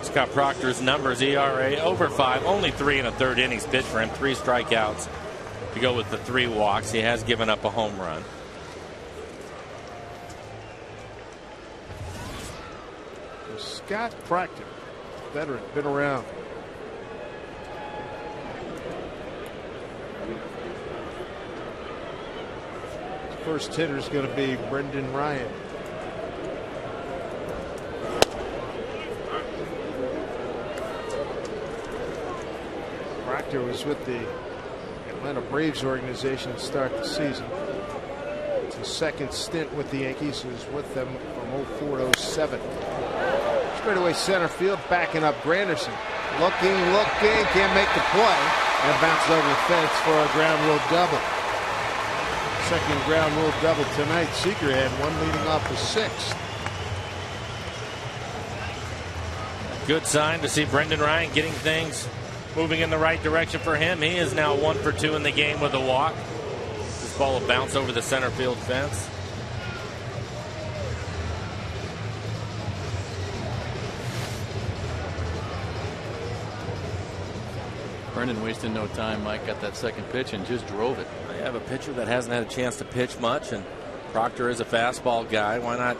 Scott Proctor's numbers: ERA over 5, only 3 1/3 innings pitched for him, 3 strikeouts to go with the 3 walks. He has given up a home run. So Scott Proctor, veteran, been around. His first hitter is going to be Brendan Ryan. Proctor was with the Atlanta Braves organization to start the season. It's his second stint with the Yankees. He was with them from 04 to 07. Straightaway center field, backing up Granderson. Looking, can't make the play. And bounces over the fence for a ground rule double. Second ground rule double tonight. Seager had one leading off the 6th. Good sign to see Brendan Ryan getting things moving in the right direction for him. He is now 1 for 2 in the game with a walk. This ball will bounce over the center field fence. Brendan wasted no time. Mike got that second pitch and just drove it. I have a pitcher that hasn't had a chance to pitch much, and Proctor is a fastball guy. Why not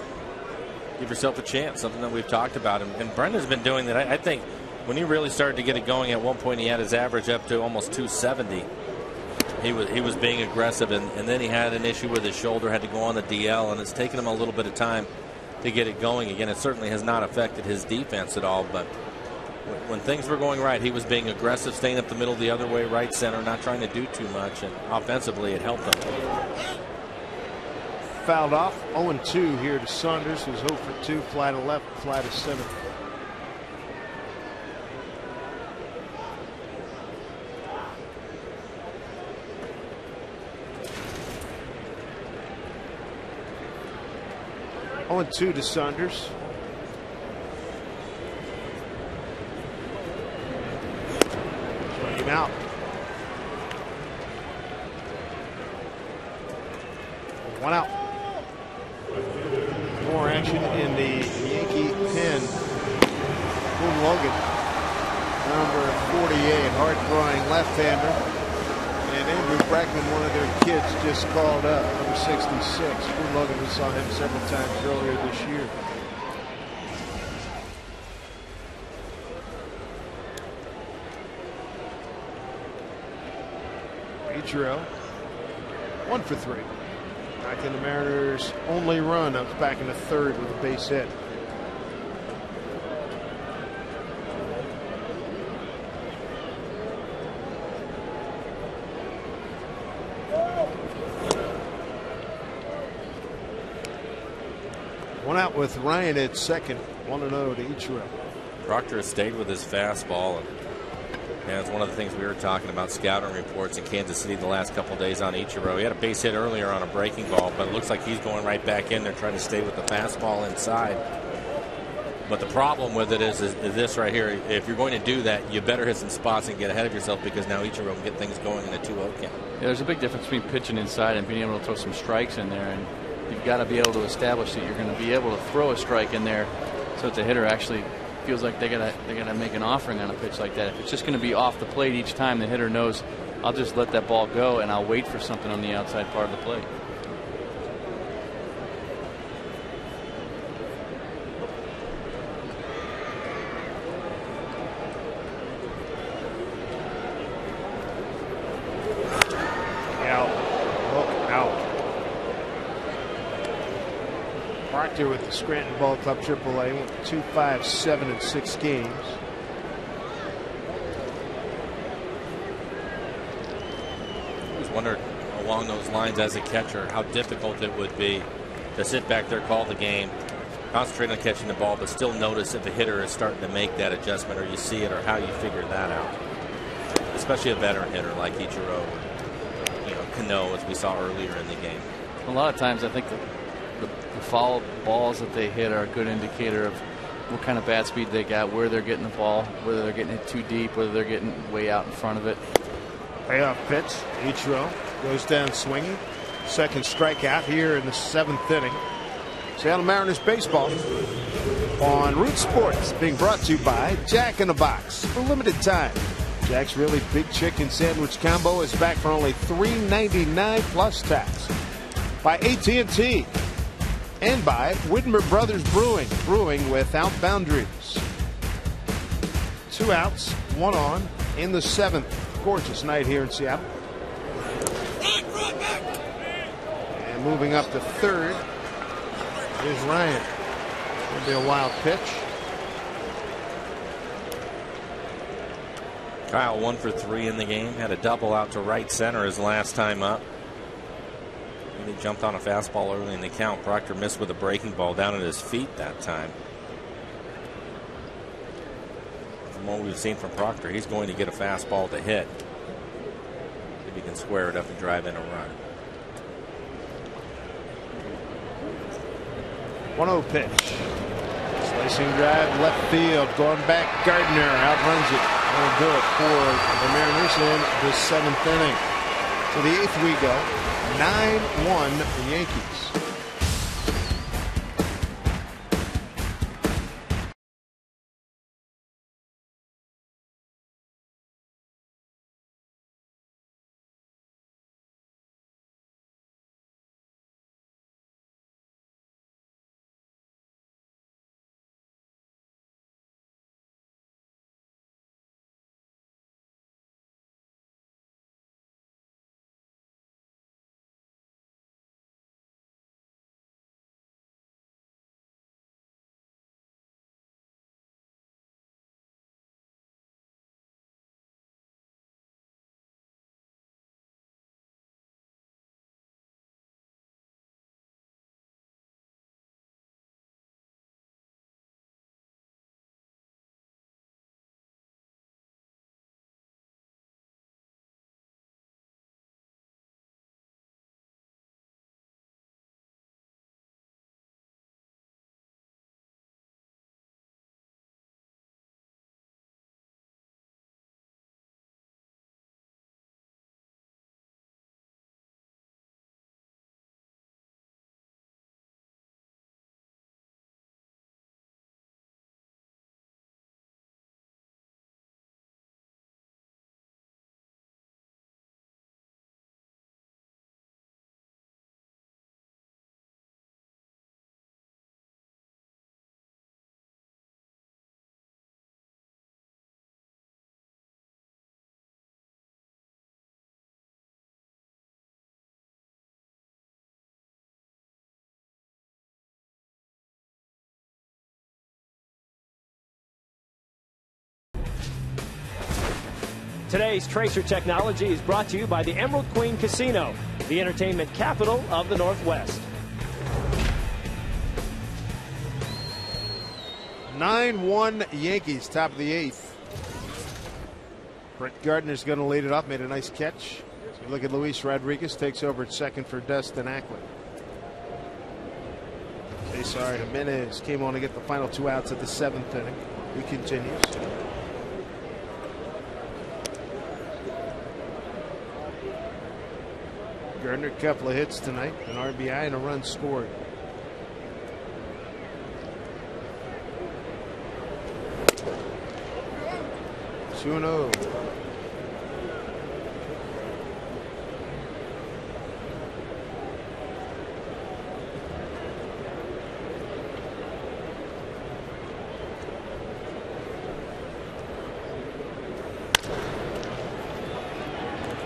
give yourself a chance? Something that we've talked about. And Brendan's been doing that. I think when he really started to get it going, at one point he had his average up to almost 270. He was being aggressive, and then he had an issue with his shoulder, had to go on the DL, and it's taken him a little bit of time to get it going again. It certainly has not affected his defense at all, but when things were going right, he was being aggressive, staying up the middle the other way, right center, not trying to do too much, and offensively it helped him. Fouled off. 0-2 here to Saunders, who's 0 for 2, fly to left, fly to center. On 2 to Saunders. Strike him out. One out. More action in the Yankee pen. Boone Logan, number 48, hard-throwing left-hander. And Andrew Brackman, one of their kids, just called up, number 66. Boone Logan, we saw him several times earlier this year. Ichiro, 1 for 3. Back in the Mariners' only run. That was back in the 3rd with a base hit. One out with Ryan at second. 1-0 to Ichiro. Proctor has stayed with his fastball, and it's one of the things we were talking about scouting reports in Kansas City the last couple of days on Ichiro. He had a base hit earlier on a breaking ball, but it looks like he's going right back in there trying to stay with the fastball inside. But the problem with it is this right here. If you're going to do that, you better hit some spots and get ahead of yourself, because now Ichiro can get things going in a 2-0 count. Yeah, there's a big difference between pitching inside and being able to throw some strikes in there, and you've got to be able to establish that you're going to be able to throw a strike in there so that the hitter actually feels like they're gonna make an offering on a pitch like that. If it's just going to be off the plate each time, the hitter knows, I'll just let that ball go and I'll wait for something on the outside part of the plate. Proctor with the Scranton Ball Club AAA, went 2-5-7 in 6 games. I was wondering along those lines as a catcher, how difficult it would be to sit back there, call the game, concentrate on catching the ball, but still notice if a hitter is starting to make that adjustment, or you see it, or how you figure that out. Especially a veteran hitter like Ichiro, Cano, as we saw earlier in the game. A lot of times I think the foul balls that they hit are a good indicator of what kind of bat speed they got, where they're getting the ball, whether they're getting it too deep, whether they're getting way out in front of it. Payoff pitch. Ichiro goes down swinging. Second strikeout here in the 7th inning. Seattle Mariners baseball on Root Sports, being brought to you by Jack in the Box for limited time. Jack's Really Big Chicken Sandwich Combo is back for only $3.99 plus tax. By AT&T and by Widmer Brothers Brewing without boundaries. 2 outs, 1 on in the 7th. Gorgeous night here in Seattle. And moving up to third is Ryan. It'll be a wild pitch. Kyle 1 for 3 in the game. Had a double out to right center his last time up. And he jumped on a fastball early in the count. Proctor missed with a breaking ball down at his feet that time. From what we've seen from Proctor, he's going to get a fastball to hit. If he can square it up and drive in a run. 1-0 pitch. Slicing drive left field. Going back, Gardner outruns it. That'll do it for the Mariners in the 7th inning. To the 8th we go. 9-1 the Yankees. Today's Tracer Technology is brought to you by the Emerald Queen Casino, the entertainment capital of the Northwest. 9-1 Yankees, top of the 8th. Brett Gardner's going to lead it up. Made a nice catch. So look at Luis Rodriguez, takes over at second for Dustin Acklin. Cesar Jimenez came on to get the final 2 outs at the 7th inning. He continues. Gardner, a couple of hits tonight, an RBI and a run scored. Two-0.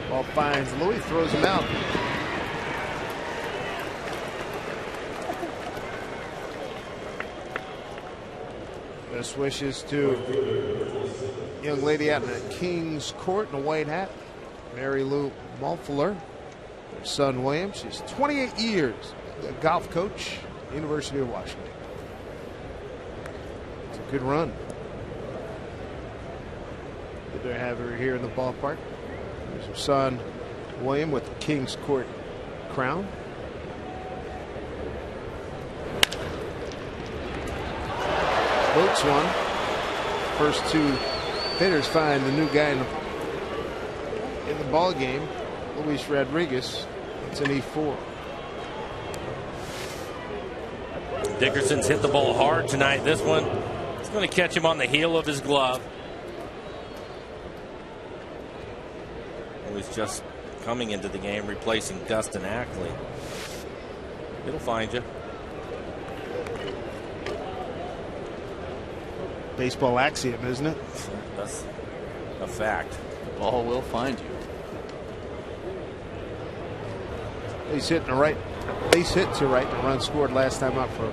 Ball finds Louis, throws him out. Best wishes to young lady out in the King's Court in a white hat, Mary Lou Mulfuller. Their son William, she's 28 years, a golf coach, University of Washington. It's a good run. Good to have her here in the ballpark. There's her son William with the King's Court crown. Boats one. First two hitters find the new guy in the ball game, Luis Rodriguez. It's an E4. Dickerson's hit the ball hard tonight. This one, it's going to catch him on the heel of his glove. He was just coming into the game, replacing Dustin Ackley. It'll find you. Baseball axiom, isn't it? That's a fact. The ball will find you. Base hit to right. Base hit to right. The run scored last time up for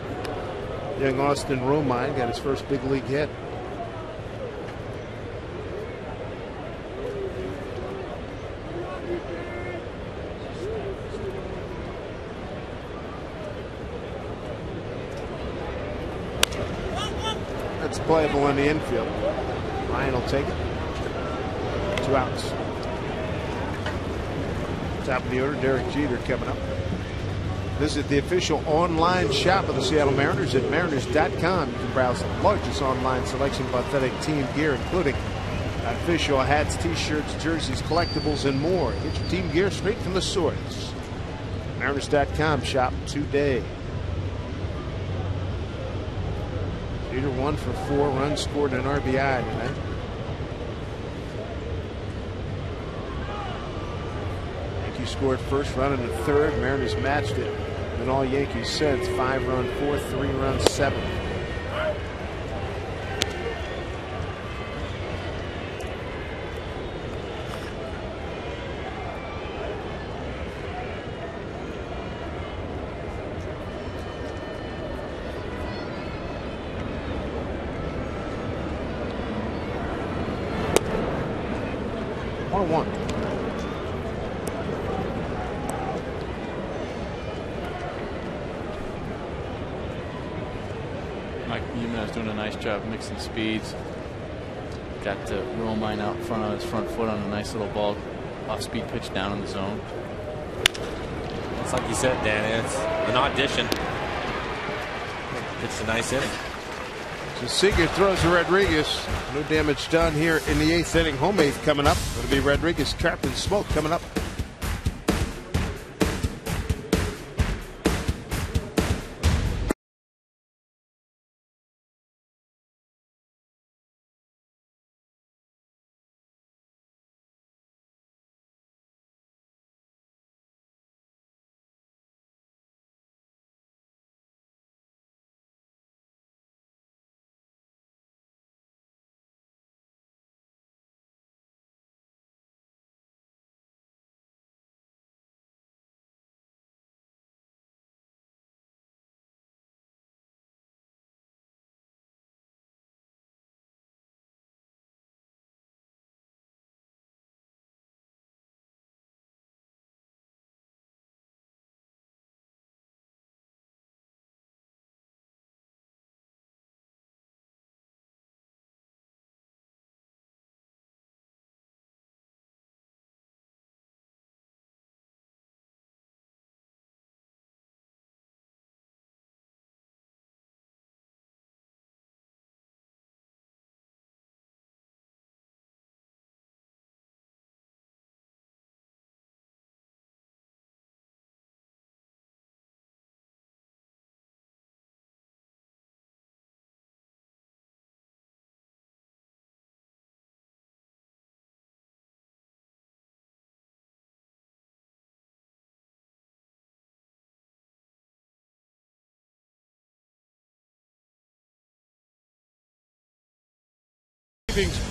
young Austin Romine. Got his first big league hit. That's playable in the infield. Ryan will take it. 2 outs. Top of the order, Derek Jeter coming up. Visit the official online shop of the Seattle Mariners at mariners.com. You can browse the largest online selection of authentic team gear, including official hats, t-shirts, jerseys, collectibles, and more. Get your team gear straight from the source. Mariners.com. Shop today. Jeter 1 for 4, runs scored, an RBI tonight. Yankees scored first, run in the third. Mariners matched it. And all Yankees since. 5-run fourth, 3-run seventh. Doing a nice job mixing speeds. Got the Romine out front on his front foot on a nice little ball, off-speed pitch down in the zone. It's like you said, Dan. It's an audition. It's a nice inning. So Seager throws to Rodriguez. No damage done here in the 8th inning. Home 8th coming up. It'll be Rodriguez, trapped in smoke coming up.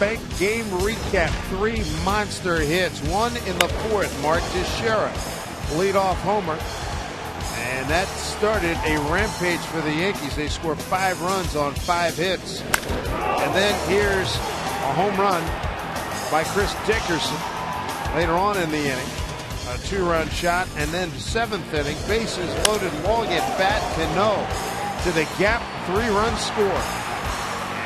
Bank game recap. 3 monster hits. 1 in the 4th. Mark Teixeira, leadoff homer. And that started a rampage for the Yankees. They score 5 runs on 5 hits. And then here's a home run by Chris Dickerson later on in the inning. a 2-run shot, and then 7th inning, bases loaded, long at bat, Cano to the gap, 3-run score.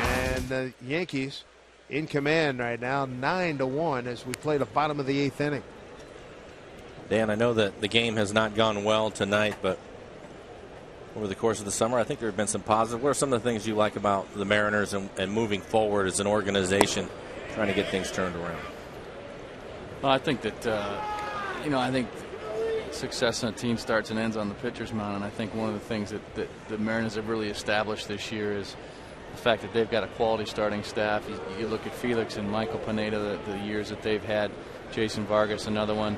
And the Yankees in command right now, 9-1 as we play the bottom of the 8th inning. Dan, I know that the game has not gone well tonight, but over the course of the summer, I think there have been some positive. What are some of the things you like about the Mariners and moving forward as an organization, trying to get things turned around? Well, I think that, I think success in a team starts and ends on the pitcher's mound. And I think one of the things that the Mariners have really established this year is the fact that they've got a quality starting staff. You look at Felix and Michael Pineda, the years that they've had. Jason Vargas, another one.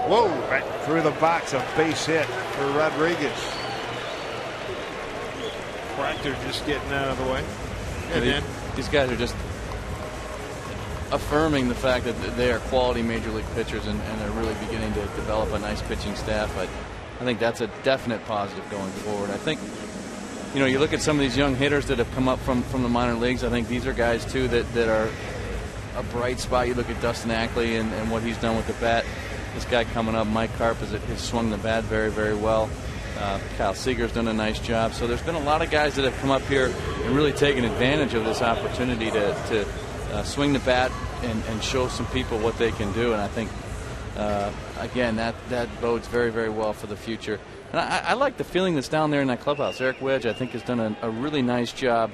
Whoa, right through the box, a base hit for Rodriguez. Proctor just getting out of the way. These guys are just affirming the fact that they are quality major league pitchers and they're really beginning to develop a nice pitching staff. But I think that's a definite positive going forward. I think, you look at some of these young hitters that have come up from the minor leagues. I think these are guys too that are a bright spot. You look at Dustin Ackley and what he's done with the bat. This guy coming up, Mike Karp, has swung the bat very, very well. Kyle Seager's done a nice job. So there's been a lot of guys that have come up here and really taken advantage of this opportunity to swing the bat and show some people what they can do. And I think, again, that bodes very, very well for the future. And I like the feeling that's down there in that clubhouse. Eric Wedge, I think, has done a really nice job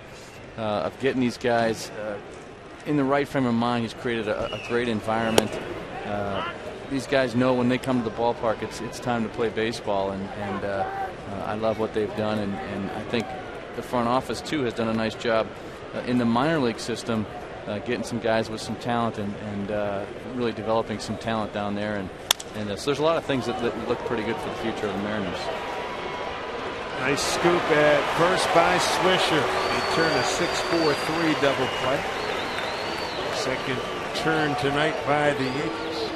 of getting these guys in the right frame of mind. He's created a great environment. These guys know when they come to the ballpark, it's time to play baseball, and I love what they've done. And I think the front office too has done a nice job in the minor league system, getting some guys with some talent and really developing some talent down there. And so there's a lot of things that look pretty good for the future of the Mariners. Nice scoop at first by Swisher. He turned a 6-4-3 double play. Second turn tonight by the Yankees.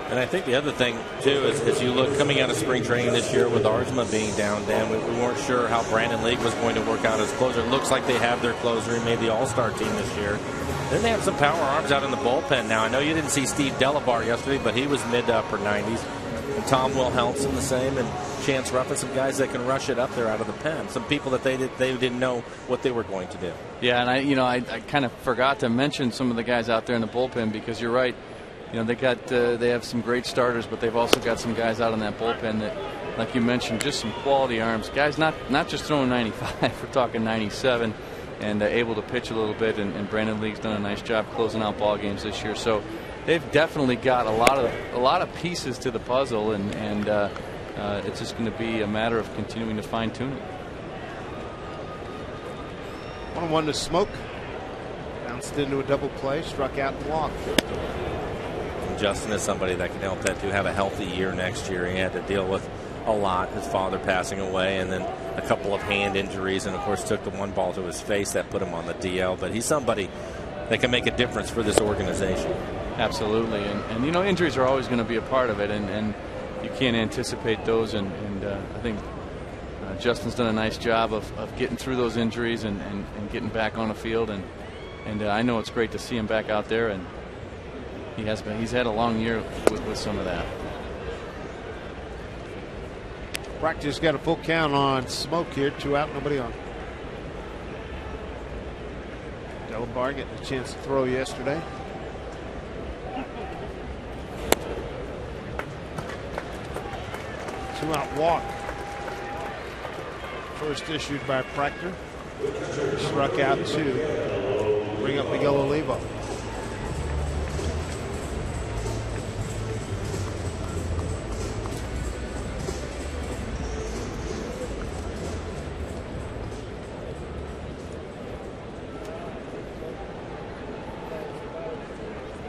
And I think the other thing, too, is as you look coming out of spring training this year with Arzma being down, Dan, we weren't sure how Brandon League was going to work out as closer. It looks like they have their closer. He made the All-Star team this year. Then they have some power arms out in the bullpen now. I know you didn't see Steve Delabar yesterday, but he was mid to upper 90s. And Tom Wilhelmsen the same, and Chance Ruffin, some guys that can rush it up there out of the pen. Some people that they didn't know what they were going to do. Yeah, and I kind of forgot to mention some of the guys out there in the bullpen because you're right. They have some great starters, but they've also got some guys out in that bullpen that, like you mentioned, just some quality arms. Guys not just throwing 95, we're talking 97, and able to pitch a little bit. And Brandon League's done a nice job closing out ball games this year. So they've definitely got a lot of pieces to the puzzle, and it's just going to be a matter of continuing to fine tune it. 1-1 to Smoke. Bounced into a double play, struck out and walked. Justin is somebody that can help that to have a healthy year next year. He had to deal with a lot, his father passing away, and then a couple of hand injuries, and of course took the one ball to his face that put him on the DL. But he's somebody that can make a difference for this organization. Absolutely, and injuries are always going to be a part of it, and you can't anticipate those. And I think Justin's done a nice job of getting through those injuries and getting back on the field, and I know it's great to see him back out there, and he's had a long year with some of that. Proctor's got a full count on Smoke here, 2 out, nobody on. Delabar getting a chance to throw yesterday. Two-out walk. First issued by Proctor. Struck out 2. Bring up Miguel Olivo.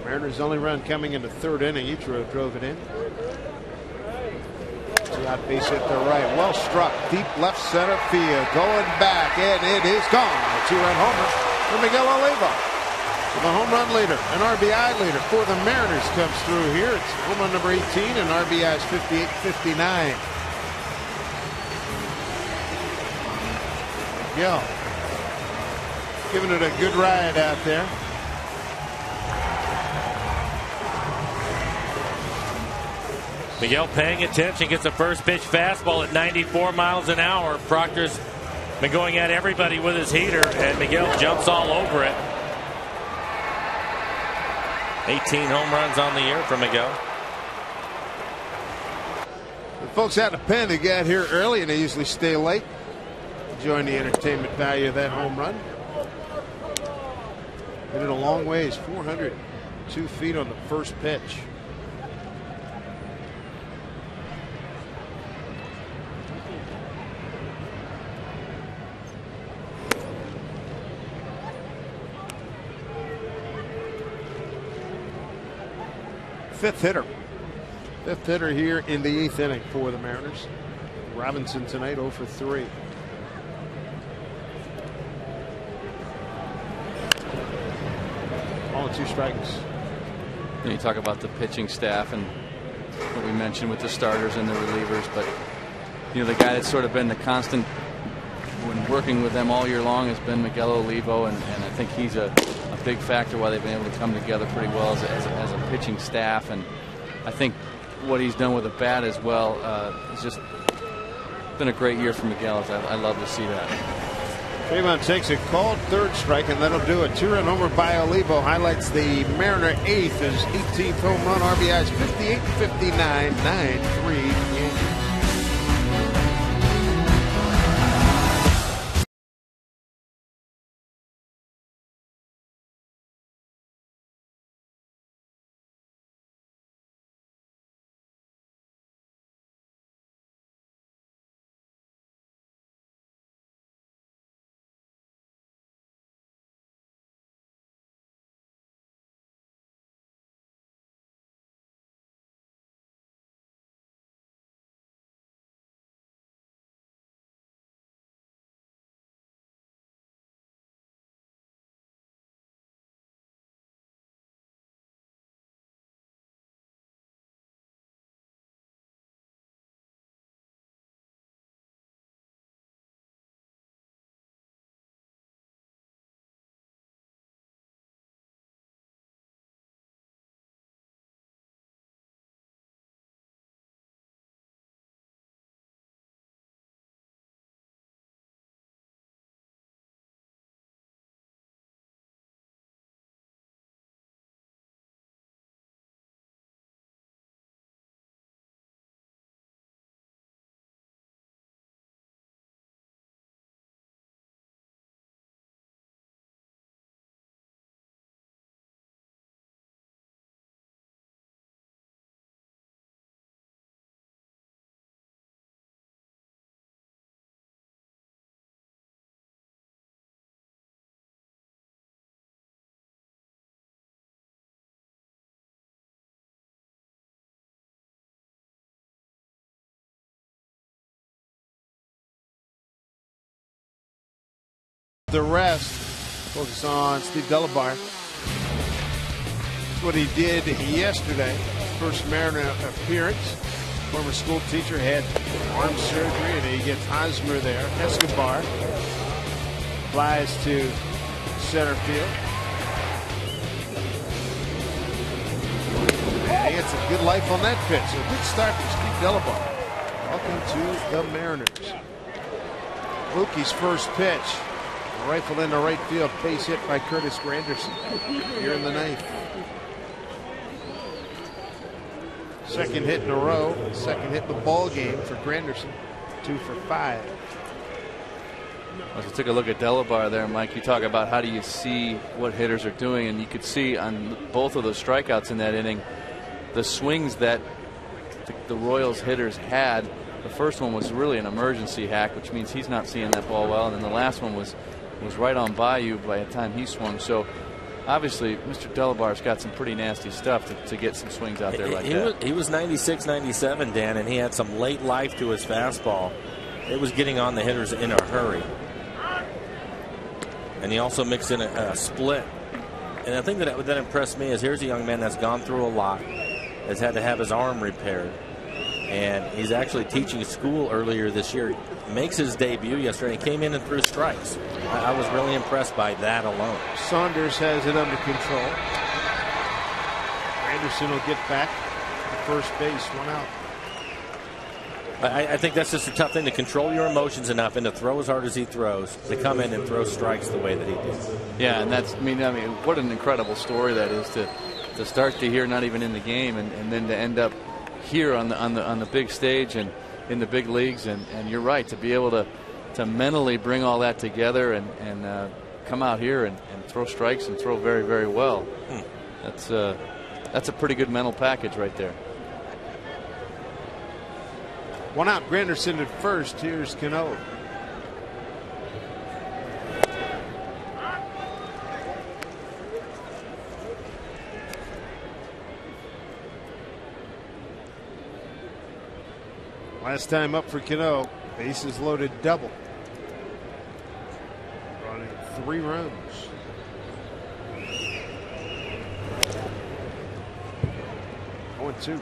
Mariners' only run coming in the 3rd inning. Ichiro drove it in. 2-out base hit to right. Well struck. Deep left center field. Going back, and it is gone. A 2-run homer for Miguel Olivo. So the home run leader, an RBI leader for the Mariners comes through here. It's home run number 18, and RBIs 58-59. Miguel giving it a good ride out there. Miguel paying attention, gets a first pitch fastball at 94 miles an hour. Proctor's been going at everybody with his heater, and Miguel jumps all over it. 18 home runs on the year for Miguel. The folks out of Penn, they got here early, and they usually stay late. Enjoying the entertainment value of that home run. Hit it a long ways, 402 feet on the first pitch. Fifth hitter here in the 8th inning for the Mariners. Robinson tonight 0 for 3. All 2 strikes. You talk about the pitching staff and what we mentioned with the starters and the relievers, but the guy that's sort of been the constant when working with them all year long has been Miguel Olivo, and I think he's a big factor why they've been able to come together pretty well as a pitching staff. And I think what he's done with the bat as well has just been a great year for Miguel. I love to see that. Trayvon takes a called 3rd strike, and that'll do it. 2-run homer by Olivo highlights the Mariner 8th, his 18th home run. RBIs 58-59, 9-3 Yankees. The rest focus on Steve Delabar. That's what he did yesterday. First Mariner appearance. Former school teacher had arm surgery, and he gets Hosmer there. Escobar flies to center field. And he gets a good life on that pitch. So a good start for Steve Delabar. Welcome to the Mariners. Mookie's first pitch. Rifle into right field, base hit by Curtis Granderson here in the 9th. Second hit in a row, second hit in the ball game for Granderson. 2 for 5. As we took a look at Delabar there, Mike, you talk about how do you see what hitters are doing, and you could see on both of those strikeouts in that inning the swings that the Royals hitters had. The first one was really an emergency hack, which means he's not seeing that ball well, and then the last one was right on by you by the time he swung. So obviously Mr. Delabar's got some pretty nasty stuff to get some swings out there like that. He was 96, 97, Dan, and he had some late life to his fastball. It was getting on the hitters in a hurry. And he also mixed in a split. And the thing that impressed me is here's a young man that's gone through a lot, has had to have his arm repaired. And he's actually teaching school earlier this year. Makes his debut yesterday. He came in and threw strikes. I was really impressed by that alone. Saunders has it under control. Anderson will get back to first base, 1 out. I think that's just a tough thing, to control your emotions enough and to throw as hard as he throws, to come in and throw strikes the way that he did. Yeah, and that's, I mean, what an incredible story that is, to start the year not even in the game, and then to end up here on the big stage and in the big leagues. And you're right, to be able to mentally bring all that together and come out here and throw strikes and throw very, very well. That's a pretty good mental package right there. One out, Granderson at first. Here's Cano. Last time up for Cano, bases loaded double. Running 3 runs. Oh, 2.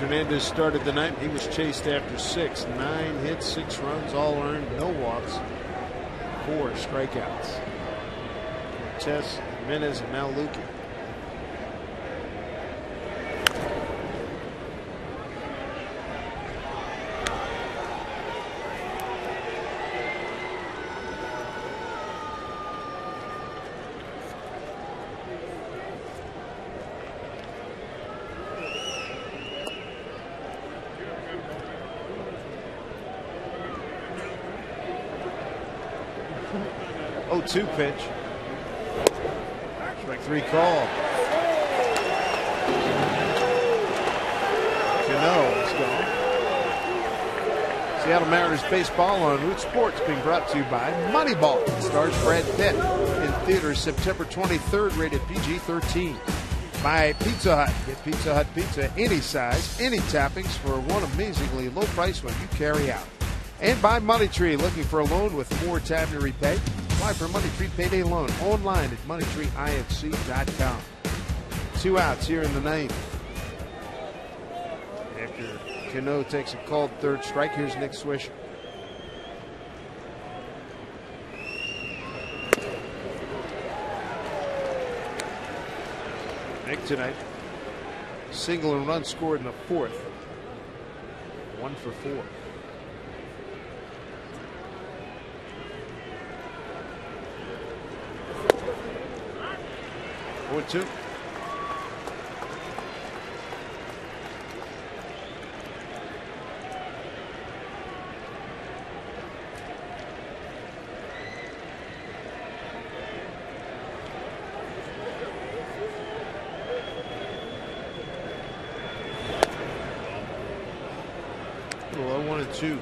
Hernandez started the night. He was chased after 6. 9 hits, 6 runs, all earned, no walks, 4 strikeouts. Cortez, Jimenez, and now Lukey. Oh, 2 pitch. Strike 3 call. Cano is gone. Seattle Mariners baseball on Root Sports, being brought to you by Moneyball. Stars Brad Pitt in theaters September 23rd, rated PG-13. By Pizza Hut. Get Pizza Hut pizza any size, any toppings for one amazingly low price when you carry out. And by Money Tree, looking for a loan with more time to repay? Apply for a Money Tree payday loan online at moneytreeinc.com. 2 outs here in the 9th. After Cano takes a called 3rd strike, here's Nick Swisher. Nick tonight, single and run scored in the 4th. 1 for 4. 0-2. Well, 1-2.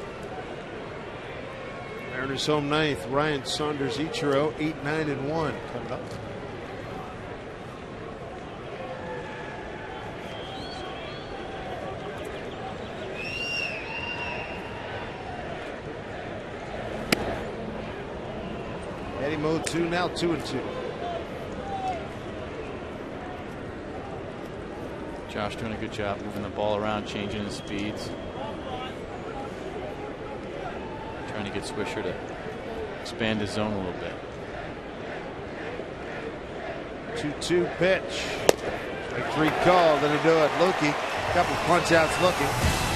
Mariners home 9th. Ryan Saunders, Ichiro, 8-9-1 coming up. Mode 2 now, 2-2. Josh doing a good job moving the ball around, changing his speeds, trying to get Swisher to expand his zone a little bit. 2-2 pitch. Strike 3 call. Let it do it. Loki, couple punch outs looking.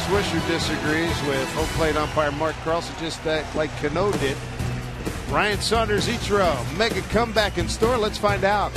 Swisher disagrees with home plate umpire Mark Carlson, just like Cano did. Ryan Saunders, Ichiro, mega comeback in store. Let's find out.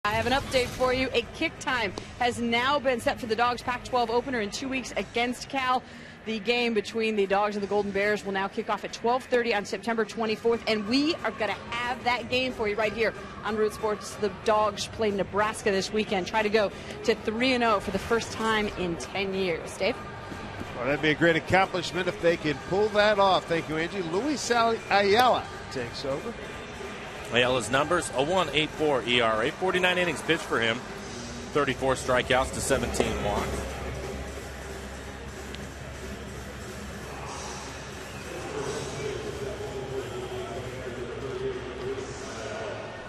I have an update for you. A kick time has now been set for the Dogs Pac-12 opener in 2 weeks against Cal. The game between the Dogs and the Golden Bears will now kick off at 12:30 on September 24th, and we are going to have that game for you right here on Root Sports. The Dogs play Nebraska this weekend. Try to go to 3-0 for the first time in 10 years. Dave? Well, that'd be a great accomplishment if they could pull that off. Thank you, Angie. Luis Ayala takes over. Ayala's numbers, a 1.84 ERA, 49 innings pitched for him, 34 strikeouts to 17 walks.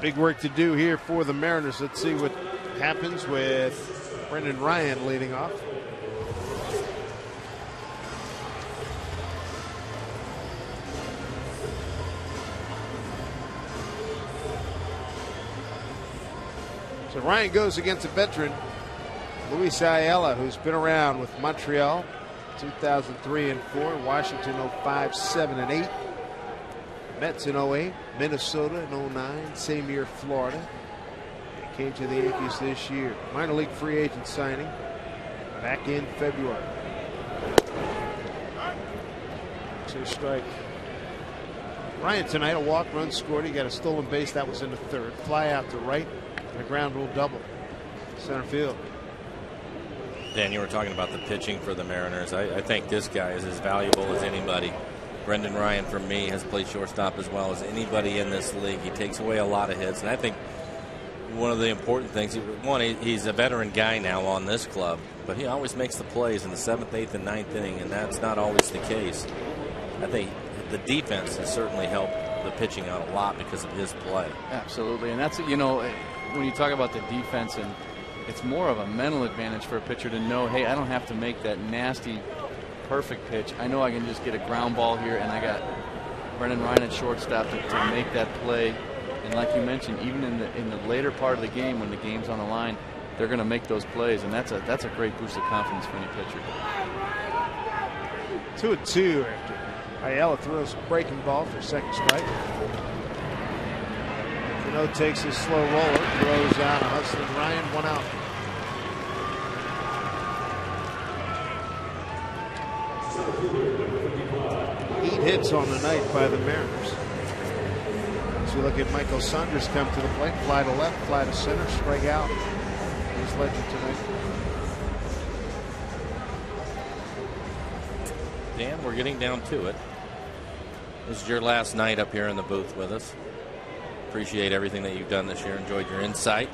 Big work to do here for the Mariners. Let's see what happens with Brendan Ryan leading off. So Ryan goes against a veteran, Luis Ayala, who's been around with Montreal 2003 and 4, Washington 05, 7 and 8. Mets in 08, Minnesota in 09, same year Florida. He came to the Yankees this year. Minor league free agent signing back in February. 2 strike. Ryan tonight, a walk, run scored. He got a stolen base. That was in the 3rd. Fly out to right, and a ground rule double. Center field. Dan, you were talking about the pitching for the Mariners. I think this guy is as valuable as anybody. Brendan Ryan, for me, has played shortstop as well as anybody in this league. He takes away a lot of hits, and I think one of the important things, one, he's a veteran guy now on this club, but he always makes the plays in the 7th, 8th, and 9th inning, and that's not always the case. I think the defense has certainly helped the pitching out a lot because of his play. Absolutely, and that's, you know, when you talk about the defense, and it's more of a mental advantage for a pitcher to know, hey, I don't have to make that nasty perfect pitch. I know I can just get a ground ball here, and I got Brendan Ryan at shortstop to make that play. And like you mentioned, even in the later part of the game, when the game's on the line, they're going to make those plays, and that's a great boost of confidence for any pitcher. 2-2 after Ayala throws a breaking ball for 2nd strike. Cano takes his slow roller, throws out a hustling Ryan, 1 out. Hits on the night by the Mariners. As you look at Michael Saunders come to the plate, fly to left, fly to center, strike out. He's legend tonight. Dan, we're getting down to it. This is your last night up here in the booth with us. Appreciate everything that you've done this year. Enjoyed your insight.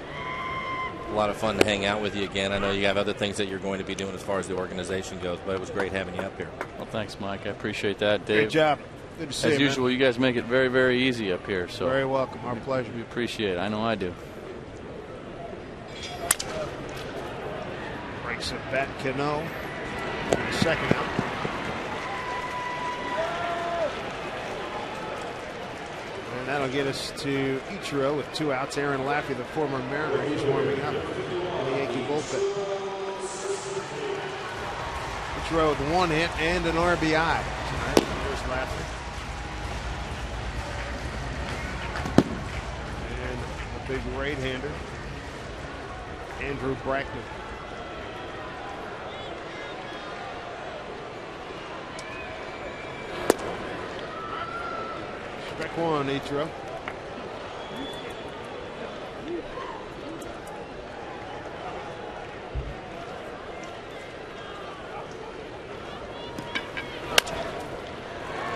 A lot of fun to hang out with you again. I know you have other things that you're going to be doing as far as the organization goes, but it was great having you up here. Well, thanks, Mike. I appreciate that, Dave. Great job. Good to see you, as usual, you guys make it very, very easy up here. So very welcome. Our pleasure. We appreciate it. I know I do. Breaks it back, Cano. 2nd out. And that'll get us to Ichiro with 2 outs. Aaron Laffey, the former Mariner, he's warming up in the Yankee bullpen. Ichiro with 1 hit and an RBI tonight. Here's Laffey. And a big right-hander, Andrew Brackman. Strike 1, Ichiro.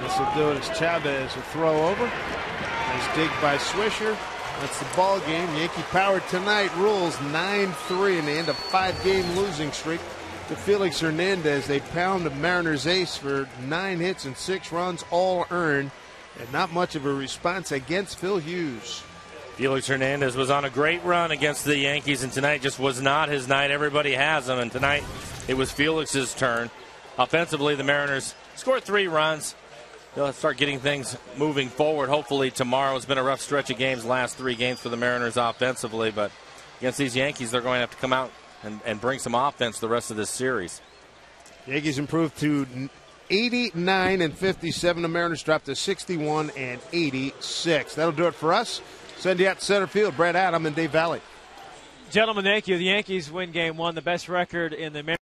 This will do it as Chavez will throw over. Nice dig by Swisher. That's the ball game. Yankee power tonight rules 9-3 in the end of 5-game losing streak to Felix Hernandez. They pound the Mariners ace for 9 hits and 6 runs, all earned. And not much of a response against Phil Hughes. Felix Hernandez was on a great run against the Yankees, and tonight just was not his night. Everybody has him, and tonight it was Felix's turn. Offensively, the Mariners scored 3 runs. They'll start getting things moving forward. Hopefully tomorrow. It's been a rough stretch of games, last 3 games for the Mariners offensively, but against these Yankees, they're going to have to come out and bring some offense the rest of this series. Yankees improved to 89-57. The Mariners dropped to 61-86. That'll do it for us. Send you out to center field. Brett Adam and Dave Valley. Gentlemen, thank you. The Yankees win Game 1, the best record in the American